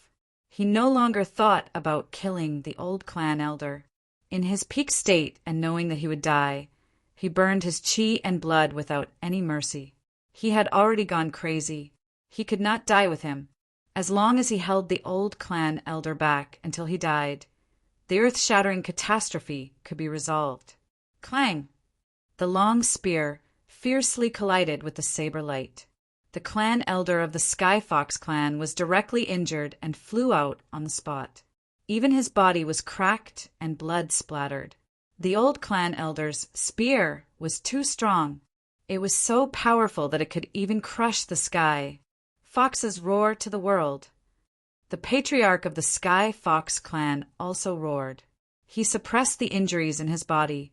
Speaker 1: He no longer thought about killing the old clan elder. In his peak state and knowing that he would die, he burned his chi and blood without any mercy. He had already gone crazy. He could not die with him. As long as he held the old clan elder back until he died, the earth-shattering catastrophe could be resolved. Clang! The long spear fiercely collided with the saber light. The clan elder of the Sky Fox clan was directly injured and flew out on the spot. Even his body was cracked and blood splattered. The old clan elder's spear was too strong. It was so powerful that it could even crush the sky. Foxes roar to the world. The patriarch of the Sky Fox clan also roared. He suppressed the injuries in his body,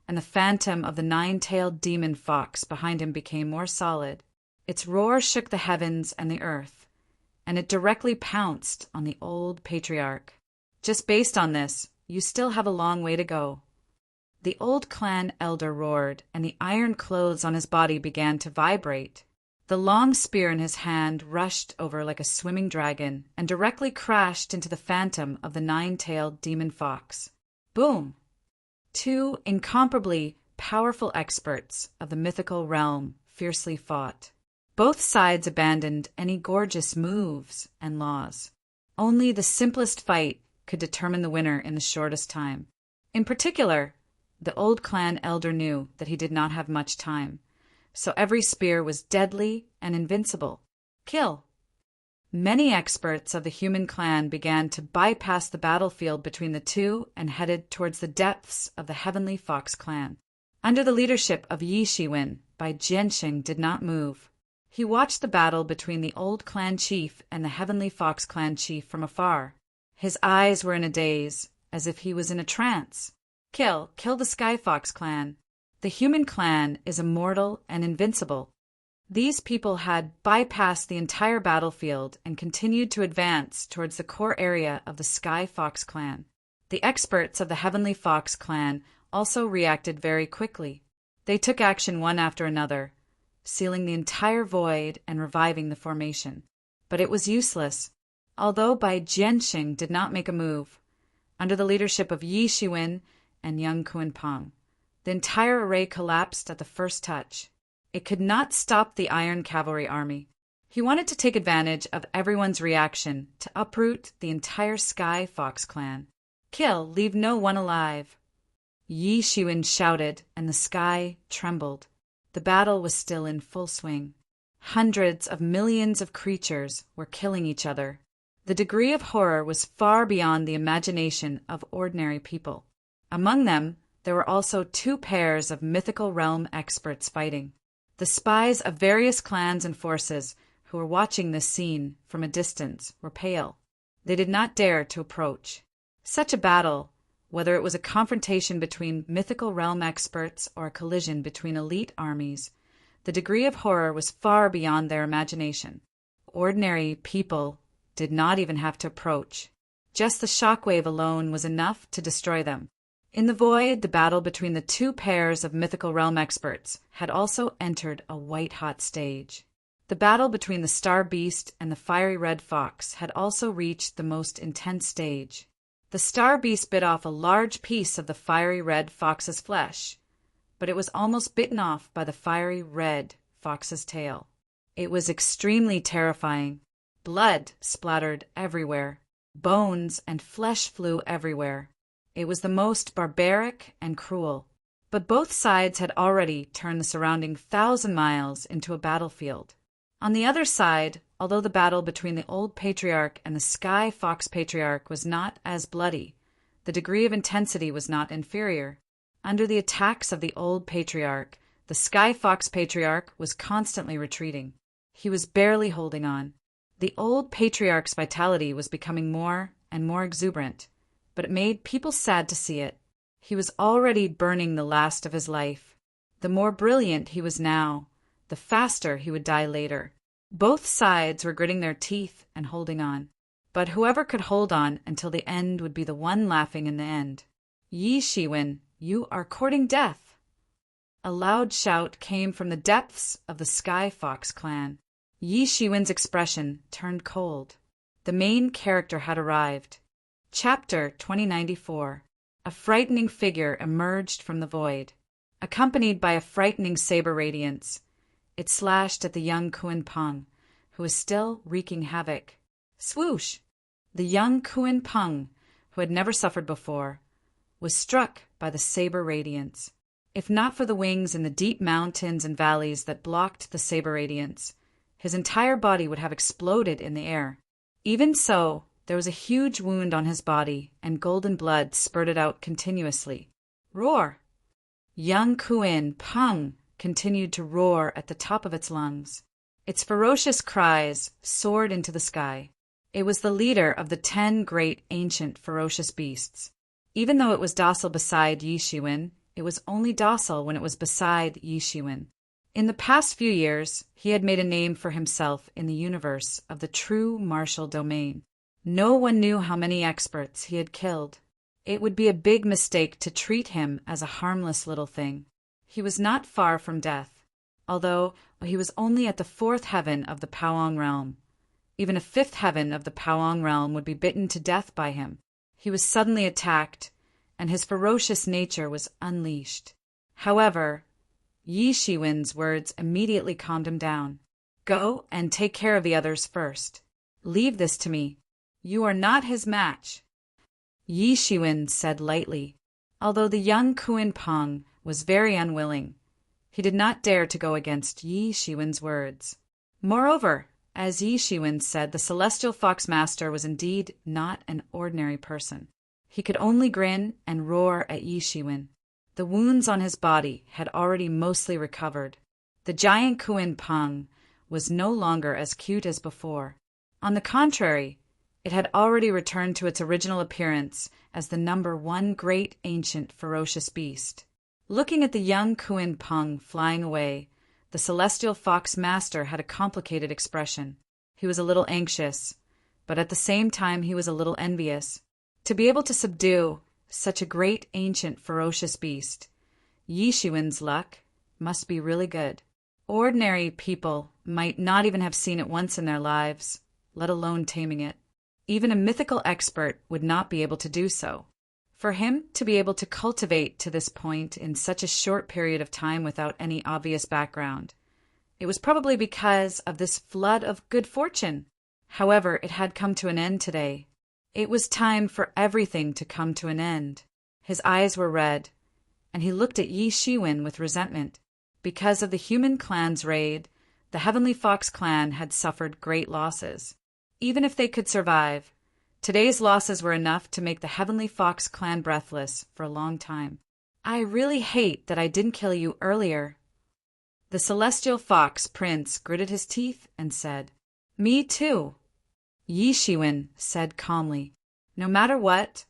Speaker 1: and the phantom of the 9-tailed demon fox behind him became more solid. Its roar shook the heavens and the earth, and it directly pounced on the old patriarch. Just based on this, you still have a long way to go. The old clan elder roared, and the iron clothes on his body began to vibrate. The long spear in his hand rushed over like a swimming dragon and directly crashed into the phantom of the 9-tailed demon fox. Boom! Two incomparably powerful experts of the mythical realm fiercely fought. Both sides abandoned any gorgeous moves and laws. Only the simplest fight could determine the winner in the shortest time. In particular, the old clan elder knew that he did not have much time, so every spear was deadly and invincible. Kill! Many experts of the human clan began to bypass the battlefield between the two and headed towards the depths of the Heavenly Fox clan. Under the leadership of Yi Shiwen, Bai Jianxing did not move. He watched the battle between the old clan chief and the Heavenly Fox clan chief from afar. His eyes were in a daze, as if he was in a trance. Kill the Sky Fox clan. The human clan is immortal and invincible. These people had bypassed the entire battlefield and continued to advance towards the core area of the Sky Fox clan. The experts of the Heavenly Fox clan also reacted very quickly. They took action one after another, sealing the entire void and reviving the formation. But it was useless. Although Bai Jianxing did not make a move, under the leadership of Yi Shiwen and Yang Kuan-pang, the entire array collapsed at the first touch. It could not stop the Iron Cavalry army. He wanted to take advantage of everyone's reaction to uproot the entire Sky Fox clan. Kill, leave no one alive. Yi Shiwen shouted, and the sky trembled. The battle was still in full swing. Hundreds of millions of creatures were killing each other. The degree of horror was far beyond the imagination of ordinary people. Among them, there were also two pairs of mythical realm experts fighting. The spies of various clans and forces who were watching this scene from a distance were pale. They did not dare to approach. Such a battle, whether it was a confrontation between mythical realm experts or a collision between elite armies, the degree of horror was far beyond their imagination. Ordinary people did not even have to approach. Just the shockwave alone was enough to destroy them. In the void, the battle between the two pairs of mythical realm experts had also entered a white-hot stage. The battle between the star beast and the fiery red fox had also reached the most intense stage. The star beast bit off a large piece of the fiery red fox's flesh, but it was almost bitten off by the fiery red fox's tail. It was extremely terrifying. Blood splattered everywhere. Bones and flesh flew everywhere. It was the most barbaric and cruel. But both sides had already turned the surrounding 1,000 miles into a battlefield. On the other side, although the battle between the old patriarch and the Sky Fox patriarch was not as bloody, the degree of intensity was not inferior. Under the attacks of the old patriarch, the Sky Fox patriarch was constantly retreating. He was barely holding on. The old patriarch's vitality was becoming more and more exuberant, but it made people sad to see it. He was already burning the last of his life. The more brilliant he was now, the faster he would die later. Both sides were gritting their teeth and holding on. But whoever could hold on until the end would be the one laughing in the end. "Yi Shiwen, you are courting death!" A loud shout came from the depths of the Sky Fox clan. Yi Shiwen's expression turned cold. The main character had arrived. Chapter 2094. A frightening figure emerged from the void. Accompanied by a frightening saber radiance, it slashed at the young Kuan Peng, who was still wreaking havoc. Swoosh! The young Kuan Peng, who had never suffered before, was struck by the saber radiance. If not for the wings in the deep mountains and valleys that blocked the saber radiance, his entire body would have exploded in the air. Even so, there was a huge wound on his body, and golden blood spurted out continuously. Roar! Young Kuan Peng continued to roar at the top of its lungs. Its ferocious cries soared into the sky. It was the leader of the 10 great ancient ferocious beasts. Even though it was docile beside Yi Shiwen, it was only docile when it was beside Yi Shiwen. In the past few years, he had made a name for himself in the universe of the true martial domain. No one knew how many experts he had killed. It would be a big mistake to treat him as a harmless little thing. He was not far from death, although he was only at the 4th heaven of the Powong realm. Even a 5th heaven of the Powong realm would be bitten to death by him. He was suddenly attacked, and his ferocious nature was unleashed. However, Yi Shiwen's words immediately calmed him down. "Go and take care of the others first. Leave this to me. You are not his match." Yi Shiwen said lightly. Although the young Kuan Peng was very unwilling, he did not dare to go against Yi Shiwen's words. Moreover, as Yi Shiwen said, the Celestial Fox Master was indeed not an ordinary person. He could only grin and roar at Yi Shiwen. The wounds on his body had already mostly recovered. The giant Kuan Peng was no longer as cute as before. On the contrary, it had already returned to its original appearance as the number 1 great ancient ferocious beast. Looking at the young Kuan Peng flying away, the Celestial Fox Master had a complicated expression. He was a little anxious, but at the same time he was a little envious. To be able to subdue such a great ancient ferocious beast, Yi Shiwen's luck must be really good. Ordinary people might not even have seen it once in their lives, let alone taming it. Even a mythical expert would not be able to do so. For him to be able to cultivate to this point in such a short period of time without any obvious background, it was probably because of this flood of good fortune. However, it had come to an end today. It was time for everything to come to an end. His eyes were red, and he looked at Yi Shiwen with resentment. Because of the human clan's raid, The Heavenly Fox clan had suffered great losses. Even if they could survive, today's losses were enough to make the Heavenly Fox clan breathless for a long time. I really hate that I didn't kill you earlier. The Celestial Fox Prince gritted his teeth and said, Me too. Yi Shiwen said calmly. No matter what,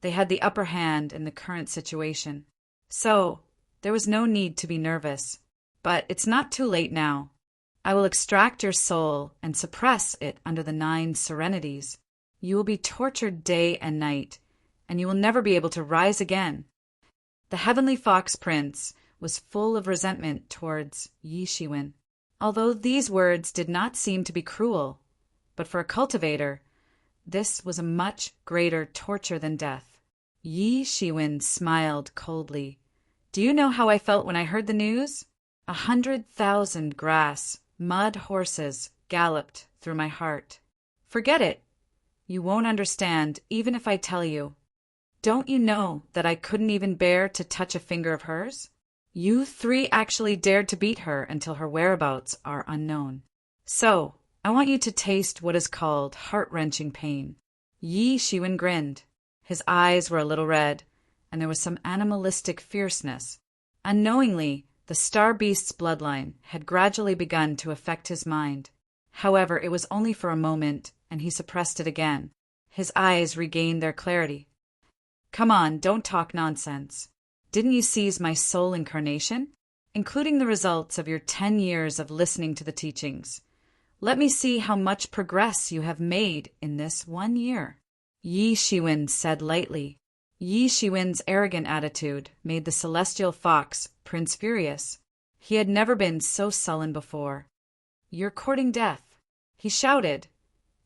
Speaker 1: they had the upper hand in the current situation. So, there was no need to be nervous. But it's not too late now. I will extract your soul and suppress it under the 9 serenities. You will be tortured day and night, and you will never be able to rise again. The Heavenly Fox Prince was full of resentment towards Yi Shiwen. Although these words did not seem to be cruel, but for a cultivator, this was a much greater torture than death. Yi Shiwen smiled coldly. Do you know how I felt when I heard the news? 100,000 grass, mud horses galloped through my heart. Forget it. You won't understand even if I tell you. Don't you know that I couldn't even bear to touch a finger of hers? You 3 actually dared to beat her until her whereabouts are unknown. So, I want you to taste what is called heart-wrenching pain. Yi Shiwen grinned. His eyes were a little red, and there was some animalistic fierceness. Unknowingly, the Star Beast's bloodline had gradually begun to affect his mind. However, it was only for a moment, and he suppressed it again. His eyes regained their clarity. Come on, don't talk nonsense. Didn't you seize my soul incarnation? Including the results of your 10 years of listening to the teachings. Let me see how much progress you have made in this 1 year. Yi Shiwen said lightly. Yi Shiwen's arrogant attitude made the Celestial Fox Prince furious. He had never been so sullen before. You're courting death, he shouted,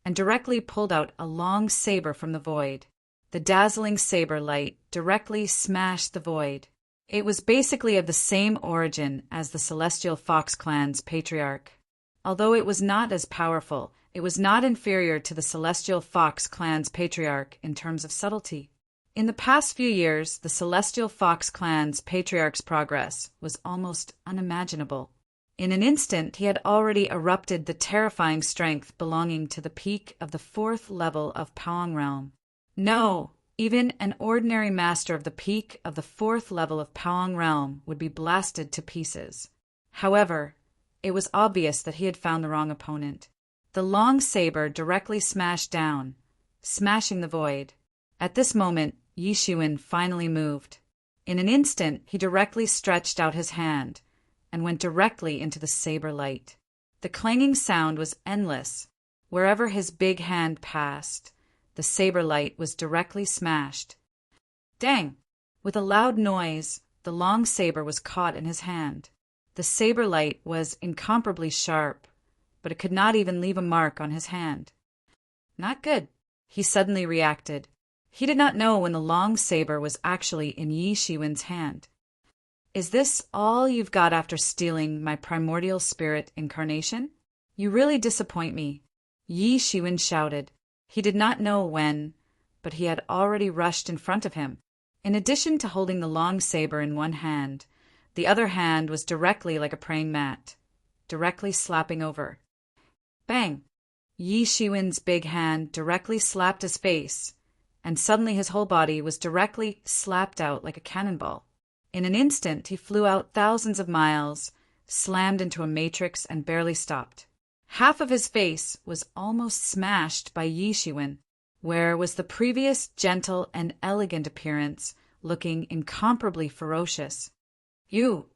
Speaker 1: and directly pulled out a long saber from the void. The dazzling saber light directly smashed the void. It was basically of the same origin as the Celestial Fox clan's patriarch. Although it was not as powerful, it was not inferior to the Celestial Fox clan's patriarch in terms of subtlety. In the past few years, the Celestial Fox clan's patriarch's progress was almost unimaginable. In an instant, he had already erupted the terrifying strength belonging to the peak of the 4th level of Paong Realm. No, even an ordinary master of the peak of the 4th level of Paong Realm would be blasted to pieces. However, it was obvious that he had found the wrong opponent. The long saber directly smashed down, smashing the void. At this moment, Yi Shiwen finally moved. In an instant, he directly stretched out his hand and went directly into the saber light. The clanging sound was endless. Wherever his big hand passed, the saber light was directly smashed. Dang! With a loud noise, the long saber was caught in his hand. The saber light was incomparably sharp, but it could not even leave a mark on his hand. Not good, he suddenly reacted. He did not know when the long saber was actually in Yi Shiwen's hand. Is this all you've got after stealing my primordial spirit incarnation? You really disappoint me, Yi Shiwen shouted. He did not know when, but he had already rushed in front of him. In addition to holding the long saber in one hand, the other hand was directly like a praying mat, directly slapping over. Bang! Yi Shiwen's big hand directly slapped his face, and suddenly his whole body was directly slapped out like a cannonball. In an instant, he flew out thousands of miles, slammed into a matrix, and barely stopped. Half of his face was almost smashed by Yi Shiwen, where was the previous gentle and elegant appearance looking incomparably ferocious. You!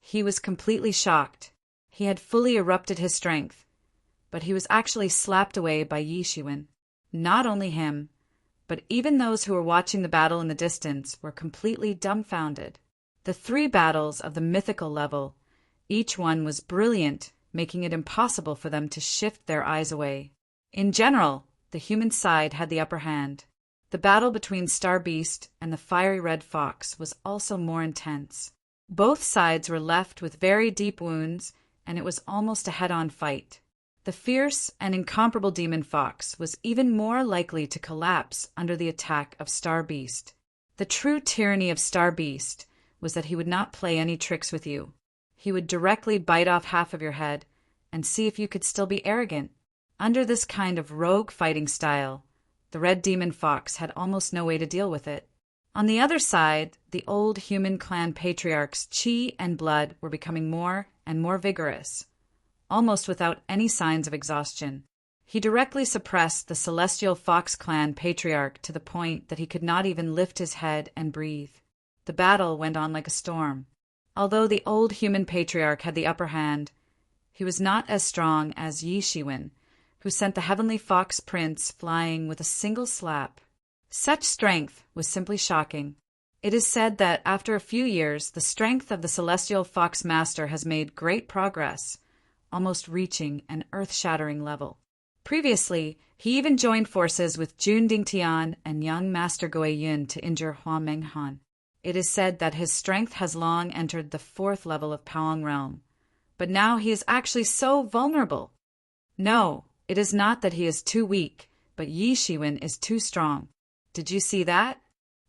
Speaker 1: He was completely shocked. He had fully erupted his strength, but he was actually slapped away by Yi Shiwen. Not only him, but even those who were watching the battle in the distance were completely dumbfounded. The 3 battles of the mythical level, each one was brilliant, making it impossible for them to shift their eyes away. In general, the human side had the upper hand. The battle between Star Beast and the fiery red fox was also more intense. Both sides were left with very deep wounds, and it was almost a head-on fight. The fierce and incomparable demon fox was even more likely to collapse under the attack of Star Beast. The true tyranny of Star Beast was that he would not play any tricks with you. He would directly bite off half of your head and see if you could still be arrogant. Under this kind of rogue fighting style, the red demon fox had almost no way to deal with it. On the other side, the old human clan patriarchs Chi and Blood were becoming more and more vigorous, almost without any signs of exhaustion. He directly suppressed the celestial fox clan patriarch to the point that he could not even lift his head and breathe. The battle went on like a storm. Although the old human patriarch had the upper hand, he was not as strong as Yi Shiwen, who sent the heavenly fox prince flying with a single slap. Such strength was simply shocking. It is said that after a few years, the strength of the celestial fox master has made great progress, almost reaching an earth-shattering level. Previously, he even joined forces with Jun Dingtian and young Master Gui Yun to injure Hua Menghan. It is said that his strength has long entered the 4th level of Paong realm, but now he is actually so vulnerable. No, it is not that he is too weak, but Yi Shiwen is too strong. Did you see that?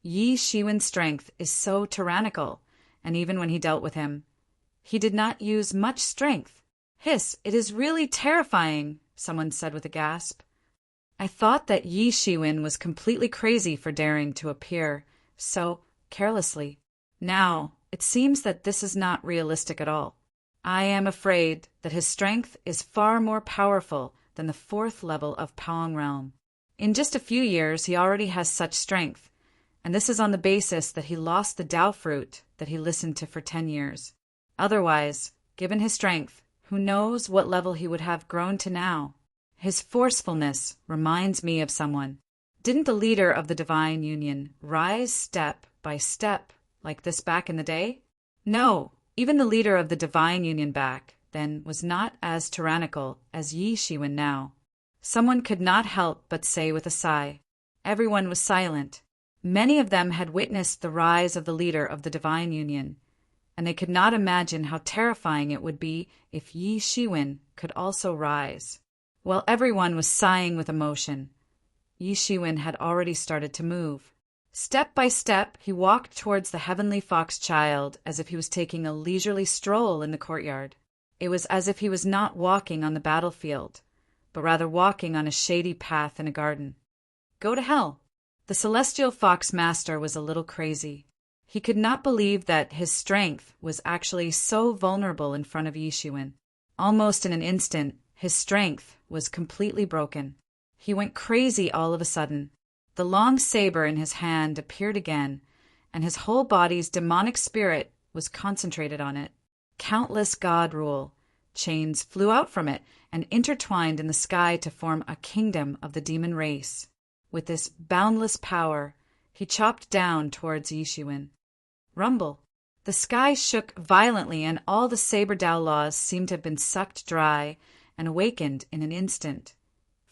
Speaker 1: Yi Shiwen's strength is so tyrannical, and even when he dealt with him, he did not use much strength. Hiss, it is really terrifying, someone said with a gasp. I thought that Yi Shiwen was completely crazy for daring to appear so carelessly. Now, it seems that this is not realistic at all. I am afraid that his strength is far more powerful than the 4th level of Paong realm. In just a few years, he already has such strength, and this is on the basis that he lost the Dao fruit that he listened to for 10 years. Otherwise, given his strength, who knows what level he would have grown to now? His forcefulness reminds me of someone. Didn't the leader of the Divine Union rise step by step like this back in the day? No, even the leader of the Divine Union back then was not as tyrannical as Yi Shiwen now. Someone could not help but say with a sigh. Everyone was silent. Many of them had witnessed the rise of the leader of the Divine Union, and they could not imagine how terrifying it would be if Yi Shiwen could also rise. While everyone was sighing with emotion, Yi Shiwen had already started to move. Step by step, he walked towards the heavenly fox child as if he was taking a leisurely stroll in the courtyard. It was as if he was not walking on the battlefield, but rather walking on a shady path in a garden. Go to hell. The celestial fox master was a little crazy. He could not believe that his strength was actually so vulnerable in front of Yi Shiwen. Almost in an instant, his strength was completely broken. He went crazy all of a sudden. The long saber in his hand appeared again, and his whole body's demonic spirit was concentrated on it. Countless god rule chains flew out from it and intertwined in the sky to form a kingdom of the demon race. With this boundless power, he chopped down towards Yi Shiwen. Rumble. The sky shook violently, and all the saber Dao laws seemed to have been sucked dry and awakened in an instant,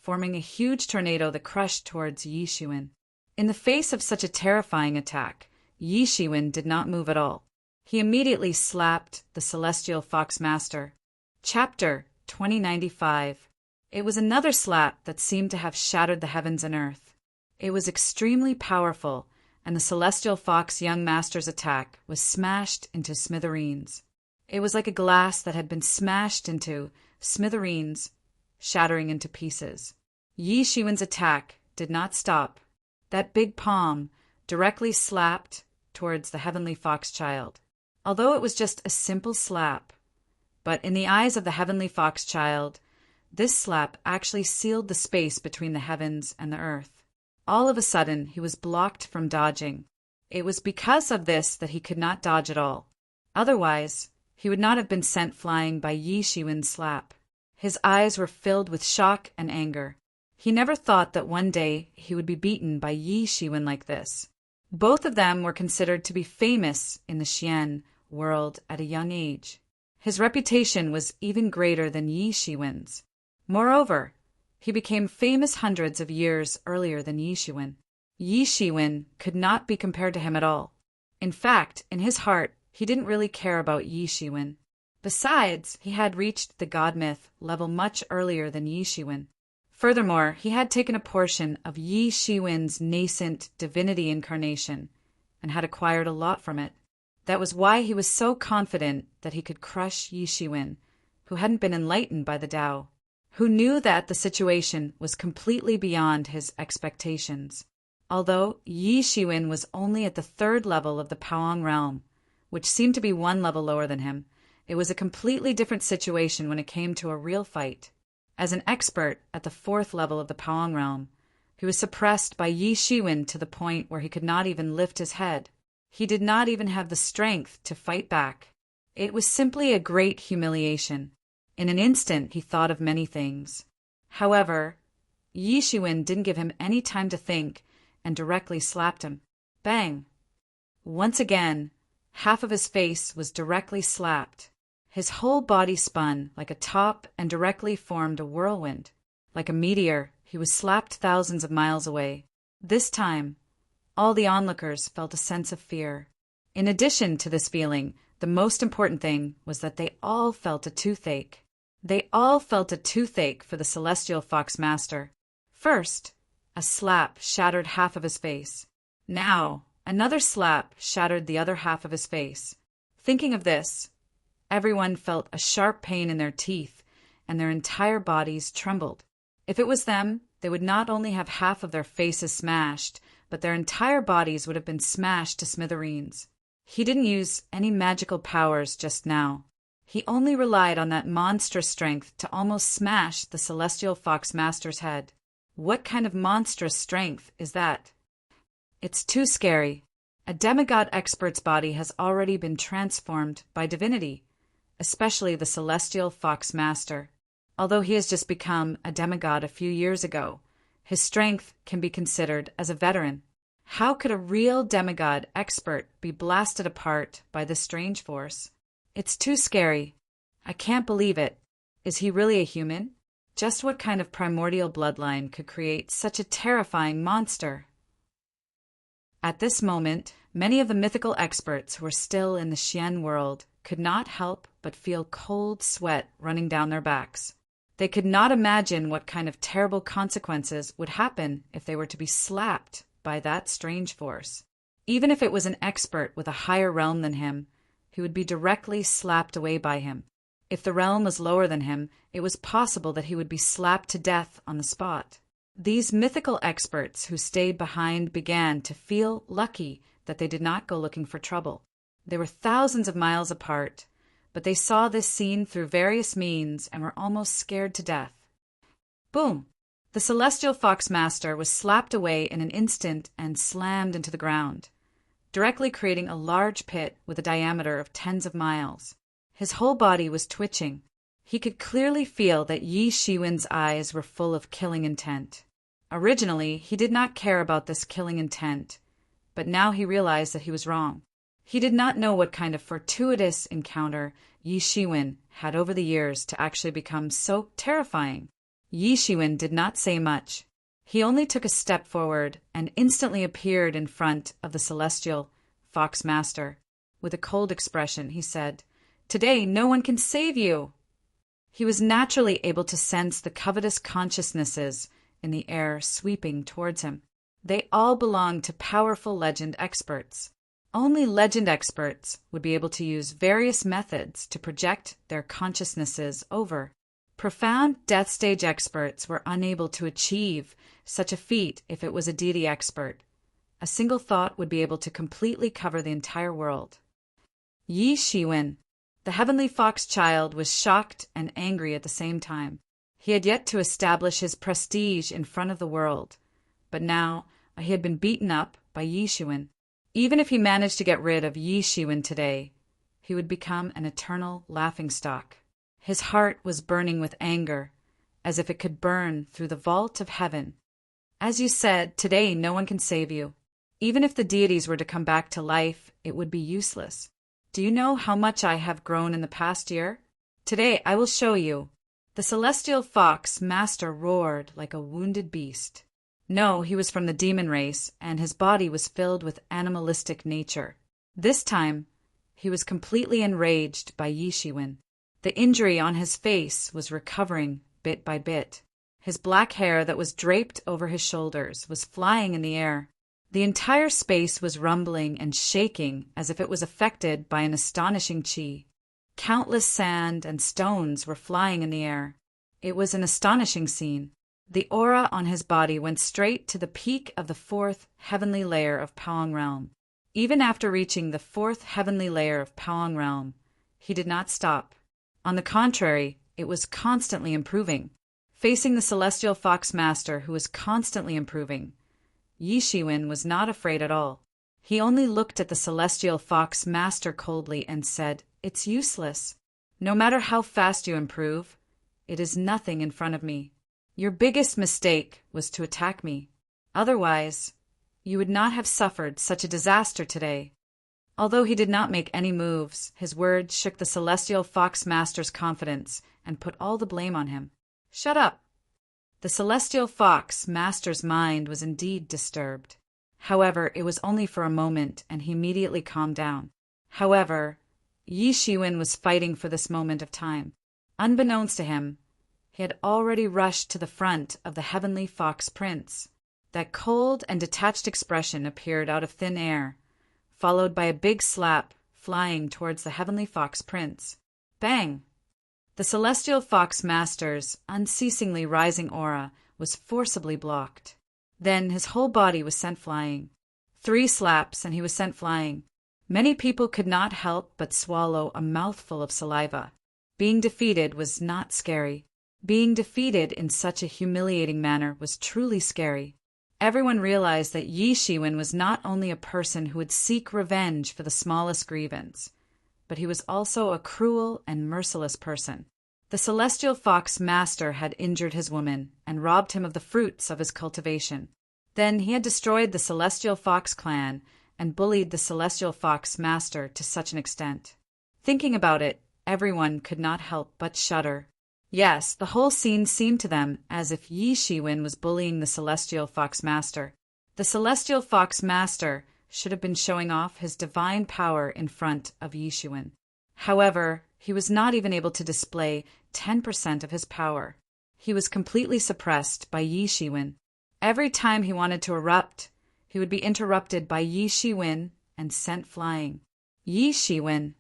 Speaker 1: forming a huge tornado that crushed towards Yi Shiwen. In the face of such a terrifying attack, Yi Shiwen did not move at all. He immediately slapped the celestial fox master. Chapter 2095. It was another slap that seemed to have shattered the heavens and earth. It was extremely powerful, and the celestial fox young master's attack was smashed into smithereens. It was like a glass that had been smashed into smithereens, shattering into pieces. Yi Shiwen's attack did not stop. That big palm directly slapped towards the heavenly fox child. Although it was just a simple slap, but in the eyes of the heavenly fox child, this slap actually sealed the space between the heavens and the earth. All of a sudden, he was blocked from dodging. It was because of this that he could not dodge at all. Otherwise, he would not have been sent flying by Yi Shiwen's slap. His eyes were filled with shock and anger. He never thought that one day he would be beaten by Yi Shiwen like this. Both of them were considered to be famous in the Xian world at a young age. His reputation was even greater than Yi Shiwen's. Moreover, he became famous hundreds of years earlier than Yi Shiwen. Yi Shiwen could not be compared to him at all. In fact, in his heart, he didn't really care about Yi Shiwen. Besides, he had reached the god myth level much earlier than Yi Shiwen. Furthermore, he had taken a portion of Yi Shiwen's nascent divinity incarnation and had acquired a lot from it. That was why he was so confident that he could crush Yi Shiwen who hadn't been enlightened by the Tao, who knew that the situation was completely beyond his expectations. Although Yi Shiwen was only at the 3rd level of the Paong realm, which seemed to be 1 level lower than him, it was a completely different situation when it came to a real fight. As an expert at the 4th level of the Paong realm, he was suppressed by Yi Shiwen to the point where he could not even lift his head. He did not even have the strength to fight back. It was simply a great humiliation. In an instant, he thought of many things. However, Yi Shiwen didn't give him any time to think and directly slapped him. Bang! Once again, half of his face was directly slapped. His whole body spun like a top and directly formed a whirlwind. Like a meteor, he was slapped thousands of miles away. This time, all the onlookers felt a sense of fear. In addition to this feeling, the most important thing was that they all felt a toothache. They all felt a toothache for the Celestial Fox Master. First, a slap shattered half of his face. Now, another slap shattered the other half of his face. Thinking of this, everyone felt a sharp pain in their teeth, and their entire bodies trembled. If it was them, they would not only have half of their faces smashed, but their entire bodies would have been smashed to smithereens. He didn't use any magical powers just now. He only relied on that monstrous strength to almost smash the Celestial Fox Master's head. What kind of monstrous strength is that? It's too scary. A demigod expert's body has already been transformed by divinity, especially the Celestial Fox Master. Although he has just become a demigod a few years ago, his strength can be considered as a veteran. How could a real demigod expert be blasted apart by this strange force? It's too scary. I can't believe it. Is he really a human? Just what kind of primordial bloodline could create such a terrifying monster? At this moment, many of the mythical experts who were still in the Xian world could not help but feel cold sweat running down their backs. They could not imagine what kind of terrible consequences would happen if they were to be slapped by that strange force. Even if it was an expert with a higher realm than him, he would be directly slapped away by him. If the realm was lower than him, it was possible that he would be slapped to death on the spot. These mythical experts who stayed behind began to feel lucky that they did not go looking for trouble. They were thousands of miles apart, but they saw this scene through various means and were almost scared to death. Boom! The Celestial Fox Master was slapped away in an instant and slammed into the ground, directly creating a large pit with a diameter of tens of miles. His whole body was twitching. He could clearly feel that Yi Shiwen's eyes were full of killing intent. Originally, he did not care about this killing intent, but now he realized that he was wrong. He did not know what kind of fortuitous encounter Yi Shiwen had over the years to actually become so terrifying. Yi Shiwen did not say much. He only took a step forward and instantly appeared in front of the Celestial Fox Master. With a cold expression, he said, "Today no one can save you." He was naturally able to sense the covetous consciousnesses in the air sweeping towards him. They all belonged to powerful legend experts. Only legend experts would be able to use various methods to project their consciousnesses over. Profound death stage experts were unable to achieve such a feat if it was a deity expert. A single thought would be able to completely cover the entire world. Yi Shiwen, the heavenly fox child, was shocked and angry at the same time. He had yet to establish his prestige in front of the world, but now he had been beaten up by Yi Shiwen. Even if he managed to get rid of Yi Shiwen today, he would become an eternal laughingstock. His heart was burning with anger, as if it could burn through the vault of heaven. As you said, today no one can save you. Even if the deities were to come back to life, it would be useless. Do you know how much I have grown in the past year? Today I will show you. The Celestial Fox Master roared like a wounded beast. No, he was from the demon race, and his body was filled with animalistic nature. This time, he was completely enraged by Yi Shiwen. The injury on his face was recovering bit by bit. His black hair that was draped over his shoulders was flying in the air. The entire space was rumbling and shaking as if it was affected by an astonishing qi. Countless sand and stones were flying in the air. It was an astonishing scene. The aura on his body went straight to the peak of the fourth heavenly layer of Paong Realm. Even after reaching the fourth heavenly layer of Paong Realm, he did not stop. On the contrary, it was constantly improving. Facing the Celestial Fox Master, who was constantly improving, Yi Shiwen was not afraid at all. He only looked at the Celestial Fox Master coldly and said, "It's useless. No matter how fast you improve, it is nothing in front of me. Your biggest mistake was to attack me. Otherwise, you would not have suffered such a disaster today." Although he did not make any moves, his words shook the Celestial Fox Master's confidence and put all the blame on him. "Shut up!" The Celestial Fox Master's mind was indeed disturbed. However, it was only for a moment, and he immediately calmed down. However, Yi Shiwen was fighting for this moment of time. Unbeknownst to him, he had already rushed to the front of the Heavenly Fox Prince. That cold and detached expression appeared out of thin air, followed by a big slap flying towards the Heavenly Fox Prince. Bang! The Celestial Fox Master's unceasingly rising aura was forcibly blocked. Then his whole body was sent flying. 3 slaps and he was sent flying. Many people could not help but swallow a mouthful of saliva. Being defeated was not scary. Being defeated in such a humiliating manner was truly scary. Everyone realized that Yi Shiwen was not only a person who would seek revenge for the smallest grievance, but he was also a cruel and merciless person. The Celestial Fox Master had injured his woman and robbed him of the fruits of his cultivation. Then he had destroyed the Celestial Fox clan and bullied the Celestial Fox Master to such an extent. Thinking about it, everyone could not help but shudder. Yes, the whole scene seemed to them as if Yi Shiwen was bullying the Celestial Fox Master. The Celestial Fox Master should have been showing off his divine power in front of Yi Shiwen. However, he was not even able to display 10% of his power. He was completely suppressed by Yi Shiwen. Every time he wanted to erupt, he would be interrupted by Yi Shiwen and sent flying. Yi Shiwen!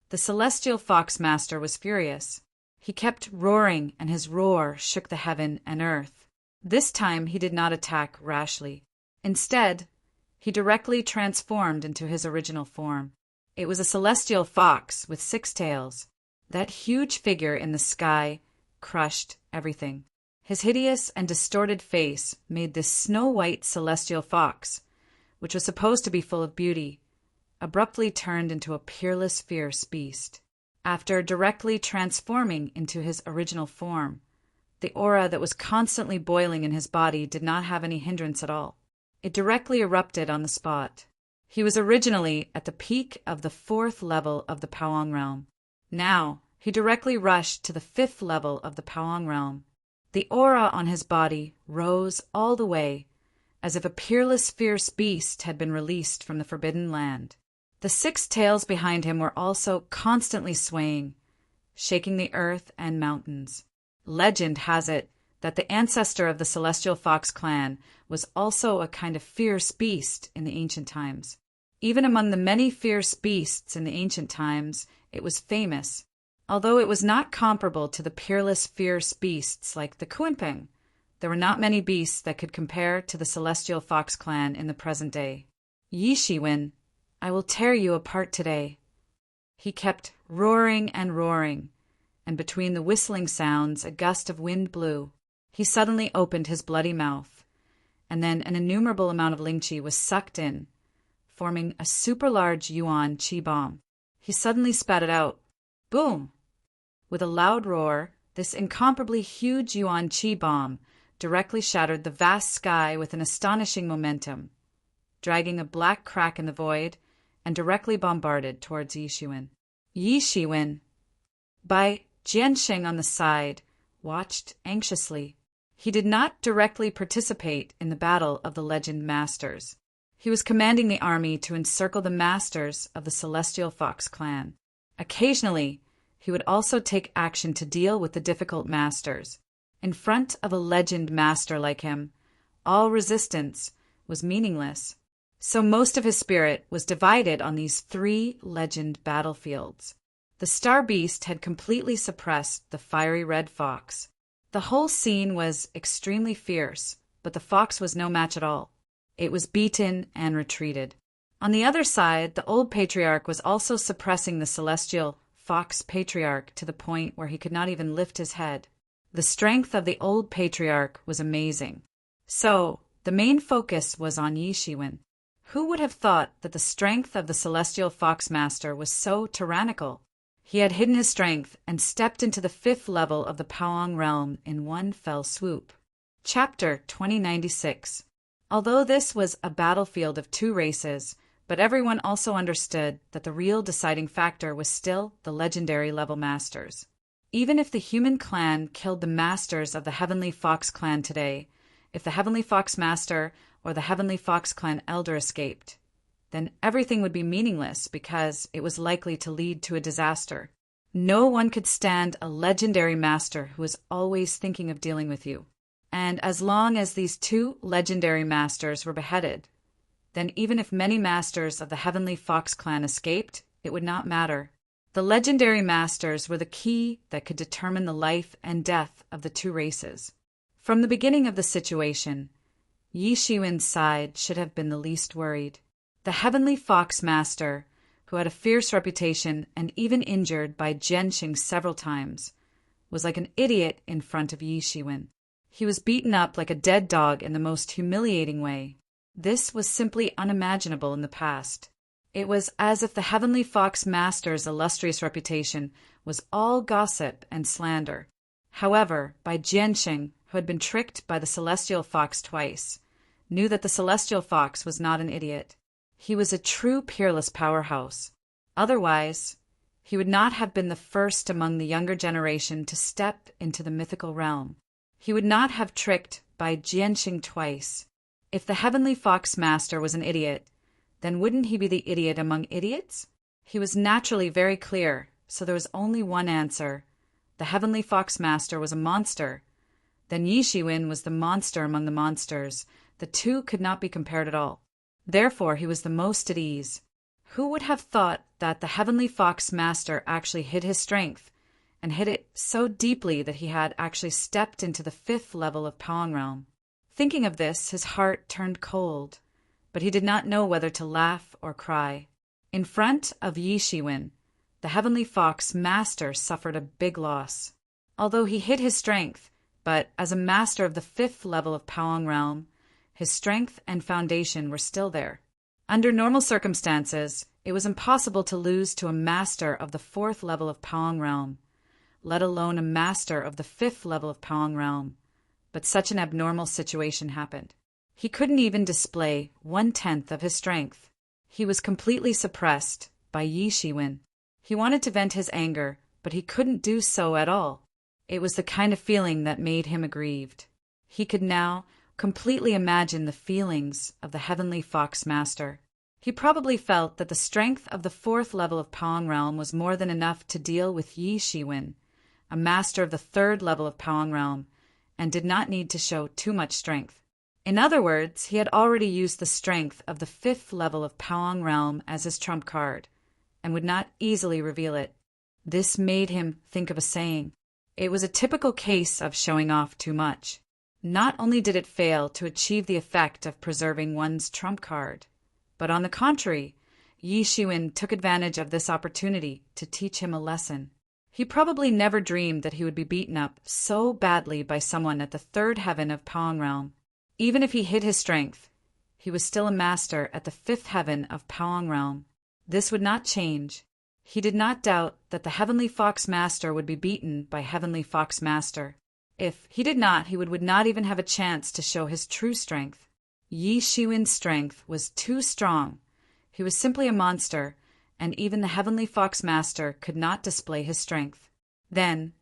Speaker 1: The Celestial Fox Master was furious. He kept roaring, and his roar shook the heaven and earth. This time he did not attack rashly. Instead, he directly transformed into his original form. It was a celestial fox with 6 tails. That huge figure in the sky crushed everything. His hideous and distorted face made this snow-white celestial fox, which was supposed to be full of beauty, abruptly turned into a peerless, fierce beast. After directly transforming into his original form, the aura that was constantly boiling in his body did not have any hindrance at all. It directly erupted on the spot. He was originally at the peak of the 4th level of the Paong Realm. Now, he directly rushed to the 5th level of the Paong Realm. The aura on his body rose all the way, as if a peerless, fierce beast had been released from the Forbidden Land. The 6 tails behind him were also constantly swaying, shaking the earth and mountains. Legend has it that the ancestor of the Celestial Fox clan was also a kind of fierce beast in the ancient times. Even among the many fierce beasts in the ancient times, it was famous, although it was not comparable to the peerless, fierce beasts like the Kuenpeng. There were not many beasts that could compare to the Celestial Fox clan in the present day. Yi Shiwen, I will tear you apart today. He kept roaring and roaring, and between the whistling sounds a gust of wind blew. He suddenly opened his bloody mouth, and then an innumerable amount of Lingqi was sucked in, forming a super-large Yuan Qi bomb. He suddenly spat it out. Boom! With a loud roar, this incomparably huge Yuan Qi bomb directly shattered the vast sky with an astonishing momentum, dragging a black crack in the void, and directly bombarded towards Yi Shiwen. Yi Shiwen, by Jiansheng on the side, watched anxiously. He did not directly participate in the battle of the Legend Masters. He was commanding the army to encircle the masters of the Celestial Fox clan. Occasionally, he would also take action to deal with the difficult masters. In front of a Legend Master like him, all resistance was meaningless. So most of his spirit was divided on these 3 legend battlefields. The star beast had completely suppressed the fiery red fox. The whole scene was extremely fierce, but the fox was no match at all. It was beaten and retreated. On the other side, the old patriarch was also suppressing the celestial fox patriarch to the point where he could not even lift his head. The strength of the old patriarch was amazing. So, the main focus was on Yi Shiwen. Who would have thought that the strength of the celestial fox master was so tyrannical? He had hidden his strength and stepped into the 5th level of the Paong realm in one fell swoop. Chapter 2096. Although this was a battlefield of 2 races, but everyone also understood that the real deciding factor was still the legendary level masters. Even if the human clan killed the masters of the Heavenly Fox clan today, if the Heavenly Fox master or the Heavenly Fox clan elder escaped, then everything would be meaningless because it was likely to lead to a disaster. No one could stand a legendary master who was always thinking of dealing with you. And as long as these 2 legendary masters were beheaded, then even if many masters of the Heavenly Fox clan escaped, it would not matter. The legendary masters were the key that could determine the life and death of the 2 races. From the beginning of the situation, Yi Shiwen's side should have been the least worried. The Heavenly Fox master, who had a fierce reputation and even injured by Jianxing several times, was like an idiot in front of Yi Shiwen. He was beaten up like a dead dog in the most humiliating way. This was simply unimaginable in the past. It was as if the Heavenly Fox master's illustrious reputation was all gossip and slander. However, Bai Jianxing, who had been tricked by the Celestial Fox twice, knew that the Celestial Fox was not an idiot. He was a true peerless powerhouse. Otherwise, he would not have been the first among the younger generation to step into the mythical realm. He would not have tricked Bai Jianxing twice. If the Heavenly Fox master was an idiot, then wouldn't he be the idiot among idiots? He was naturally very clear, so there was only one answer. The Heavenly Fox master was a monster. Then Yi Shiwen was the monster among the monsters. The 2 could not be compared at all. Therefore, he was the most at ease. Who would have thought that the Heavenly Fox master actually hid his strength, and hid it so deeply that he had actually stepped into the 5th level of Paong realm? Thinking of this, his heart turned cold, but he did not know whether to laugh or cry. In front of Yi Shiwen, the Heavenly Fox master suffered a big loss. Although he hid his strength, but as a master of the 5th level of Paong realm, his strength and foundation were still there. Under normal circumstances, it was impossible to lose to a master of the 4th level of Paong realm, let alone a master of the 5th level of Paong realm. But such an abnormal situation happened. He couldn't even display 1/10 of his strength. He was completely suppressed by Yi Shiwen. He wanted to vent his anger, but he couldn't do so at all. It was the kind of feeling that made him aggrieved. He could now completely imagine the feelings of the Heavenly Fox master. He probably felt that the strength of the 4th level of Paong realm was more than enough to deal with Yi Shiwen, a master of the 3rd level of Paong realm, and did not need to show too much strength. In other words, he had already used the strength of the 5th level of Paong realm as his trump card, and would not easily reveal it. This made him think of a saying. It was a typical case of showing off too much. Not only did it fail to achieve the effect of preserving one's trump card, but on the contrary, Yi Shiwen took advantage of this opportunity to teach him a lesson. He probably never dreamed that he would be beaten up so badly by someone at the 3rd heaven of Paong realm. Even if he hid his strength, he was still a master at the 5th heaven of Paong realm. This would not change. He did not doubt that the Heavenly Fox master would be beaten by Heavenly Fox master. If he did not, he would not even have a chance to show his true strength. Yi Shiwen's strength was too strong. He was simply a monster, and even the Heavenly Fox master could not display his strength. Then,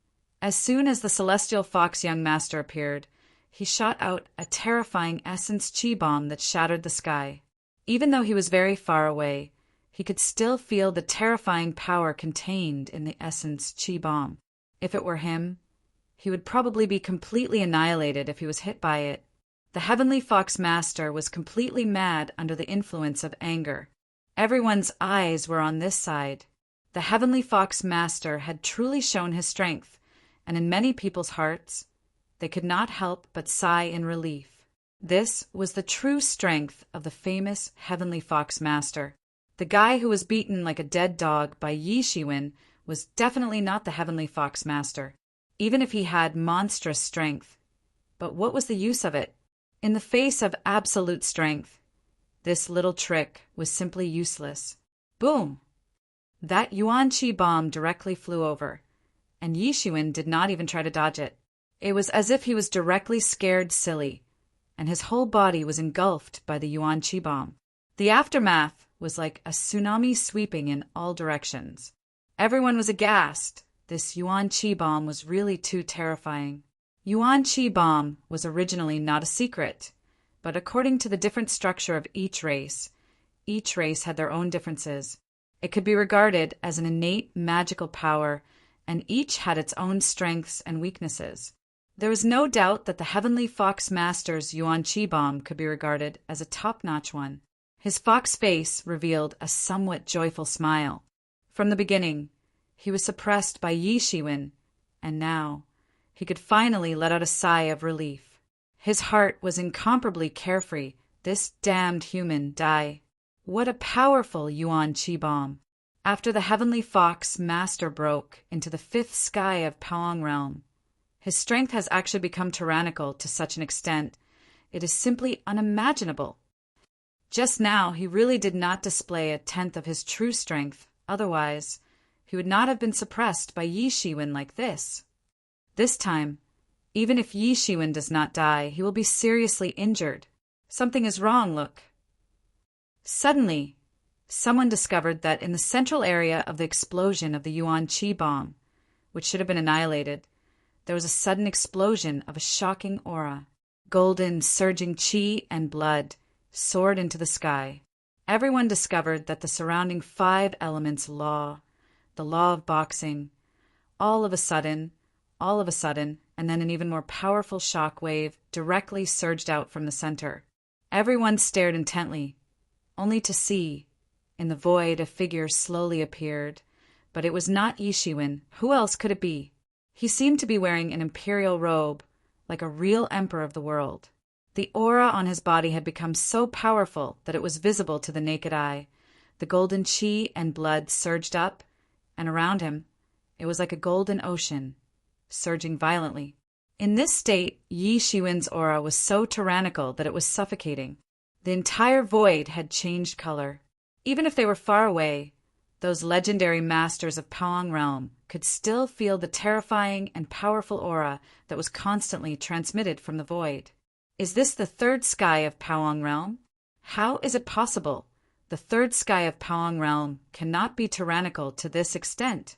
Speaker 1: as soon as the Celestial Fox young master appeared, he shot out a terrifying essence chi bomb that shattered the sky. Even though he was very far away, he could still feel the terrifying power contained in the essence chi bomb. If it were him, he would probably be completely annihilated if he was hit by it. The Heavenly Fox master was completely mad under the influence of anger. Everyone's eyes were on this side. The Heavenly Fox Master had truly shown his strength, and in many people's hearts, they could not help but sigh in relief. This was the true strength of the famous Heavenly Fox Master. The guy who was beaten like a dead dog by Yi Shiwen was definitely not the Heavenly Fox Master, even if he had monstrous strength. But what was the use of it? In the face of absolute strength, this little trick was simply useless. Boom! That Yuan Qi bomb directly flew over, and Yi Shiwen did not even try to dodge it. It was as if he was directly scared silly, and his whole body was engulfed by the Yuan Qi bomb. The aftermath was like a tsunami sweeping in all directions. Everyone was aghast. This Yuan Qi bomb was really too terrifying. Yuan Qi bomb was originally not a secret, but according to the different structure of each race had their own differences. It could be regarded as an innate magical power, and each had its own strengths and weaknesses. There was no doubt that the Heavenly Fox Master's Yuan Qi bomb could be regarded as a top-notch one. His fox face revealed a somewhat joyful smile. From the beginning, he was suppressed by Yi Shiwen, and now he could finally let out a sigh of relief. His heart was incomparably carefree. This damned human die. What a powerful Yuan Qi bomb! After the Heavenly Fox Master broke into the fifth sky of Paong Realm, his strength has actually become tyrannical to such an extent, it is simply unimaginable. Just now, he really did not display a tenth of his true strength, otherwise, he would not have been suppressed by Yi Shiwen like this. This time, even if Yi Shiwen does not die, he will be seriously injured. Something is wrong, look. Suddenly, someone discovered that in the central area of the explosion of the Yuan Qi bomb, which should have been annihilated, there was a sudden explosion of a shocking aura. Golden, surging qi and blood soared into the sky. Everyone discovered that the surrounding 5 elements law, the law of boxing, all of a sudden, and then an even more powerful shock wave directly surged out from the center. Everyone stared intently, only to see, in the void, a figure slowly appeared. But it was not Yi Shiwen. Who else could it be? He seemed to be wearing an imperial robe, like a real emperor of the world. The aura on his body had become so powerful that it was visible to the naked eye. The golden qi and blood surged up, and around him, it was like a golden ocean, surging violently. In this state, Yi Shiwen's aura was so tyrannical that it was suffocating. The entire void had changed color. Even if they were far away, those legendary masters of Paong Realm could still feel the terrifying and powerful aura that was constantly transmitted from the void. Is this the third sky of Paong Realm? How is it possible? The third sky of Paong Realm cannot be tyrannical to this extent.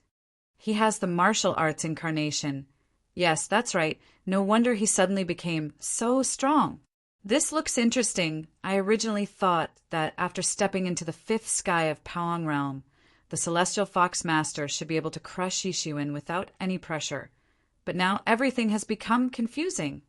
Speaker 1: He has the martial arts incarnation. Yes, that's right. No wonder he suddenly became so strong. This looks interesting. I originally thought that after stepping into the 5th sky of Paong Realm, the Celestial Fox Master should be able to crush Yi Shiwen without any pressure. But now everything has become confusing.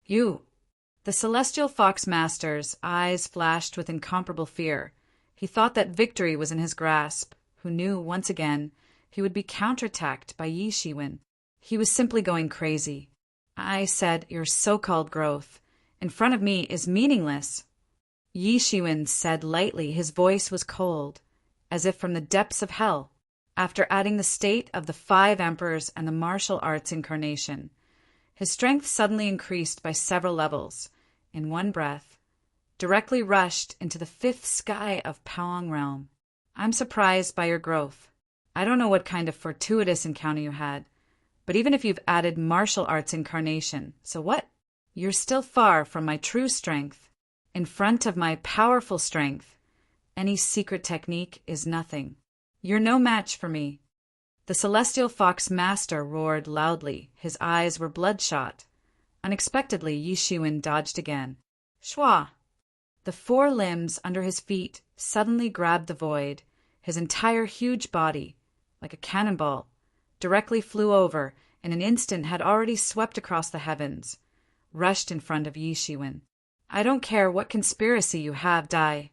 Speaker 1: The Celestial Fox Master's eyes flashed with incomparable fear. He thought that victory was in his grasp, who knew, once again, he would be counterattacked by Yi Shiwen. He was simply going crazy. I said, "Your so-called growth in front of me is meaningless." Yi Shiwen said lightly. His voice was cold, as if from the depths of hell. After adding the state of the 5 emperors and the martial arts incarnation, his strength suddenly increased by several levels. In one breath, directly rushed into the 5th sky of Paong Realm. I'm surprised by your growth. I don't know what kind of fortuitous encounter you had, but even if you've added martial arts incarnation, so what? You're still far from my true strength. In front of my powerful strength, any secret technique is nothing. You're no match for me. The Celestial Fox Master roared loudly. His eyes were bloodshot. Unexpectedly, Yi Shiwen dodged again. Shwa! The 4 limbs under his feet suddenly grabbed the void. His entire huge body, like a cannonball, directly flew over, in an instant had already swept across the heavens, rushed in front of Yi Shiwen. I don't care what conspiracy you have, die.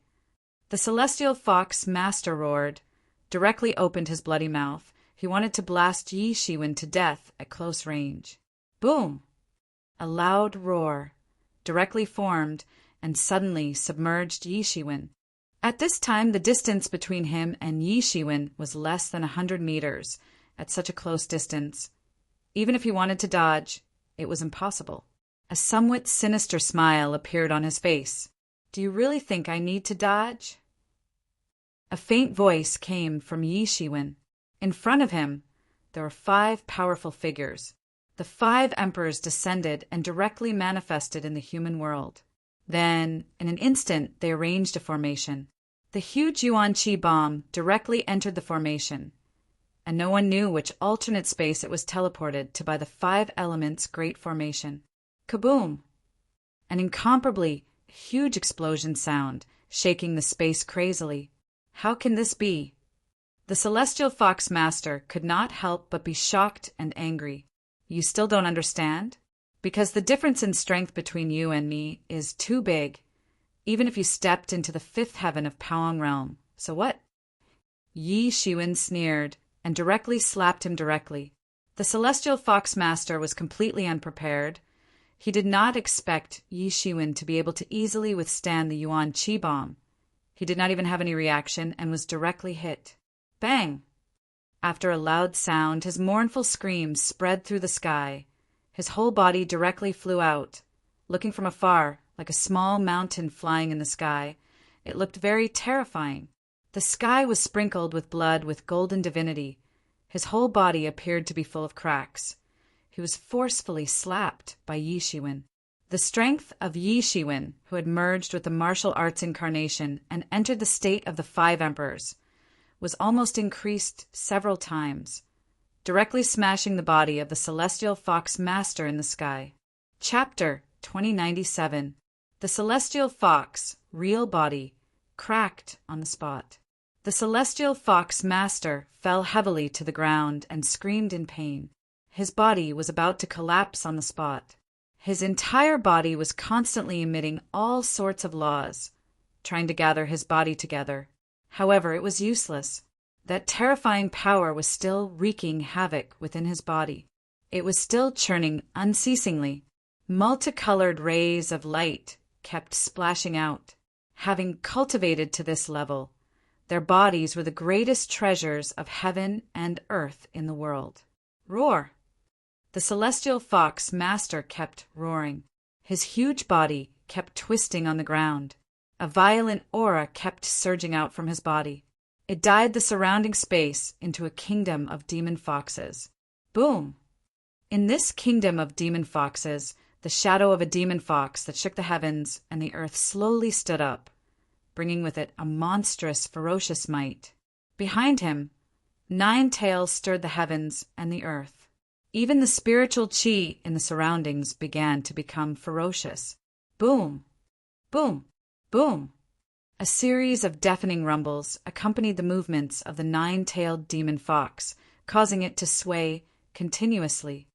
Speaker 1: The Celestial Fox Master roared. directly opened his bloody mouth. He wanted to blast Yi Shiwen to death at close range. Boom! A loud roar directly formed and suddenly submerged Yi Shiwen. At this time, the distance between him and Yi Shiwen was less than 100 meters. At such a close distance, even if he wanted to dodge, it was impossible. A somewhat sinister smile appeared on his face. "Do you really think I need to dodge?" A faint voice came from Yi Shiwen. In front of him, there were 5 powerful figures. The 5 emperors descended and directly manifested in the human world. Then, in an instant, they arranged a formation. The huge Yuan Qi bomb directly entered the formation, and no one knew which alternate space it was teleported to by the 5 elements' great formation. Kaboom! An incomparably huge explosion sound, shaking the space crazily. How can this be? The Celestial Fox Master could not help but be shocked and angry. You still don't understand? Because the difference in strength between you and me is too big, even if you stepped into the 5th heaven of Powang Realm. So what? Yi Shiwen sneered and directly slapped him directly. The Celestial Fox Master was completely unprepared. He did not expect Yi Shiwen to be able to easily withstand the Yuan Qi bomb. He did not even have any reaction and was directly hit. Bang! After a loud sound, his mournful scream spread through the sky. His whole body directly flew out. Looking from afar, like a small mountain flying in the sky, it looked very terrifying. The sky was sprinkled with blood with golden divinity. His whole body appeared to be full of cracks. He was forcefully slapped by Yi Shiwen. The strength of Yi Shiwen, who had merged with the martial arts incarnation and entered the state of the 5 emperors, was almost increased several times, directly smashing the body of the Celestial Fox Master in the sky. Chapter 2097. The Celestial Fox, real body, cracked on the spot. The Celestial Fox Master fell heavily to the ground and screamed in pain. His body was about to collapse on the spot. His entire body was constantly emitting all sorts of laws, trying to gather his body together. However, it was useless. That terrifying power was still wreaking havoc within his body. It was still churning unceasingly. Multicolored rays of light kept splashing out. Having cultivated to this level, their bodies were the greatest treasures of heaven and earth in the world. Roar! The Celestial Fox Master kept roaring. His huge body kept twisting on the ground. A violent aura kept surging out from his body. It dyed the surrounding space into a kingdom of demon foxes. Boom! In this kingdom of demon foxes, the shadow of a demon fox that shook the heavens and the earth slowly stood up, bringing with it a monstrous, ferocious might. Behind him, 9 tails stirred the heavens and the earth. Even the spiritual qi in the surroundings began to become ferocious. Boom! Boom! Boom! A series of deafening rumbles accompanied the movements of the 9-tailed demon fox, causing it to sway continuously.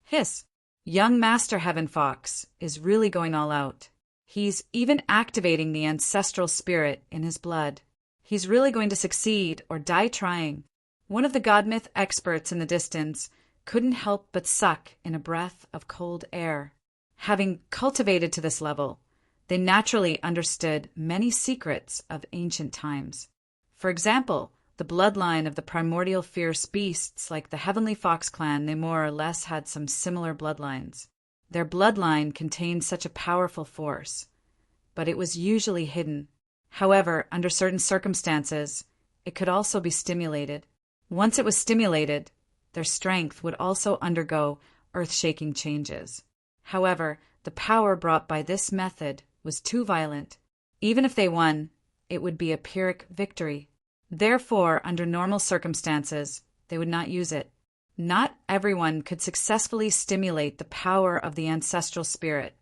Speaker 1: Hiss! Young Master Heaven Fox is really going all out. He's even activating the ancestral spirit in his blood. He's really going to succeed or die trying. One of the godmyth experts in the distance couldn't help but suck in a breath of cold air. Having cultivated to this level, they naturally understood many secrets of ancient times. For example, the bloodline of the primordial fierce beasts like the Heavenly Fox clan, they more or less had some similar bloodlines. Their bloodline contained such a powerful force, but it was usually hidden. However, under certain circumstances, it could also be stimulated. Once it was stimulated, their strength would also undergo earth-shaking changes. However, the power brought by this method was too violent. Even if they won, it would be a Pyrrhic victory. Therefore, under normal circumstances, they would not use it. Not everyone could successfully stimulate the power of the ancestral spirit,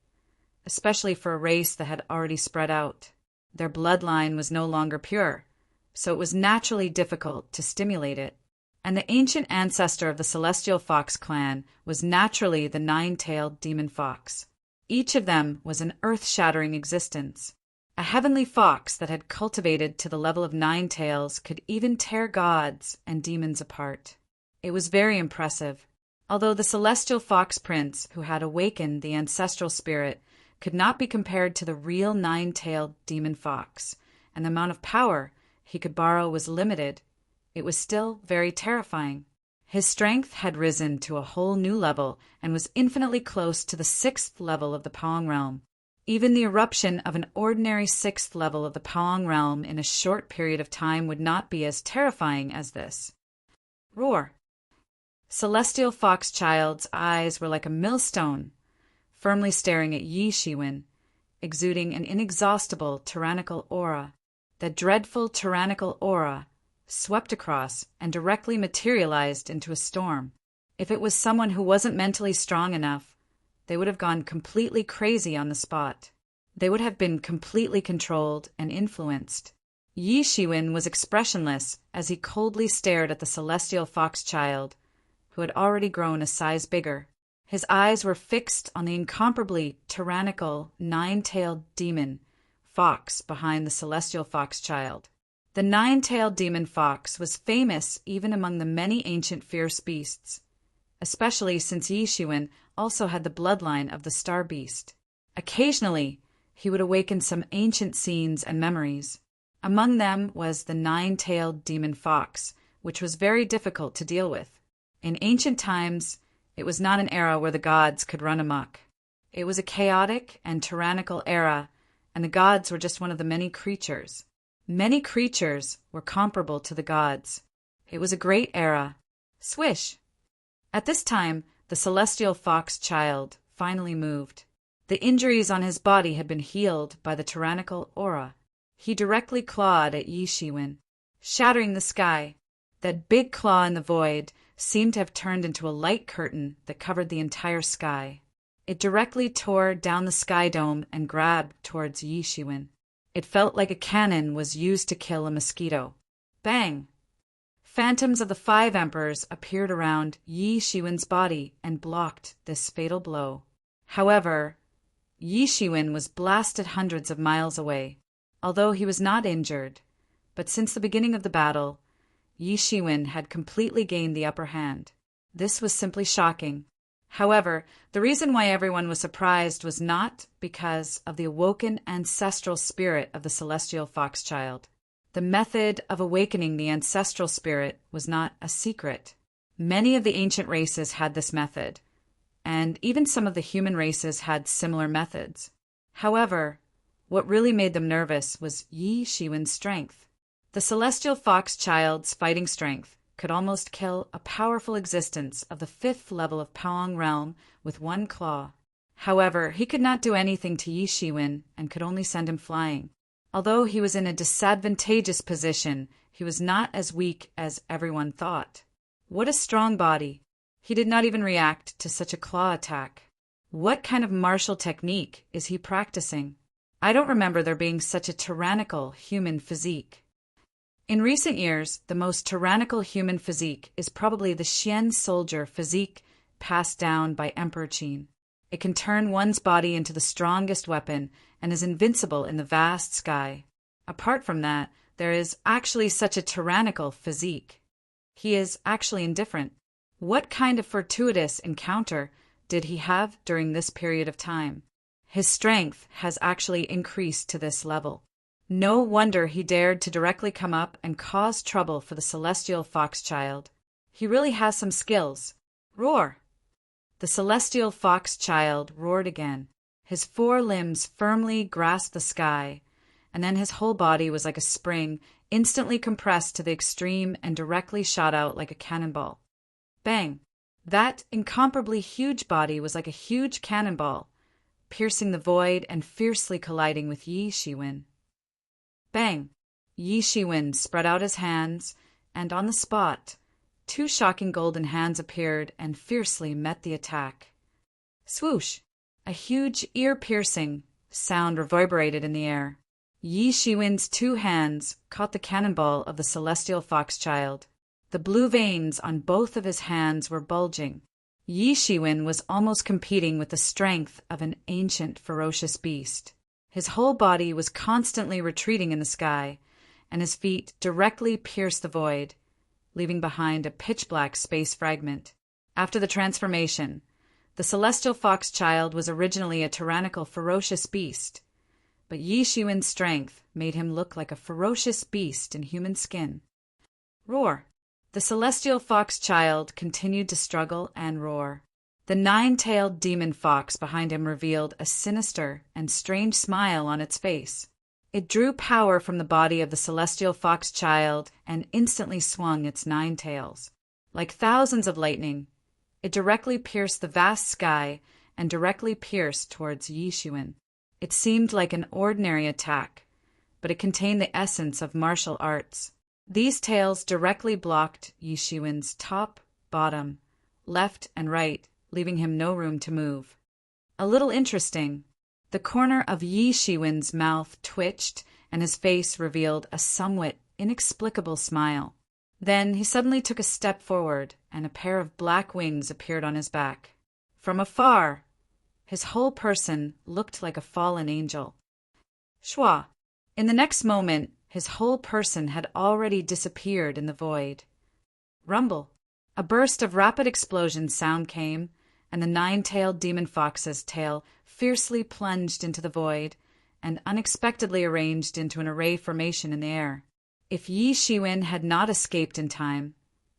Speaker 1: especially for a race that had already spread out. Their bloodline was no longer pure, so it was naturally difficult to stimulate it. And the ancient ancestor of the Celestial Fox clan was naturally the 9-tailed demon fox. Each of them was an earth-shattering existence. A heavenly fox that had cultivated to the level of 9 tails could even tear gods and demons apart. It was very impressive. Although the celestial fox prince who had awakened the ancestral spirit could not be compared to the real 9-tailed demon fox, and the amount of power he could borrow was limited, it was still very terrifying. His strength had risen to a whole new level and was infinitely close to the 6th level of the Pawng realm. Even the eruption of an ordinary 6th level of the Pawng realm in a short period of time would not be as terrifying as this. Roar! Celestial Fox Child's eyes were like a millstone, firmly staring at Yi Shiwen, exuding an inexhaustible tyrannical aura. That dreadful tyrannical aura swept across and directly materialized into a storm. If it was someone who wasn't mentally strong enough, they would have gone completely crazy on the spot. They would have been completely controlled and influenced. Yi Shiwen was expressionless as he coldly stared at the celestial fox child, who had already grown a size bigger. His eyes were fixed on the incomparably tyrannical 9-tailed demon fox behind the celestial fox child. The 9-tailed demon fox was famous even among the many ancient fierce beasts, especially since Yi Shiwen also had the bloodline of the star beast. Occasionally, he would awaken some ancient scenes and memories. Among them was the 9-tailed demon fox, which was very difficult to deal with. In ancient times, it was not an era where the gods could run amok. It was a chaotic and tyrannical era, and the gods were just one of the many creatures. Many creatures were comparable to the gods. It was a great era. Swish! At this time, the celestial fox child finally moved. The injuries on his body had been healed by the tyrannical aura. He directly clawed at Yi Shiwen, shattering the sky. That big claw in the void seemed to have turned into a light curtain that covered the entire sky. It directly tore down the sky dome and grabbed towards Yi Shiwen. It felt like a cannon was used to kill a mosquito. Bang! Phantoms of the 5 emperors appeared around Yi Shiwen's body and blocked this fatal blow. However, Yi Shiwen was blasted hundreds of miles away, although he was not injured. But since the beginning of the battle, Yi Shiwen had completely gained the upper hand. This was simply shocking. However, the reason why everyone was surprised was not because of the awoken ancestral spirit of the celestial fox child. The method of awakening the ancestral spirit was not a secret. Many of the ancient races had this method, and even some of the human races had similar methods. However, what really made them nervous was Yi Shiwen's strength. The celestial fox child's fighting strength could almost kill a powerful existence of the 5th level of Pawng realm with one claw. However, he could not do anything to Yi Shiwen and could only send him flying. Although he was in a disadvantageous position, he was not as weak as everyone thought. What a strong body! He did not even react to such a claw attack. What kind of martial technique is he practicing? I don't remember there being such a tyrannical human physique. In recent years, the most tyrannical human physique is probably the Xian soldier physique passed down by Emperor Qin. It can turn one's body into the strongest weapon and is invincible in the vast sky. Apart from that, there is actually such a tyrannical physique. He is actually indifferent. What kind of fortuitous encounter did he have during this period of time? His strength has actually increased to this level. No wonder he dared to directly come up and cause trouble for the celestial fox child. He really has some skills. Roar! The celestial fox child roared again. His 4 limbs firmly grasped the sky, and then his whole body was like a spring, instantly compressed to the extreme and directly shot out like a cannonball. Bang! That incomparably huge body was like a huge cannonball, piercing the void and fiercely colliding with Yi Shiwen. Bang! Yi Shiwen spread out his hands, and on the spot, 2 shocking golden hands appeared and fiercely met the attack. Swoosh! A huge ear-piercing sound reverberated in the air. Yi Shiwen's 2 hands caught the cannonball of the celestial fox child. The blue veins on both of his hands were bulging. Yi Shiwen was almost competing with the strength of an ancient ferocious beast. His whole body was constantly retreating in the sky, and his feet directly pierced the void, leaving behind a pitch-black space fragment. After the transformation, the celestial fox child was originally a tyrannical, ferocious beast, but Yi Shiwen's strength made him look like a ferocious beast in human skin. Roar! The celestial fox child continued to struggle and roar. The nine-tailed demon fox behind him revealed a sinister and strange smile on its face. It drew power from the body of the celestial fox child and instantly swung its 9 tails. Like thousands of lightning, it directly pierced the vast sky and directly pierced towards Yi Shiwen. It seemed like an ordinary attack, but it contained the essence of martial arts. These tails directly blocked Yi Shiwen's top, bottom, left, and right, leaving him no room to move. A little interesting, the corner of Yi Shiwen's mouth twitched and his face revealed a somewhat inexplicable smile. Then he suddenly took a step forward and a pair of black wings appeared on his back. From afar, his whole person looked like a fallen angel. Shwa! In the next moment, his whole person had already disappeared in the void. Rumble! A burst of rapid explosion sound came, and the 9-tailed demon fox's tail fiercely plunged into the void and unexpectedly arranged into an array formation in the air. If Yi Shiwen had not escaped in time,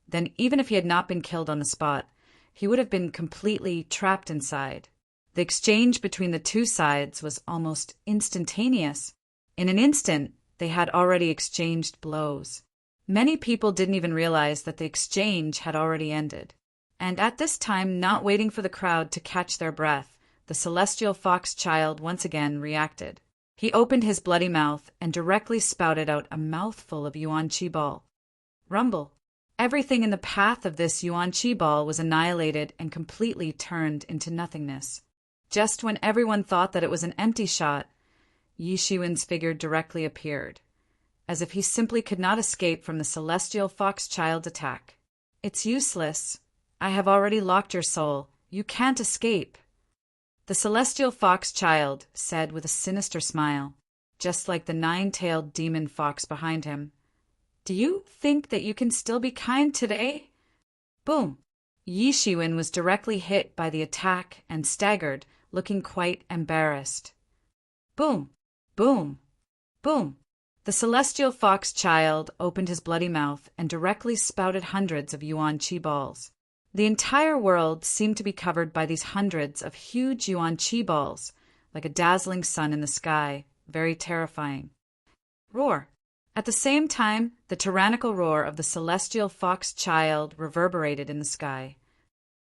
Speaker 1: then even if he had not been killed on the spot, he would have been completely trapped inside. The exchange between the two sides was almost instantaneous. In an instant, they had already exchanged blows. Many people didn't even realize that the exchange had already ended. And at this time, not waiting for the crowd to catch their breath, the celestial fox child once again reacted. He opened his bloody mouth and directly spouted out a mouthful of Yuan Qi ball. Rumble! Everything in the path of this Yuan Qi ball was annihilated and completely turned into nothingness. Just when everyone thought that it was an empty shot, Yi Shiwen's figure directly appeared, as if he simply could not escape from the celestial fox child's attack. It's useless. I have already locked your soul. You can't escape. The celestial fox child said with a sinister smile, just like the 9-tailed demon fox behind him. Do you think that you can still be kind today? Boom! Yi Shiwen was directly hit by the attack and staggered, looking quite embarrassed. Boom! Boom! Boom! The celestial fox child opened his bloody mouth and directly spouted hundreds of Yuan Qi balls. The entire world seemed to be covered by these hundreds of huge Yuan Qi balls, like a dazzling sun in the sky, very terrifying. Roar! At the same time, the tyrannical roar of the celestial fox child reverberated in the sky.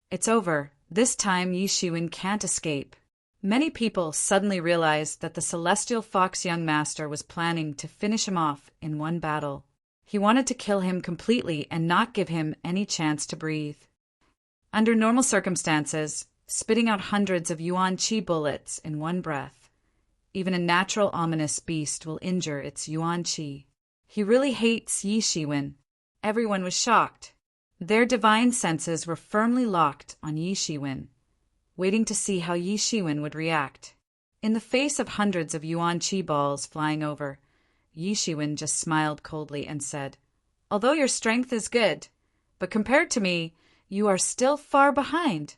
Speaker 1: It's over. This time Yi Shiwen can't escape. Many people suddenly realized that the celestial fox young master was planning to finish him off in one battle. He wanted to kill him completely and not give him any chance to breathe. Under normal circumstances, spitting out hundreds of Yuan Qi bullets in one breath, even a natural ominous beast will injure its Yuan Qi. He really hates Yi Shiwen. Everyone was shocked. Their divine senses were firmly locked on Yi Shiwen, waiting to see how Yi Shiwen would react. In the face of hundreds of Yuan Qi balls flying over, Yi Shiwen just smiled coldly and said, "Although your strength is good, but compared to me, you are still far behind."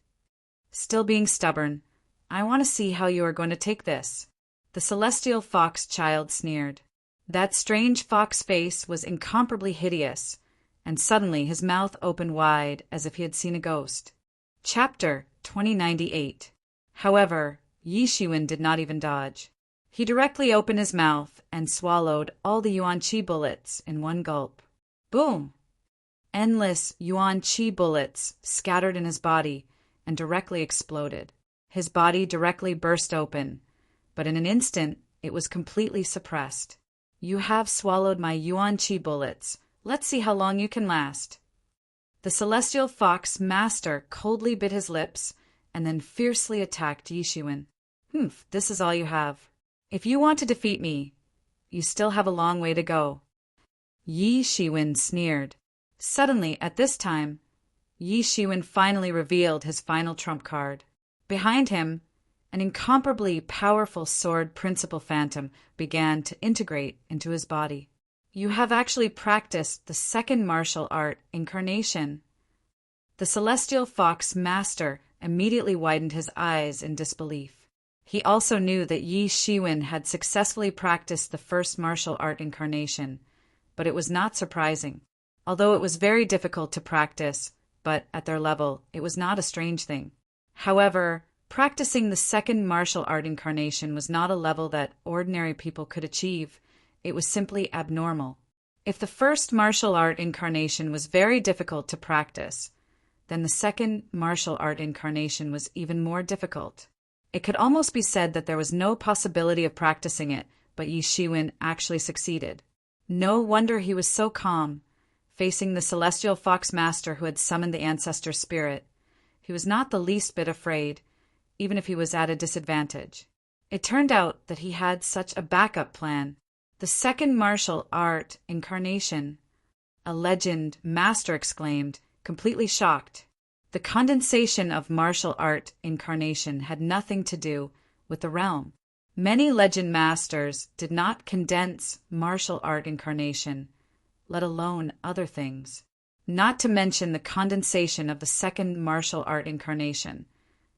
Speaker 1: Still being stubborn, I want to see how you are going to take this. The celestial fox child sneered. That strange fox face was incomparably hideous, and suddenly his mouth opened wide as if he had seen a ghost. Chapter 2098. However, Yi Shiwen did not even dodge. He directly opened his mouth and swallowed all the Yuan Qi bullets in one gulp. Boom! Endless Yuan Qi bullets scattered in his body and directly exploded. His body directly burst open, but in an instant it was completely suppressed. You have swallowed my Yuan Qi bullets. Let's see how long you can last. The celestial fox master coldly bit his lips and then fiercely attacked Yi Shiwen. This is all you have. If you want to defeat me, you still have a long way to go. Yi Shiwen sneered. Suddenly, at this time, Yi Shiwen finally revealed his final trump card. Behind him, An incomparably powerful sword principle phantom began to integrate into his body. You have actually practiced the second martial art, incarnation. The celestial fox master immediately widened his eyes in disbelief. He also knew that Yi Shiwen had successfully practiced the first martial art, incarnation, but it was not surprising. Although it was very difficult to practice, but at their level, it was not a strange thing. However, practicing the second martial art, incarnation, was not a level that ordinary people could achieve. It was simply abnormal. If the first martial art, incarnation, was very difficult to practice, then the second martial art, incarnation, was even more difficult. It could almost be said that there was no possibility of practicing it, but Yi Shiwen actually succeeded. No wonder he was so calm, facing the celestial fox master who had summoned the ancestor spirit. He was not the least bit afraid, even if he was at a disadvantage. It turned out that he had such a backup plan. The second martial art, incarnation, a legend, master exclaimed, completely shocked. The condensation of martial art, incarnation, had nothing to do with the realm. Many legend masters did not condense martial art, incarnation, let alone other things. Not to mention the condensation of the second martial art, incarnation.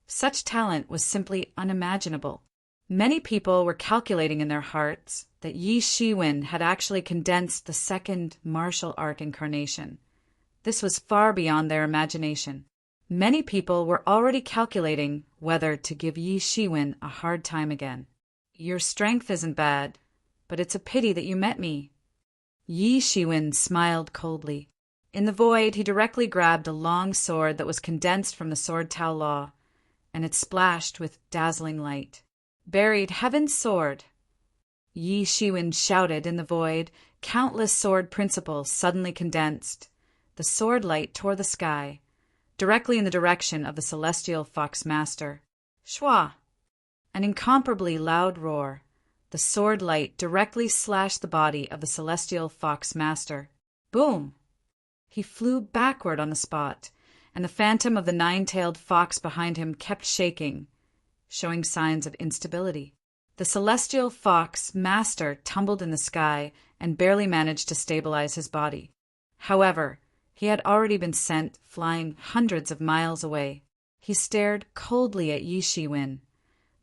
Speaker 1: Such talent was simply unimaginable. Many people were calculating in their hearts that Yi Shiwen had actually condensed the second martial art, incarnation. This was far beyond their imagination. Many people were already calculating whether to give Yi Shiwen a hard time again. Your strength isn't bad, but it's a pity that you met me. Yi Shiwen smiled coldly. In the void, he directly grabbed a long sword that was condensed from the sword Tao Law, and it splashed with dazzling light. Buried heaven's sword! Yi Shiwen shouted in the void. Countless sword principles suddenly condensed. The sword light tore the sky, directly in the direction of the celestial fox master. Shwa! An incomparably loud roar. The sword light directly slashed the body of the celestial fox master. Boom! He flew backward on the spot, and the phantom of the nine-tailed fox behind him kept shaking, showing signs of instability. The celestial fox master tumbled in the sky and barely managed to stabilize his body. However, he had already been sent flying hundreds of miles away. He stared coldly at Yi Shiwen,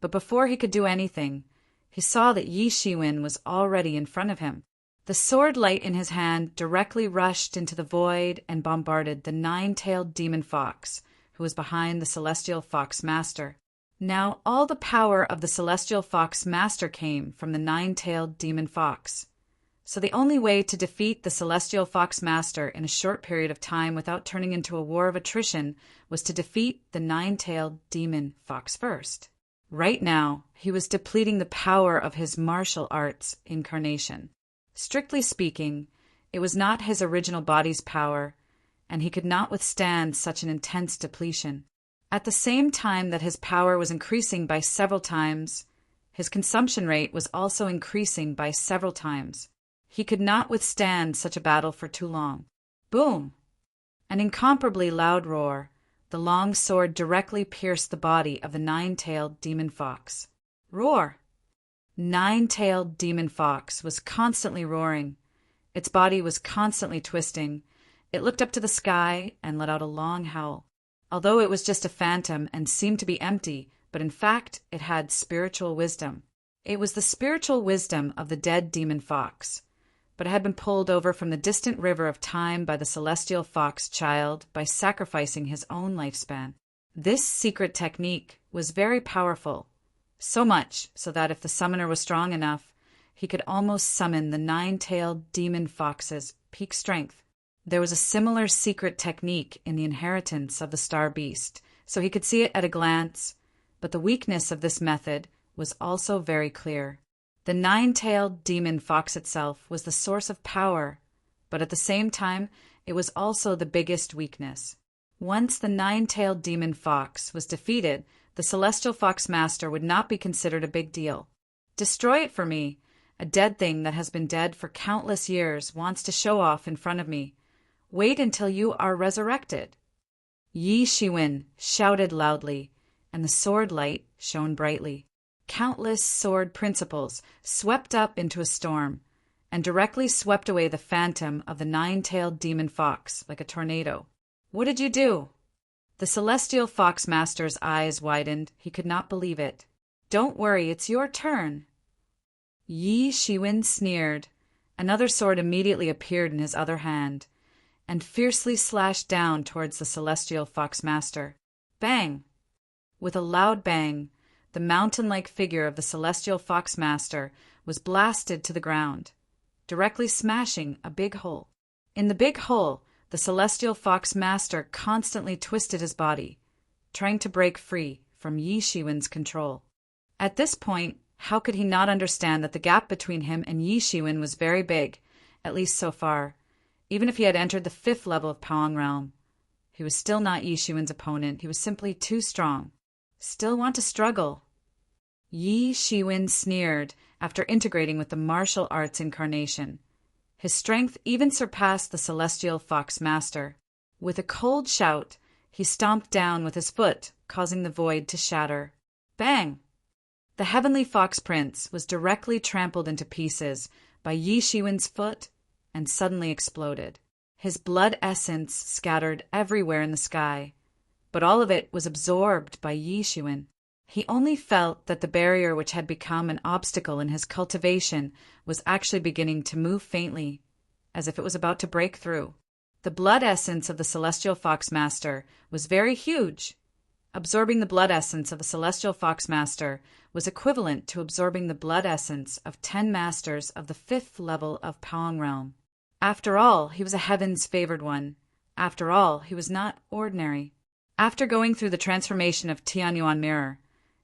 Speaker 1: but before he could do anything, he saw that Yi Shiwen was already in front of him. The sword light in his hand directly rushed into the void and bombarded the nine-tailed demon fox, who was behind the celestial fox master. Now all the power of the celestial fox master came from the nine-tailed demon fox. So the only way to defeat the celestial fox master in a short period of time without turning into a war of attrition was to defeat the nine-tailed demon fox first. Right now, he was depleting the power of his martial arts, incarnation. Strictly speaking, it was not his original body's power, and he could not withstand such an intense depletion. At the same time that his power was increasing by several times, his consumption rate was also increasing by several times. He could not withstand such a battle for too long. Boom! An incomparably loud roar. The long sword directly pierced the body of the nine-tailed demon fox. Roar! Nine-tailed demon fox was constantly roaring. Its body was constantly twisting. It looked up to the sky and let out a long howl. Although it was just a phantom and seemed to be empty, but in fact it had spiritual wisdom. It was the spiritual wisdom of the dead demon fox, but it had been pulled over from the distant river of time by the celestial fox child by sacrificing his own lifespan. This secret technique was very powerful, so much so that if the summoner was strong enough, he could almost summon the nine-tailed demon fox's peak strength. There was a similar secret technique in the inheritance of the star beast, so he could see it at a glance, but the weakness of this method was also very clear. The nine-tailed demon fox itself was the source of power, but at the same time, it was also the biggest weakness. Once the nine-tailed demon fox was defeated, the celestial fox master would not be considered a big deal. Destroy it for me. A dead thing that has been dead for countless years wants to show off in front of me. Wait until you are resurrected. Yi Shiwen shouted loudly, and the sword light shone brightly. Countless sword principles swept up into a storm, and directly swept away the phantom of the nine-tailed demon fox like a tornado. "What did you do?" The celestial fox master's eyes widened. He could not believe it. "Don't worry, it's your turn." Yi Shiwen sneered. Another sword immediately appeared in his other hand, and fiercely slashed down towards the celestial fox master. Bang! With a loud bang, the mountain-like figure of the celestial fox master was blasted to the ground, directly smashing a big hole. In the big hole, the celestial fox master constantly twisted his body, trying to break free from Yi Shiwen's control. At this point, how could he not understand that the gap between him and Yi Shiwen was very big, at least so far? Even if he had entered the 5th level of Paong Realm, he was still not Yi Shiwen's opponent. He was simply too strong. "Still want to struggle?" Yi Shiwen sneered after integrating with the martial arts incarnation. His strength even surpassed the celestial fox master. With a cold shout, he stomped down with his foot, causing the void to shatter. Bang! The heavenly fox prince was directly trampled into pieces by Yi Shiwen's foot and suddenly exploded. His blood essence scattered everywhere in the sky, but all of it was absorbed by Yi Shiwen. He only felt that the barrier which had become an obstacle in his cultivation was actually beginning to move faintly, as if it was about to break through. The blood essence of the celestial fox master was very huge. Absorbing the blood essence of the celestial fox master was equivalent to absorbing the blood essence of 10 masters of the 5th level of Paong Realm. After all, he was a heaven's favored one. After all, he was not ordinary. After going through the transformation of Tianyuan Mirror,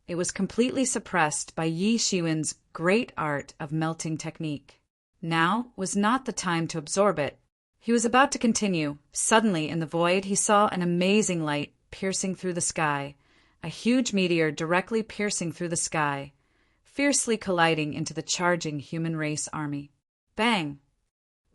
Speaker 1: it was completely suppressed by Yi Shiwen's great art of melting technique. Now was not the time to absorb it. He was about to continue. Suddenly, in the void, he saw an amazing light piercing through the sky, a huge meteor directly piercing through the sky, fiercely colliding into the charging human race army. Bang!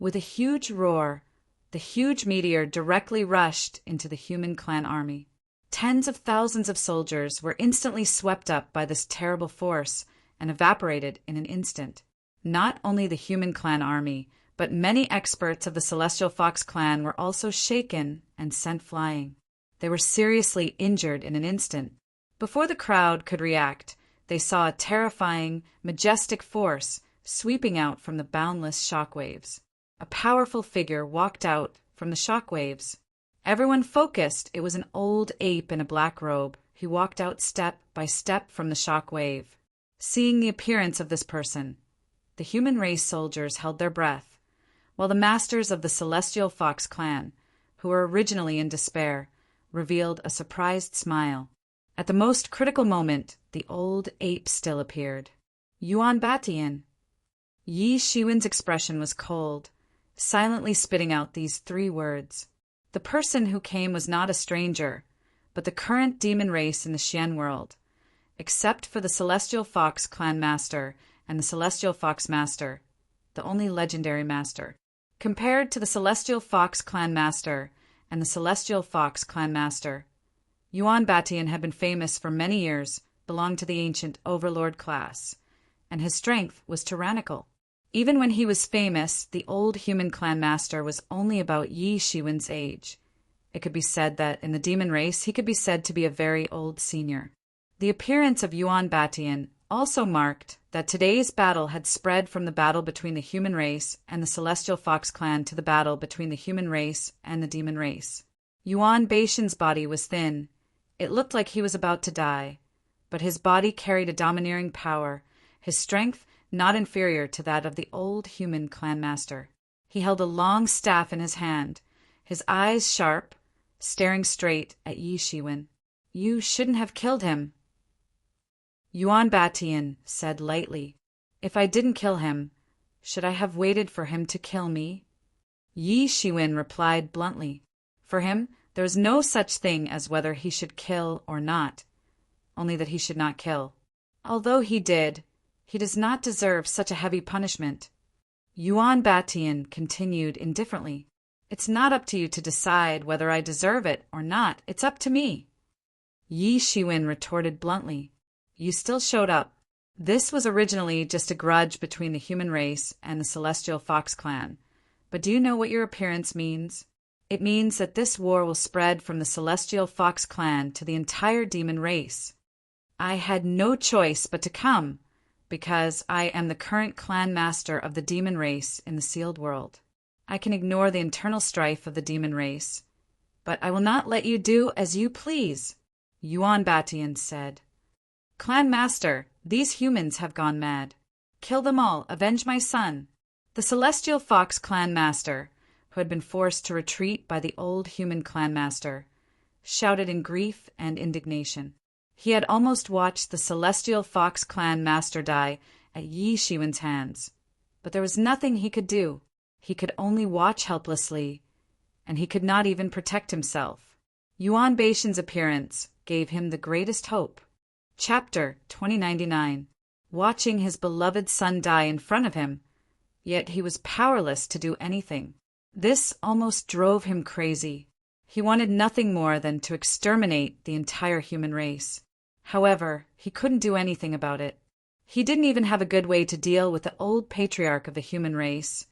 Speaker 1: With a huge roar, the huge meteor directly rushed into the human clan army. Tens of thousands of soldiers were instantly swept up by this terrible force and evaporated in an instant. Not only the human clan army, but many experts of the Celestial Fox clan were also shaken and sent flying. They were seriously injured in an instant. Before the crowd could react, they saw a terrifying, majestic force sweeping out from the boundless shockwaves. A powerful figure walked out from the shockwaves. Everyone focused. It was an old ape in a black robe. He walked out step by step from the shockwave. Seeing the appearance of this person, the human race soldiers held their breath, while the masters of the Celestial Fox clan, who were originally in despair, revealed a surprised smile. At the most critical moment, the old ape still appeared. Yuan Batian. Yi Shiwen's expression was cold, silently spitting out these 3 words. The person who came was not a stranger, but the current demon race in the Xian world. Except for the Celestial Fox clan master and the Celestial Fox master, the only legendary master. Compared to the Celestial Fox clan master and the Celestial Fox clan master, Yuan Batian had been famous for many years, belonged to the ancient overlord class, and his strength was tyrannical. Even when he was famous, the old human clan master was only about Yi Shiwen's age. It could be said that in the demon race he could be said to be a very old senior. The appearance of Yuan Batian also marked that today's battle had spread from the battle between the human race and the Celestial Fox clan to the battle between the human race and the demon race. Yuan Batian's body was thin. It looked like he was about to die, but his body carried a domineering power, his strength not inferior to that of the old human clan master. He held a long staff in his hand, his eyes sharp, staring straight at Yi Shiwen. "You shouldn't have killed him," Yuan Batian said lightly. "If I didn't kill him, should I have waited for him to kill me?" Yi Shiwen replied bluntly. For him, there is no such thing as whether he should kill or not, only that he should not kill. Although he did, he does not deserve such a heavy punishment. Yuan Batian continued indifferently. "It's not up to you to decide whether I deserve it or not. It's up to me." Yi Shiwen retorted bluntly. You still showed up. This was originally just a grudge between the human race and the Celestial Fox clan. But do you know what your appearance means? It means that this war will spread from the Celestial Fox clan to the entire demon race. I had no choice but to come, because I am the current clan master of the demon race in the sealed world. I can ignore the internal strife of the demon race, but I will not let you do as you please, Yuan Batian said. Clan master, these humans have gone mad. Kill them all, avenge my son. The Celestial Fox clan master, who had been forced to retreat by the old human clan master, shouted in grief and indignation. He had almost watched the Celestial Fox clan master die at Yi Shiwen's hands, but there was nothing he could do. He could only watch helplessly, and he could not even protect himself. Yuan Beishan's appearance gave him the greatest hope. Chapter 2099. Watching his beloved son die in front of him, yet he was powerless to do anything. This almost drove him crazy. He wanted nothing more than to exterminate the entire human race. However, he couldn't do anything about it. He didn't even have a good way to deal with the old patriarch of the human race,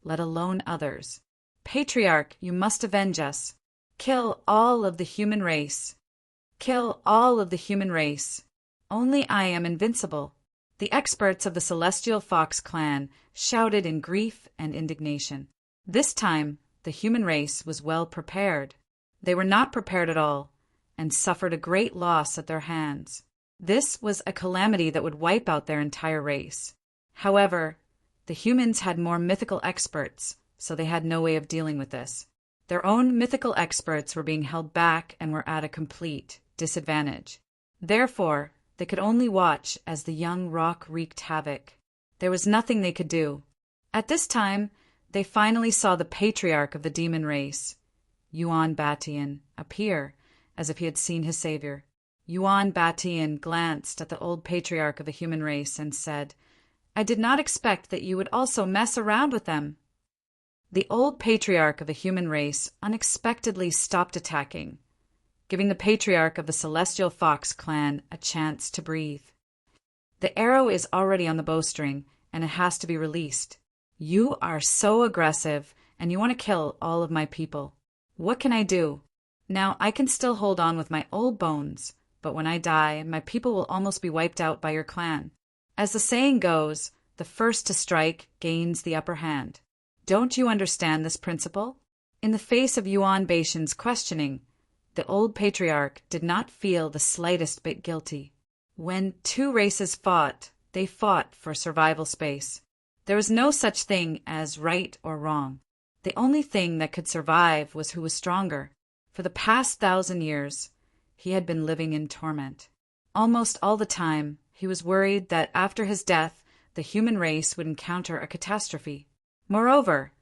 Speaker 1: let alone others. Patriarch, you must avenge us. Kill all of the human race. Kill all of the human race. Only I am invincible. The experts of the Celestial Fox clan shouted in grief and indignation. This time, the human race was well prepared. They were not prepared at all, and suffered a great loss at their hands. This was a calamity that would wipe out their entire race. However, the humans had more mythical experts, so they had no way of dealing with this. Their own mythical experts were being held back and were at a complete disadvantage. Therefore, they could only watch as the young rock wreaked havoc. There was nothing they could do. At this time, they finally saw the patriarch of the demon race, Yuan Batian, appear, as if he had seen his savior. Yuan Batian glanced at the old patriarch of the human race and said, I did not expect that you would also mess around with them. The old patriarch of the human race unexpectedly stopped attacking, giving the patriarch of the Celestial Fox clan a chance to breathe. The arrow is already on the bowstring, and it has to be released. You are so aggressive, and you want to kill all of my people. What can I do? Now, I can still hold on with my old bones, but when I die, my people will almost be wiped out by your clan. As the saying goes, the first to strike gains the upper hand. Don't you understand this principle? In the face of Yuan Beishan's questioning, the old patriarch did not feel the slightest bit guilty. When two races fought, they fought for survival space. There was no such thing as right or wrong. The only thing that could survive was who was stronger. For the past 1,000 years, he had been living in torment. Almost all the time, he was worried that after his death, the human race would encounter a catastrophe. Moreover,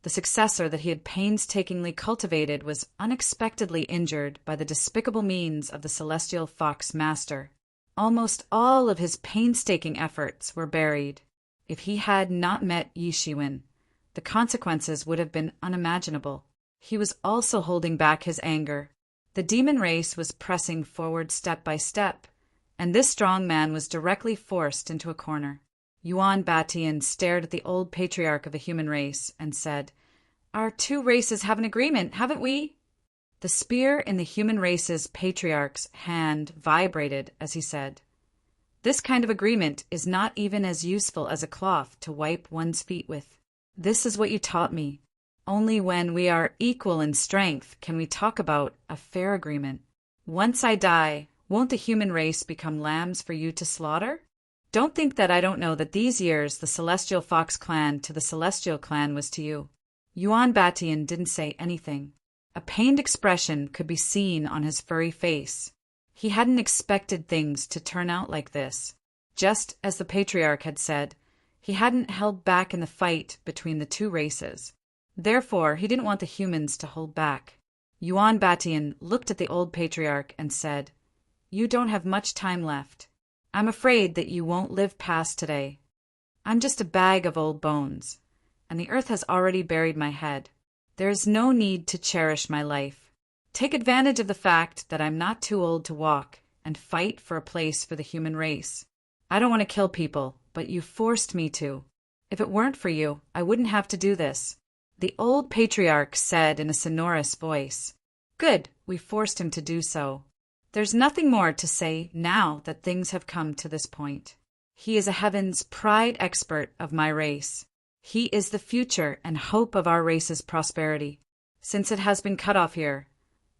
Speaker 1: the successor that he had painstakingly cultivated was unexpectedly injured by the despicable means of the Celestial Fox Master. Almost all of his painstaking efforts were buried. If he had not met Yi Shiwen, the consequences would have been unimaginable. He was also holding back his anger. The demon race was pressing forward step by step, and this strong man was directly forced into a corner. Yuan Batian stared at the old patriarch of the human race and said, Our two races have an agreement, haven't we? The spear in the human race's patriarch's hand vibrated as he said, This kind of agreement is not even as useful as a cloth to wipe one's feet with. This is what you taught me. Only when we are equal in strength can we talk about a fair agreement. Once I die, won't the human race become lambs for you to slaughter? Don't think that I don't know that these years the Celestial Fox clan to the Celestial clan was to you. Yuan Batian didn't say anything. A pained expression could be seen on his furry face. He hadn't expected things to turn out like this. Just as the patriarch had said, he hadn't held back in the fight between the two races. Therefore, he didn't want the humans to hold back. Yuan Batian looked at the old patriarch and said, You don't have much time left. I'm afraid that you won't live past today. I'm just a bag of old bones, and the earth has already buried my head. There is no need to cherish my life. Take advantage of the fact that I'm not too old to walk and fight for a place for the human race. I don't want to kill people, but you forced me to. If it weren't for you, I wouldn't have to do this. The old patriarch said in a sonorous voice. Good, we forced him to do so. There's nothing more to say now that things have come to this point. He is a heaven's pride expert of my race. He is the future and hope of our race's prosperity. Since it has been cut off here,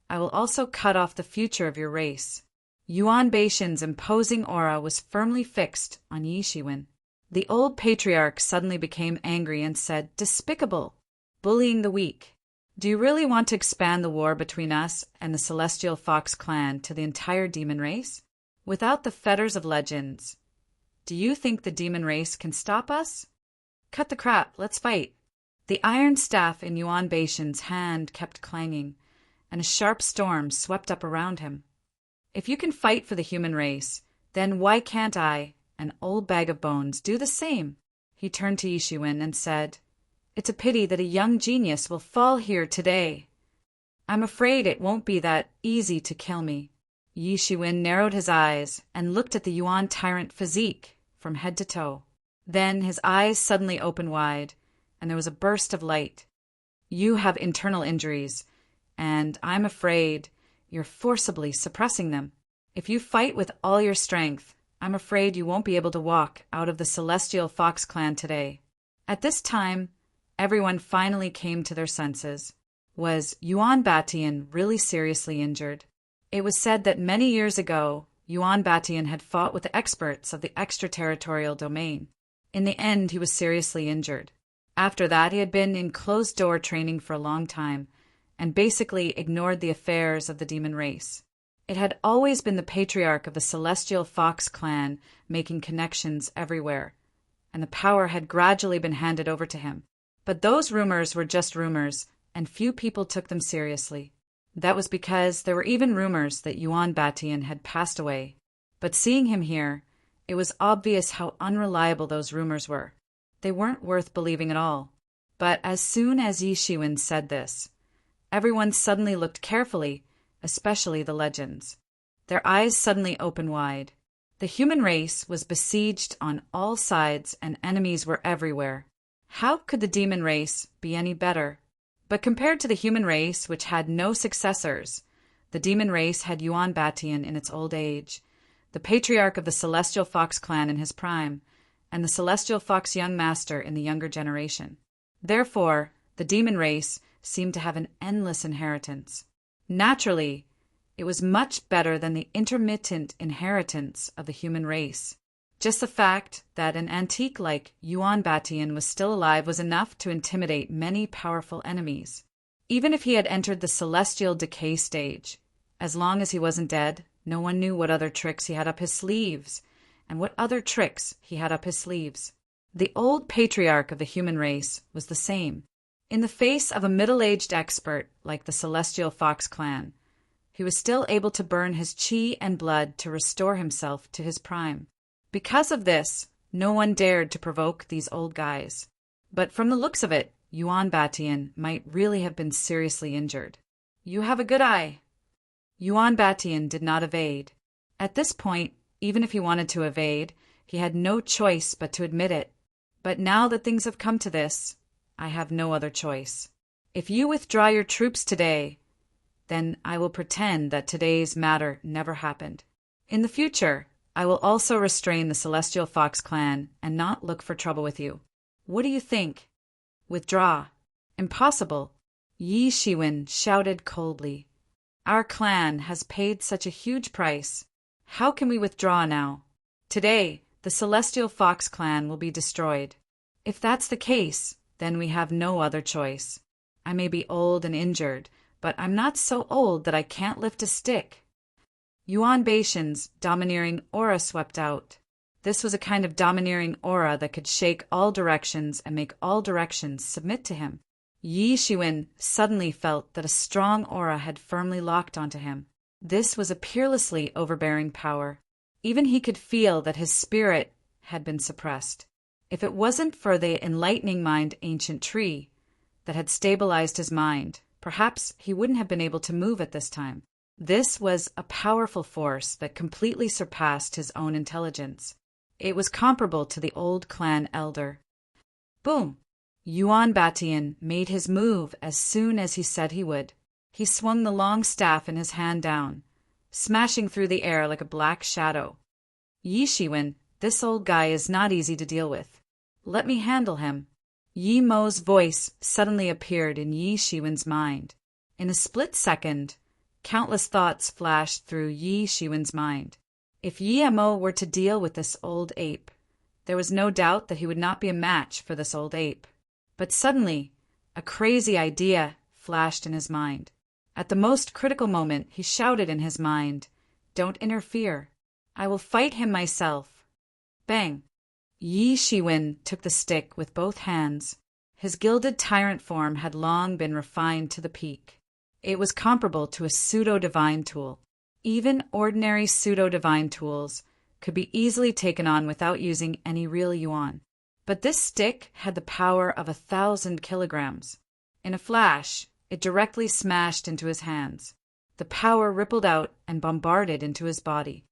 Speaker 1: I will also cut off the future of your race. Yuan Beishan's imposing aura was firmly fixed on Yi Shiwen. The old patriarch suddenly became angry and said, Despicable! Bullying the weak. Do you really want to expand the war between us and the Celestial Fox clan to the entire demon race? Without the fetters of legends, do you think the demon race can stop us? Cut the crap, let's fight. The iron staff in Yuan Beishan's hand kept clanging, and a sharp storm swept up around him. If you can fight for the human race, then why can't I, an old bag of bones, do the same? He turned to Yi Shiwen and said, It's a pity that a young genius will fall here today. I'm afraid it won't be that easy to kill me. Yi Shiwen narrowed his eyes and looked at the Yuan tyrant physique from head to toe. Then his eyes suddenly opened wide, and there was a burst of light. You have internal injuries, and I'm afraid you're forcibly suppressing them. If you fight with all your strength, I'm afraid you won't be able to walk out of the Celestial Fox clan today. At this time, everyone finally came to their senses. Was Yuan Batian really seriously injured? It was said that many years ago, Yuan Batian had fought with the experts of the extraterritorial domain. In the end, he was seriously injured. After that, he had been in closed-door training for a long time, and basically ignored the affairs of the demon race. It had always been the patriarch of the Celestial Fox clan making connections everywhere, and the power had gradually been handed over to him. But those rumors were just rumors, and few people took them seriously. That was because there were even rumors that Yuan Batian had passed away. But seeing him here, it was obvious how unreliable those rumors were. They weren't worth believing at all. But as soon as Yi Shiwen said this, everyone suddenly looked carefully, especially the legends. Their eyes suddenly opened wide. The human race was besieged on all sides and enemies were everywhere. How could the demon race be any better? But compared to the human race, which had no successors, the demon race had Yuan Batian in its old age, the patriarch of the Celestial Fox clan in his prime, and the Celestial Fox young master in the younger generation. Therefore, the demon race seemed to have an endless inheritance. Naturally, it was much better than the intermittent inheritance of the human race. Just the fact that an antique like Yuan Batian was still alive was enough to intimidate many powerful enemies. Even if he had entered the celestial decay stage, as long as he wasn't dead, no one knew what other tricks he had up his sleeves, and what other tricks he had up his sleeves. The old patriarch of the human race was the same. In the face of a middle-aged expert like the Celestial Fox clan, he was still able to burn his chi and blood to restore himself to his prime. Because of this, no one dared to provoke these old guys. But from the looks of it, Yuan Batian might really have been seriously injured. You have a good eye. Yuan Batian did not evade. At this point, even if he wanted to evade, he had no choice but to admit it. But now that things have come to this, I have no other choice. If you withdraw your troops today, then I will pretend that today's matter never happened. In the future, I will also restrain the Celestial Fox clan and not look for trouble with you. What do you think? Withdraw. Impossible. Yi Shiwen shouted coldly. Our clan has paid such a huge price. How can we withdraw now? Today, the Celestial Fox clan will be destroyed. If that's the case, then we have no other choice. I may be old and injured, but I'm not so old that I can't lift a stick. Yuan Beishan's domineering aura swept out. This was a kind of domineering aura that could shake all directions and make all directions submit to him. Yi Shiwen suddenly felt that a strong aura had firmly locked onto him. This was a peerlessly overbearing power. Even he could feel that his spirit had been suppressed. If it wasn't for the enlightening mind ancient tree that had stabilized his mind, perhaps he wouldn't have been able to move at this time. This was a powerful force that completely surpassed his own intelligence. It was comparable to the old clan elder. Boom! Yuan Batian made his move as soon as he said he would. He swung the long staff in his hand down, smashing through the air like a black shadow. Yi Shiwen, this old guy is not easy to deal with. Let me handle him. Yi Mo's voice suddenly appeared in Yi Shiwen's mind. In a split second, countless thoughts flashed through Yi Shiwen's mind. If Yi Mo were to deal with this old ape, there was no doubt that he would not be a match for this old ape. But suddenly, a crazy idea flashed in his mind. At the most critical moment, he shouted in his mind, "Don't interfere. I will fight him myself." Bang! Yi Shiwen took the stick with both hands. His gilded tyrant form had long been refined to the peak. It was comparable to a pseudo-divine tool. Even ordinary pseudo-divine tools could be easily taken on without using any real yuan. But this stick had the power of 1,000 kilograms. In a flash, it directly smashed into his hands. The power rippled out and bombarded into his body.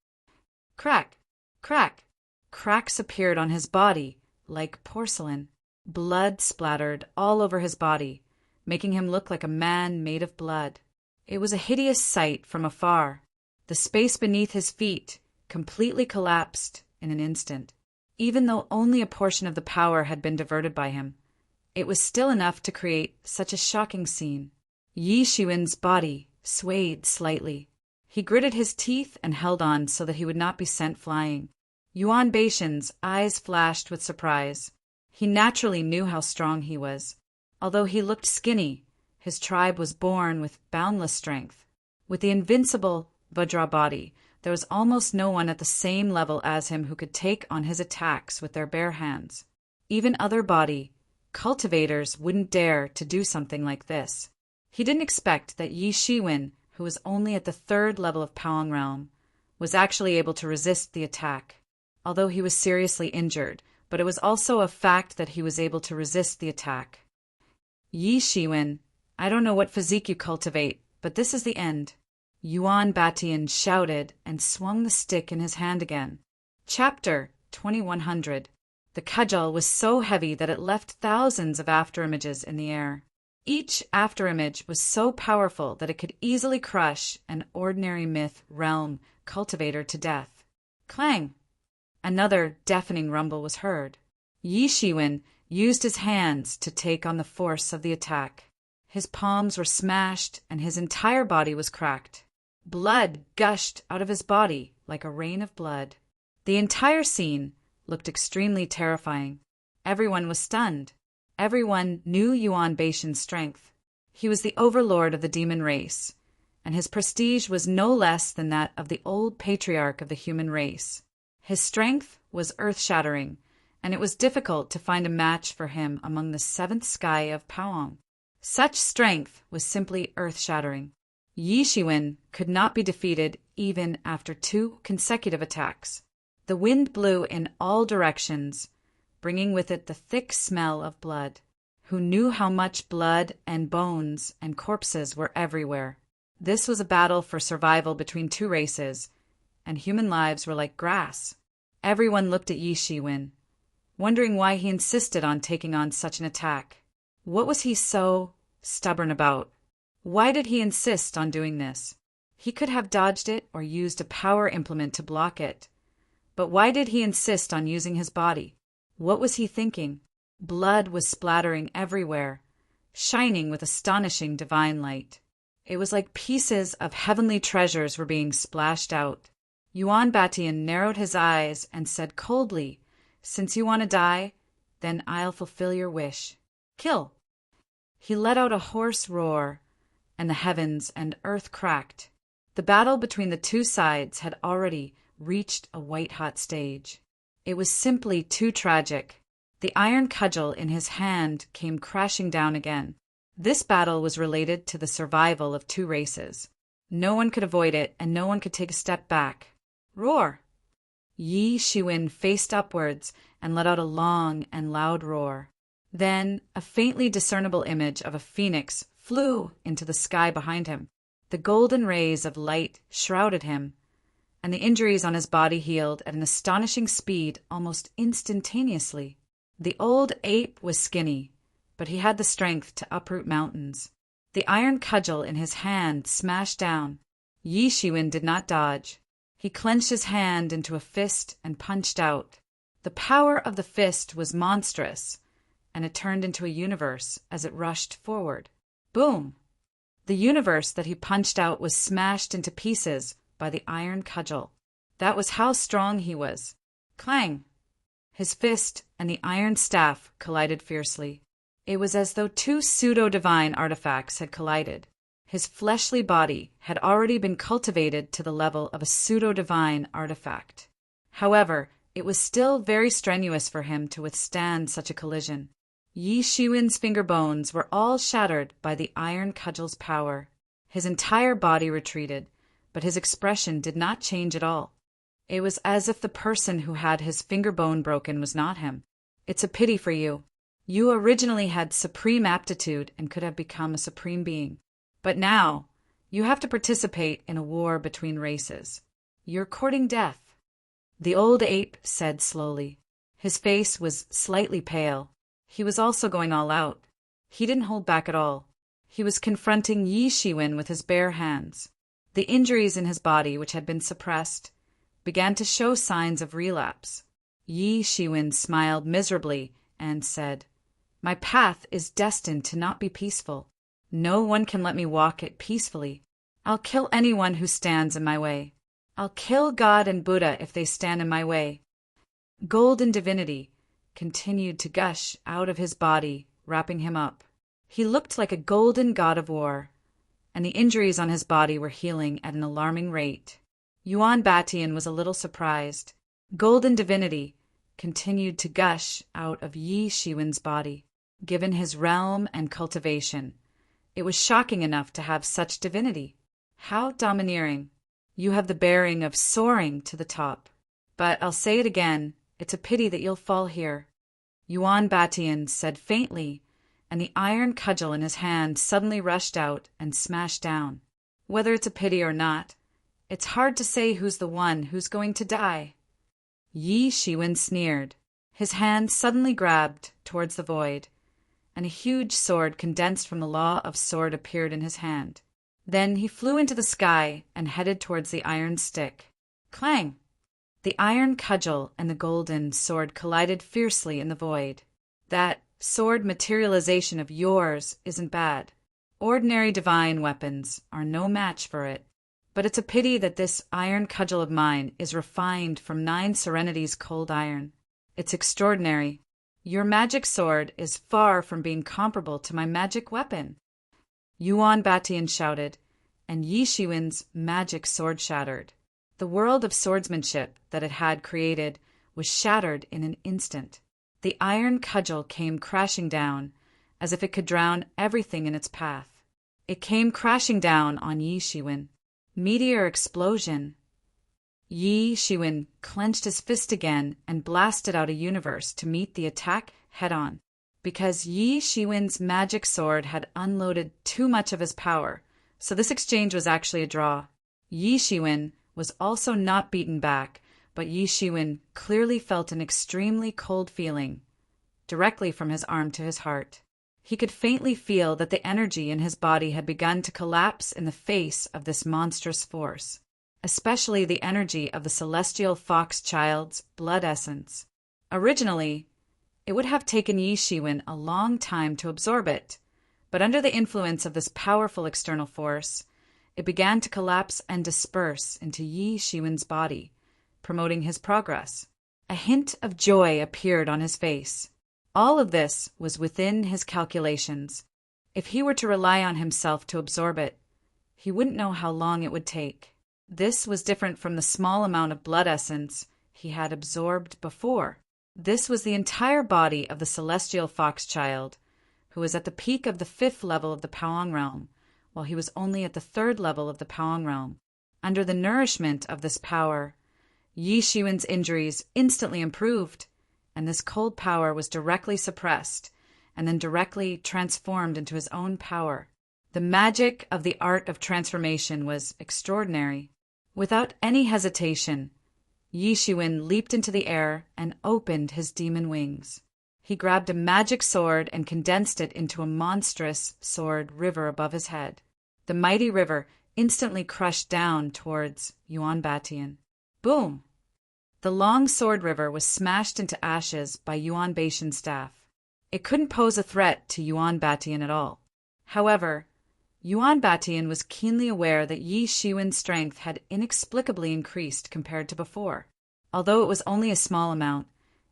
Speaker 1: Crack! Crack! Cracks appeared on his body like porcelain. Blood splattered all over his body, making him look like a man made of blood. It was a hideous sight from afar. The space beneath his feet completely collapsed in an instant. Even though only a portion of the power had been diverted by him, it was still enough to create such a shocking scene. Yi Shiwen's body swayed slightly. He gritted his teeth and held on so that he would not be sent flying. Yuan Beishan's eyes flashed with surprise. He naturally knew how strong he was. Although he looked skinny, his tribe was born with boundless strength. With the invincible Vajra body, there was almost no one at the same level as him who could take on his attacks with their bare hands. Even other body cultivators wouldn't dare to do something like this. He didn't expect that Yi Shiwen, who was only at the 3rd level of Paong realm, was actually able to resist the attack. Although he was seriously injured, but it was also a fact that he was able to resist the attack. Yi Shiwen, I don't know what physique you cultivate, but this is the end. Yuan Batian shouted and swung the stick in his hand again. Chapter 2100. The cudgel was so heavy that it left thousands of afterimages in the air. Each afterimage was so powerful that it could easily crush an ordinary myth realm cultivator to death. Clang! Another deafening rumble was heard. Yi Shiwen used his hands to take on the force of the attack. His palms were smashed and his entire body was cracked. Blood gushed out of his body like a rain of blood. The entire scene looked extremely terrifying. Everyone was stunned. Everyone knew Yuan Beishan's strength. He was the overlord of the demon race, and his prestige was no less than that of the old patriarch of the human race. His strength was earth-shattering, and it was difficult to find a match for him among the 7th sky of Paong. Such strength was simply earth-shattering. Yi Shiwen could not be defeated even after 2 consecutive attacks. The wind blew in all directions, bringing with it the thick smell of blood. Who knew how much blood and bones and corpses were everywhere? This was a battle for survival between 2 races, and human lives were like grass. Everyone looked at Yi Shiwen, wondering why he insisted on taking on such an attack. What was he so stubborn about? Why did he insist on doing this? He could have dodged it or used a power implement to block it. But why did he insist on using his body? What was he thinking? Blood was splattering everywhere, shining with astonishing divine light. It was like pieces of heavenly treasures were being splashed out. Yuan Batian narrowed his eyes and said coldly, "Since you want to die, then I'll fulfill your wish. Kill!" He let out a hoarse roar, and the heavens and earth cracked. The battle between the 2 sides had already reached a white-hot stage. It was simply too tragic. The iron cudgel in his hand came crashing down again. This battle was related to the survival of 2 races. No one could avoid it, and no one could take a step back. Roar! Yi Shiwen faced upwards and let out a long and loud roar. Then a faintly discernible image of a phoenix flew into the sky behind him. The golden rays of light shrouded him, and the injuries on his body healed at an astonishing speed almost instantaneously. The old ape was skinny, but he had the strength to uproot mountains. The iron cudgel in his hand smashed down. Yi Shiwen did not dodge. He clenched his hand into a fist and punched out. The power of the fist was monstrous, and it turned into a universe as it rushed forward. Boom! The universe that he punched out was smashed into pieces by the iron cudgel. That was how strong he was. Clang! His fist and the iron staff collided fiercely. It was as though two pseudo-divine artifacts had collided. His fleshly body had already been cultivated to the level of a pseudo-divine artifact. However, it was still very strenuous for him to withstand such a collision. Yi Shiwen's finger bones were all shattered by the iron cudgel's power. His entire body retreated, but his expression did not change at all. It was as if the person who had his finger bone broken was not him. It's a pity for you. You originally had supreme aptitude and could have become a supreme being. But now, you have to participate in a war between races. You're courting death. The old ape said slowly. His face was slightly pale. He was also going all out. He didn't hold back at all. He was confronting Yi Shiwen with his bare hands. The injuries in his body, which had been suppressed, began to show signs of relapse. Yi Shiwen smiled miserably and said, "My path is destined to not be peaceful. No one can let me walk it peacefully. I'll kill anyone who stands in my way. I'll kill God and Buddha if they stand in my way." Golden divinity continued to gush out of his body, wrapping him up. He looked like a golden god of war, and the injuries on his body were healing at an alarming rate. Yuan Batian was a little surprised. Golden divinity continued to gush out of Yi Shiwen's body. Given his realm and cultivation, it was shocking enough to have such divinity. How domineering. You have the bearing of soaring to the top. But I'll say it again, it's a pity that you'll fall here. Yuan Batian said faintly, and the iron cudgel in his hand suddenly rushed out and smashed down. Whether it's a pity or not, it's hard to say who's the one who's going to die. Yi Shiwen sneered. His hand suddenly grabbed towards the void, and a huge sword condensed from the law of sword appeared in his hand. Then he flew into the sky and headed towards the iron stick. Clang! The iron cudgel and the golden sword collided fiercely in the void. That sword materialization of yours isn't bad. Ordinary divine weapons are no match for it. But it's a pity that this iron cudgel of mine is refined from 9 serenities cold iron. It's extraordinary. Your magic sword is far from being comparable to my magic weapon. Yuan Batian shouted, and Yi Shiwen's magic sword shattered. The world of swordsmanship that it had created was shattered in an instant. The iron cudgel came crashing down, as if it could drown everything in its path. It came crashing down on Yi Shiwen. Meteor explosion. Yi Shiwen clenched his fist again and blasted out a universe to meet the attack head-on. Because Yi Shiwen's magic sword had unloaded too much of his power, so this exchange was actually a draw. Yi Shiwen was also not beaten back, but Yi Shiwen clearly felt an extremely cold feeling, directly from his arm to his heart. He could faintly feel that the energy in his body had begun to collapse in the face of this monstrous force, especially the energy of the celestial fox child's blood essence. Originally, it would have taken Yi Shiwen a long time to absorb it, but under the influence of this powerful external force, it began to collapse and disperse into Yi Shiwen's body, promoting his progress. A hint of joy appeared on his face. All of this was within his calculations. If he were to rely on himself to absorb it, he wouldn't know how long it would take. This was different from the small amount of blood essence he had absorbed before. This was the entire body of the celestial fox child, who was at the peak of the 5th level of the Paong realm, while he was only at the 3rd level of the Paong realm. Under the nourishment of this power, Yi Shiwen's injuries instantly improved, and this cold power was directly suppressed, and then directly transformed into his own power. The magic of the art of transformation was extraordinary. Without any hesitation, Yi Shiwen leaped into the air and opened his demon wings. He grabbed a magic sword and condensed it into a monstrous sword river above his head. The mighty river instantly crushed down towards Yuan Batian. Boom! The long sword river was smashed into ashes by Yuan Baishan's staff. It couldn't pose a threat to Yuan Batian at all. However, Yuan Batian was keenly aware that Yi Shiwen's strength had inexplicably increased compared to before. Although it was only a small amount,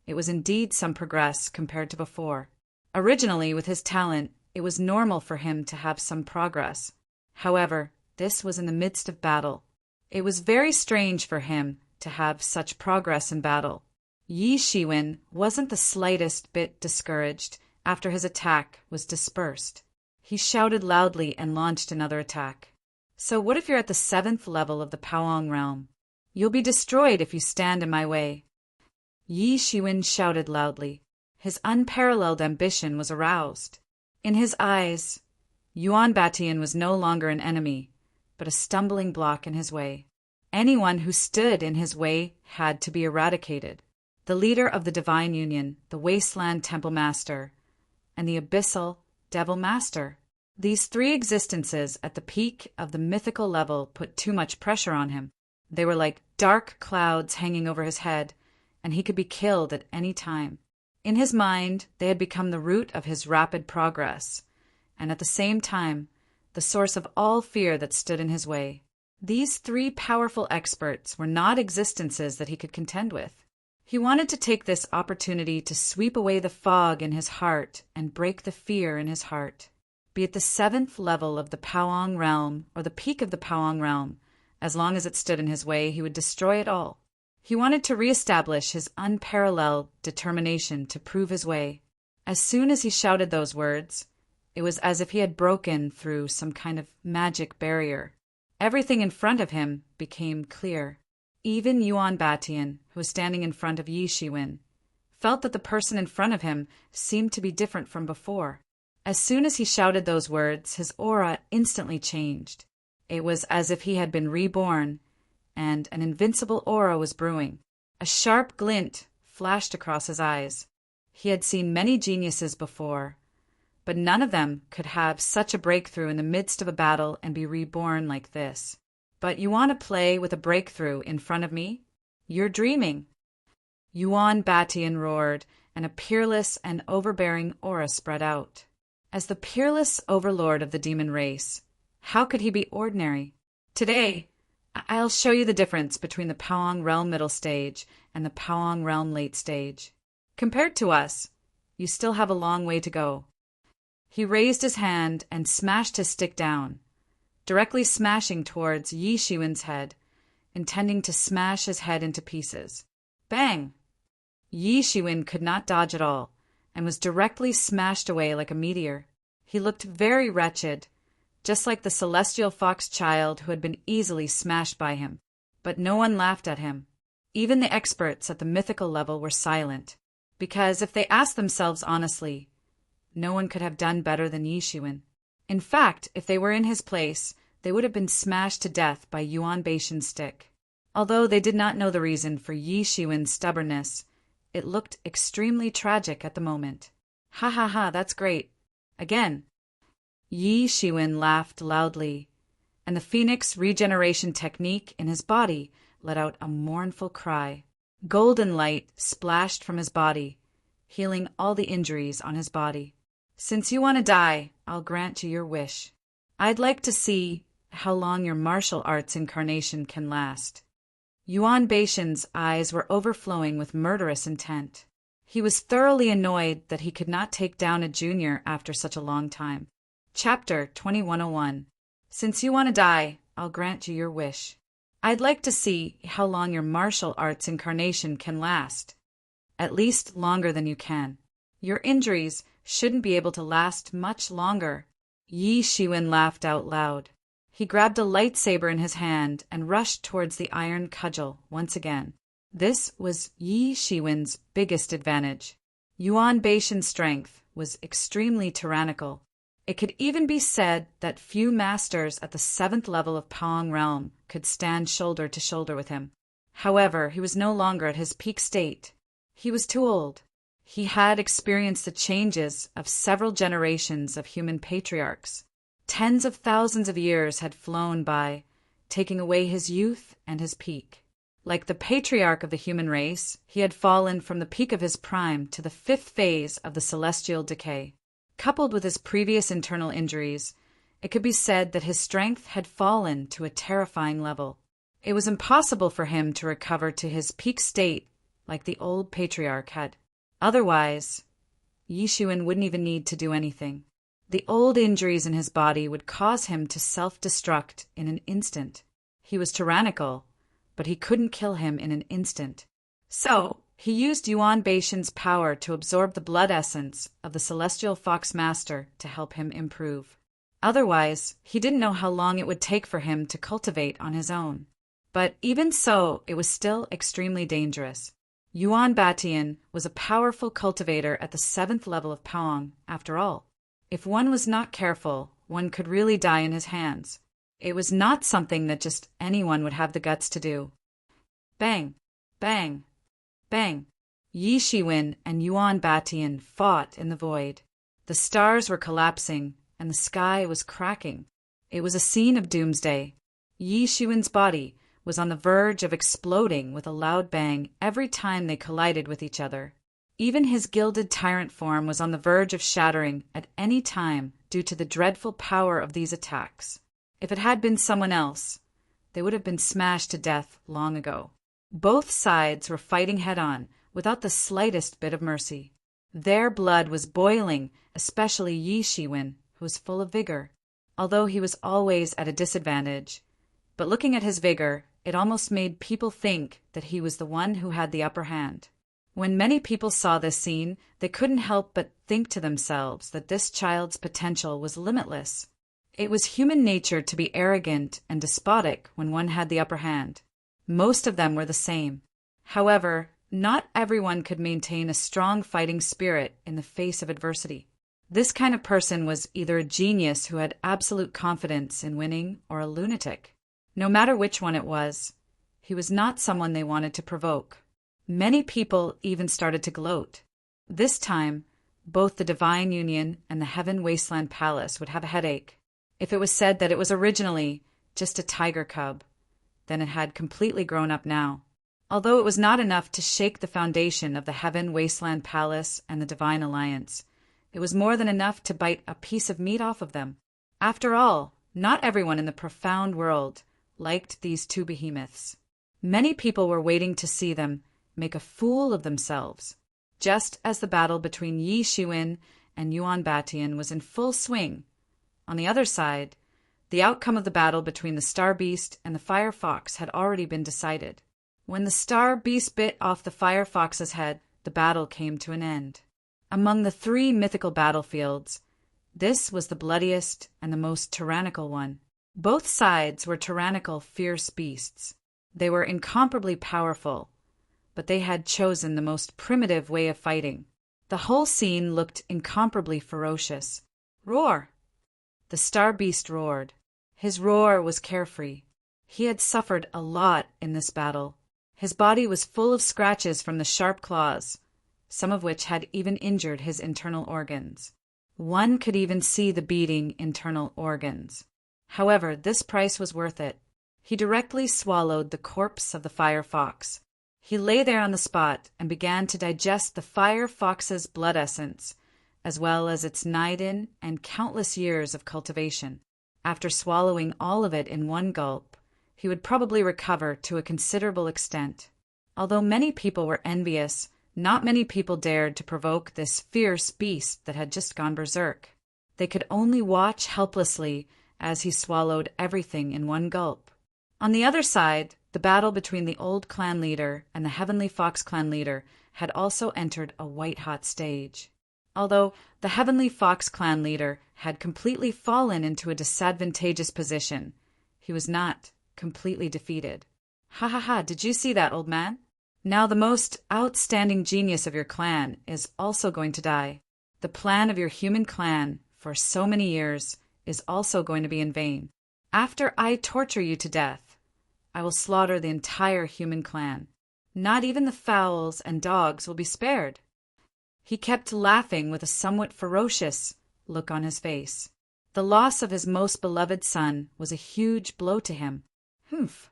Speaker 1: it was indeed some progress compared to before. Originally, with his talent, it was normal for him to have some progress. However, this was in the midst of battle. It was very strange for him to have such progress in battle. Yi Shiwen wasn't the slightest bit discouraged after his attack was dispersed. He shouted loudly and launched another attack. So what if you're at the 7th level of the Powong realm? You'll be destroyed if you stand in my way. Yi Shiwen shouted loudly. His unparalleled ambition was aroused. In his eyes, Yuan Batian was no longer an enemy, but a stumbling block in his way. Anyone who stood in his way had to be eradicated. The leader of the Divine Union, the Wasteland Temple Master, and the Abyssal Devil Master. These three existences at the peak of the mythical level put too much pressure on him. They were like dark clouds hanging over his head, and he could be killed at any time. In his mind, they had become the root of his rapid progress, and at the same time, the source of all fear that stood in his way. These three powerful experts were not existences that he could contend with. He wanted to take this opportunity to sweep away the fog in his heart and break the fear in his heart. Be it the 7th level of the Powong realm or the peak of the Powong realm, as long as it stood in his way, he would destroy it all. He wanted to reestablish his unparalleled determination to prove his way. As soon as he shouted those words, it was as if he had broken through some kind of magic barrier. Everything in front of him became clear. Even Yuan Batian, who was standing in front of Yi Shiwen, felt that the person in front of him seemed to be different from before. As soon as he shouted those words, his aura instantly changed. It was as if he had been reborn, and an invincible aura was brewing. A sharp glint flashed across his eyes. He had seen many geniuses before, but none of them could have such a breakthrough in the midst of a battle and be reborn like this. But you want to play with a breakthrough in front of me? You're dreaming. Yuan Batian roared, and a peerless and overbearing aura spread out. As the peerless overlord of the demon race, how could he be ordinary? Today, I'll show you the difference between the Powong realm middle stage and the Powong realm late stage. Compared to us, you still have a long way to go. He raised his hand and smashed his stick down, directly smashing towards Yi Shiwen's head, intending to smash his head into pieces. Bang! Yi Shiwen could not dodge at all, and was directly smashed away like a meteor. He looked very wretched, just like the celestial fox child who had been easily smashed by him. But no one laughed at him. Even the experts at the mythical level were silent, because if they asked themselves honestly, no one could have done better than Yi Shiwen. In fact, if they were in his place, they would have been smashed to death by Yuan Baishan's stick. Although they did not know the reason for Yi Shiwen's stubbornness, it looked extremely tragic at the moment. Ha ha ha, that's great. Again. Yi Shiwen laughed loudly, and the phoenix regeneration technique in his body let out a mournful cry. Golden light splashed from his body, healing all the injuries on his body. Since you want to die, I'll grant you your wish. I'd like to see how long your martial arts incarnation can last. Yuan Baishan's eyes were overflowing with murderous intent. He was thoroughly annoyed that he could not take down a junior after such a long time. Chapter 2101. Since you want to die, I'll grant you your wish. I'd like to see how long your martial arts incarnation can last. At least longer than you can. Your injuries shouldn't be able to last much longer. Yi Shiwen laughed out loud. He grabbed a lightsaber in his hand and rushed towards the iron cudgel once again. This was Yi Shiwen's biggest advantage. Yuan Baishan's strength was extremely tyrannical. It could even be said that few masters at the 7th level of Pong realm could stand shoulder to shoulder with him. However, he was no longer at his peak state. He was too old. He had experienced the changes of several generations of human patriarchs. Tens of thousands of years had flown by, taking away his youth and his peak. Like the patriarch of the human race, he had fallen from the peak of his prime to the 5th phase of the celestial decay. Coupled with his previous internal injuries, it could be said that his strength had fallen to a terrifying level. It was impossible for him to recover to his peak state like the old patriarch had. Otherwise, Yishuin wouldn't even need to do anything. The old injuries in his body would cause him to self-destruct in an instant. He was tyrannical, but he couldn't kill him in an instant. So, he used Yuan Beishan's power to absorb the blood essence of the Celestial Fox Master to help him improve. Otherwise, he didn't know how long it would take for him to cultivate on his own. But even so, it was still extremely dangerous. Yuan Batian was a powerful cultivator at the 7th level of Paong, after all. If one was not careful, one could really die in his hands. It was not something that just anyone would have the guts to do. Bang! Bang! Bang! Yi Shiwen and Yuan Batian fought in the void. The stars were collapsing, and the sky was cracking. It was a scene of doomsday. Yi Shiwen's body was on the verge of exploding with a loud bang every time they collided with each other. Even his gilded tyrant form was on the verge of shattering at any time due to the dreadful power of these attacks. If it had been someone else, they would have been smashed to death long ago. Both sides were fighting head-on, without the slightest bit of mercy. Their blood was boiling, especially Yi Shiwen, who was full of vigor, although he was always at a disadvantage. But looking at his vigor, it almost made people think that he was the one who had the upper hand. When many people saw this scene, they couldn't help but think to themselves that this child's potential was limitless. It was human nature to be arrogant and despotic when one had the upper hand. Most of them were the same. However, not everyone could maintain a strong fighting spirit in the face of adversity. This kind of person was either a genius who had absolute confidence in winning or a lunatic. No matter which one it was, he was not someone they wanted to provoke. Many people even started to gloat. This time, both the Divine Union and the Heaven Wasteland Palace would have a headache. If it was said that it was originally just a tiger cub, then it had completely grown up now. Although it was not enough to shake the foundation of the Heaven Wasteland Palace and the Divine Alliance, it was more than enough to bite a piece of meat off of them. After all, not everyone in the profound world liked these two behemoths. Many people were waiting to see them make a fool of themselves. Just as the battle between Yi Shiwen and Yuan Batian was in full swing, on the other side, the outcome of the battle between the Star Beast and the Fire Fox had already been decided. When the Star Beast bit off the Fire Fox's head, the battle came to an end. Among the 3 mythical battlefields, this was the bloodiest and the most tyrannical one. Both sides were tyrannical, fierce beasts. They were incomparably powerful, but they had chosen the most primitive way of fighting. The whole scene looked incomparably ferocious. Roar! The Star Beast roared. His roar was carefree. He had suffered a lot in this battle. His body was full of scratches from the sharp claws, some of which had even injured his internal organs. One could even see the beating internal organs. However, this price was worth it. He directly swallowed the corpse of the Fire Fox. He lay there on the spot and began to digest the Fire Fox's blood essence, as well as its nidin and countless years of cultivation. After swallowing all of it in one gulp, he would probably recover to a considerable extent. Although many people were envious, not many people dared to provoke this fierce beast that had just gone berserk. They could only watch helplessly as he swallowed everything in one gulp. On the other side, the battle between the old clan leader and the Heavenly Fox clan leader had also entered a white-hot stage. Although the Heavenly Fox clan leader had completely fallen into a disadvantageous position, he was not completely defeated. Ha ha ha, did you see that, old man? Now the most outstanding genius of your clan is also going to die. The plan of your human clan for so many years is also going to be in vain. After I torture you to death, I will slaughter the entire human clan. Not even the fowls and dogs will be spared." He kept laughing with a somewhat ferocious look on his face. The loss of his most beloved son was a huge blow to him. Humph.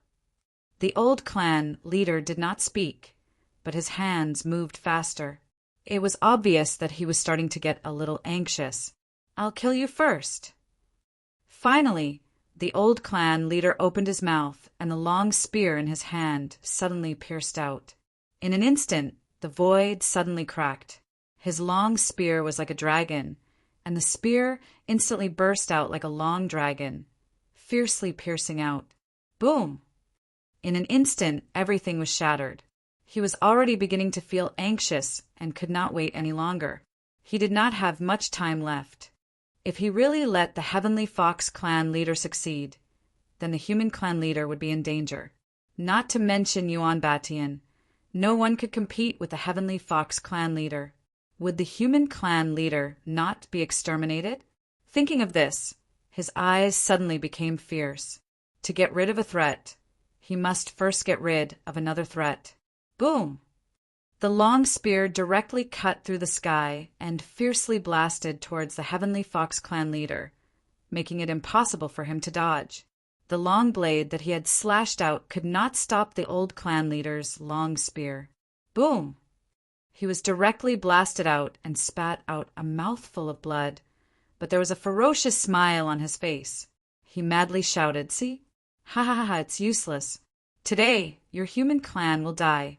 Speaker 1: The old clan leader did not speak, but his hands moved faster. It was obvious that he was starting to get a little anxious. "I'll kill you first." Finally, the old clan leader opened his mouth, and the long spear in his hand suddenly pierced out. In an instant, the void suddenly cracked. His long spear was like a dragon, and the spear instantly burst out like a long dragon, fiercely piercing out. Boom! In an instant, everything was shattered. He was already beginning to feel anxious and could not wait any longer. He did not have much time left. If he really let the Heavenly Fox clan leader succeed, then the human clan leader would be in danger. Not to mention Yuan Batian. No one could compete with the Heavenly Fox clan leader. Would the human clan leader not be exterminated? Thinking of this, his eyes suddenly became fierce. To get rid of a threat, he must first get rid of another threat. Boom! The long spear directly cut through the sky and fiercely blasted towards the Heavenly Fox clan leader, making it impossible for him to dodge. The long blade that he had slashed out could not stop the old clan leader's long spear. Boom! He was directly blasted out and spat out a mouthful of blood, but there was a ferocious smile on his face. He madly shouted, "See? Ha ha ha, it's useless. Today, your human clan will die.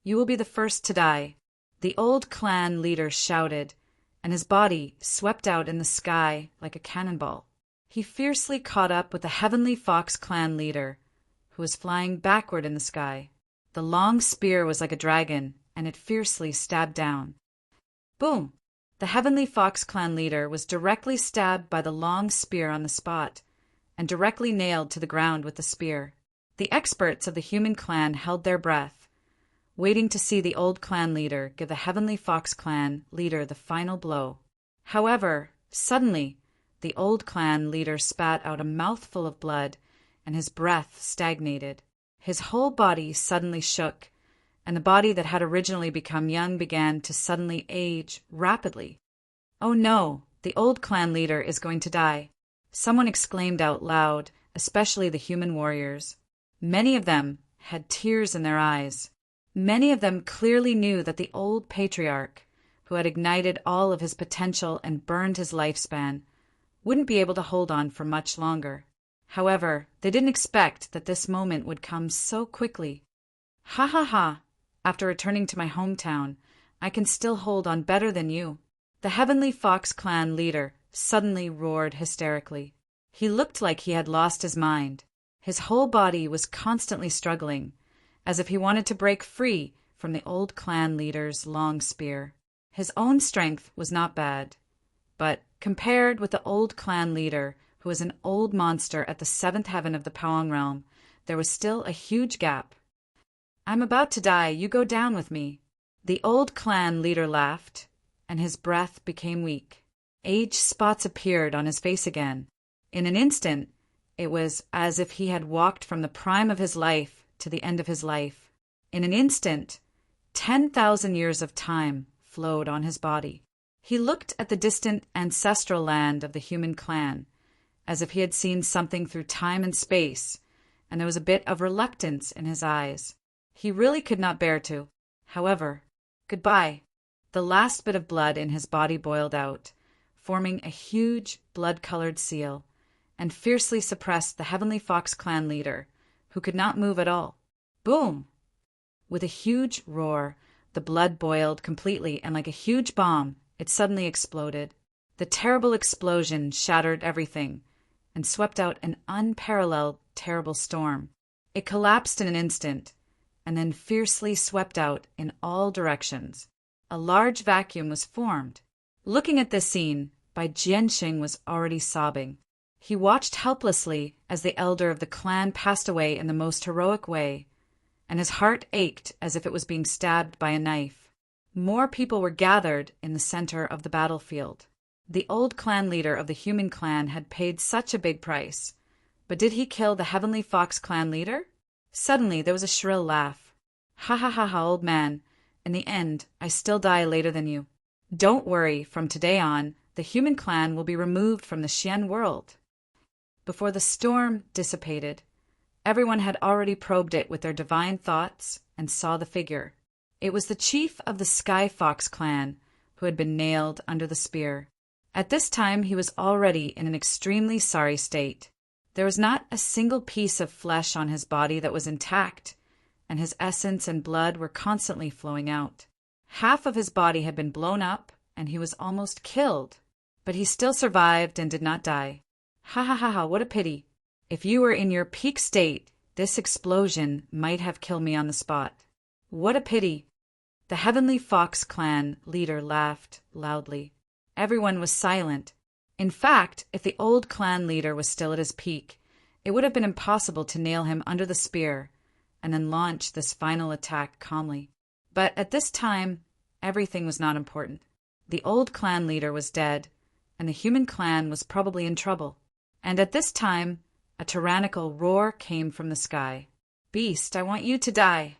Speaker 1: You will be the first to die." The old clan leader shouted, and his body swept out in the sky like a cannonball. He fiercely caught up with the Heavenly Fox clan leader, who was flying backward in the sky. The long spear was like a dragon, and it fiercely stabbed down. Boom! The Heavenly Fox clan leader was directly stabbed by the long spear on the spot, and directly nailed to the ground with the spear. The experts of the human clan held their breath, waiting to see the old clan leader give the Heavenly Fox clan leader the final blow. However, suddenly, the old clan leader spat out a mouthful of blood, and his breath stagnated. His whole body suddenly shook, and the body that had originally become young began to suddenly age rapidly. "Oh no, the old clan leader is going to die," someone exclaimed out loud, especially the human warriors. Many of them had tears in their eyes. Many of them clearly knew that the old patriarch, who had ignited all of his potential and burned his lifespan, wouldn't be able to hold on for much longer. However, they didn't expect that this moment would come so quickly. "Ha ha ha! After returning to my hometown, I can still hold on better than you." The Heavenly Fox clan leader suddenly roared hysterically. He looked like he had lost his mind. His whole body was constantly struggling, as if he wanted to break free from the old clan leader's long spear. His own strength was not bad, but compared with the old clan leader, who was an old monster at the seventh heaven of the Powong realm, there was still a huge gap. "I'm about to die, you go down with me." The old clan leader laughed, and his breath became weak. Age spots appeared on his face again. In an instant, it was as if he had walked from the prime of his life to the end of his life. In an instant, 10,000 years of time flowed on his body. He looked at the distant ancestral land of the human clan, as if he had seen something through time and space, and there was a bit of reluctance in his eyes. He really could not bear to. However, goodbye. The last bit of blood in his body boiled out, forming a huge blood-colored seal, and fiercely suppressed the Heavenly Fox clan leader, who could not move at all. Boom! With a huge roar, the blood boiled completely, and like a huge bomb, it suddenly exploded. The terrible explosion shattered everything, and swept out an unparalleled, terrible storm. It collapsed in an instant, and then fiercely swept out in all directions. A large vacuum was formed. Looking at this scene, Bai Jianxing was already sobbing. He watched helplessly as the elder of the clan passed away in the most heroic way, and his heart ached as if it was being stabbed by a knife. More people were gathered in the center of the battlefield. The old clan leader of the human clan had paid such a big price. But did he kill the Heavenly Fox clan leader? Suddenly there was a shrill laugh. Ha ha ha ha, old man. In the end, I still die later than you. Don't worry, from today on, the human clan will be removed from the Xian world. Before the storm dissipated, everyone had already probed it with their divine thoughts and saw the figure. It was the chief of the Sky Fox clan who had been nailed under the spear. At this time he was already in an extremely sorry state. There was not a single piece of flesh on his body that was intact, and his essence and blood were constantly flowing out. Half of his body had been blown up, and he was almost killed. But he still survived and did not die. Ha ha ha ha, what a pity. If you were in your peak state, this explosion might have killed me on the spot. What a pity. The Heavenly Fox clan leader laughed loudly. Everyone was silent. In fact, if the old clan leader was still at his peak, it would have been impossible to nail him under the spear and then launch this final attack calmly. But at this time, everything was not important. The old clan leader was dead, and the human clan was probably in trouble. And at this time, a tyrannical roar came from the sky. Beast, I want you to die.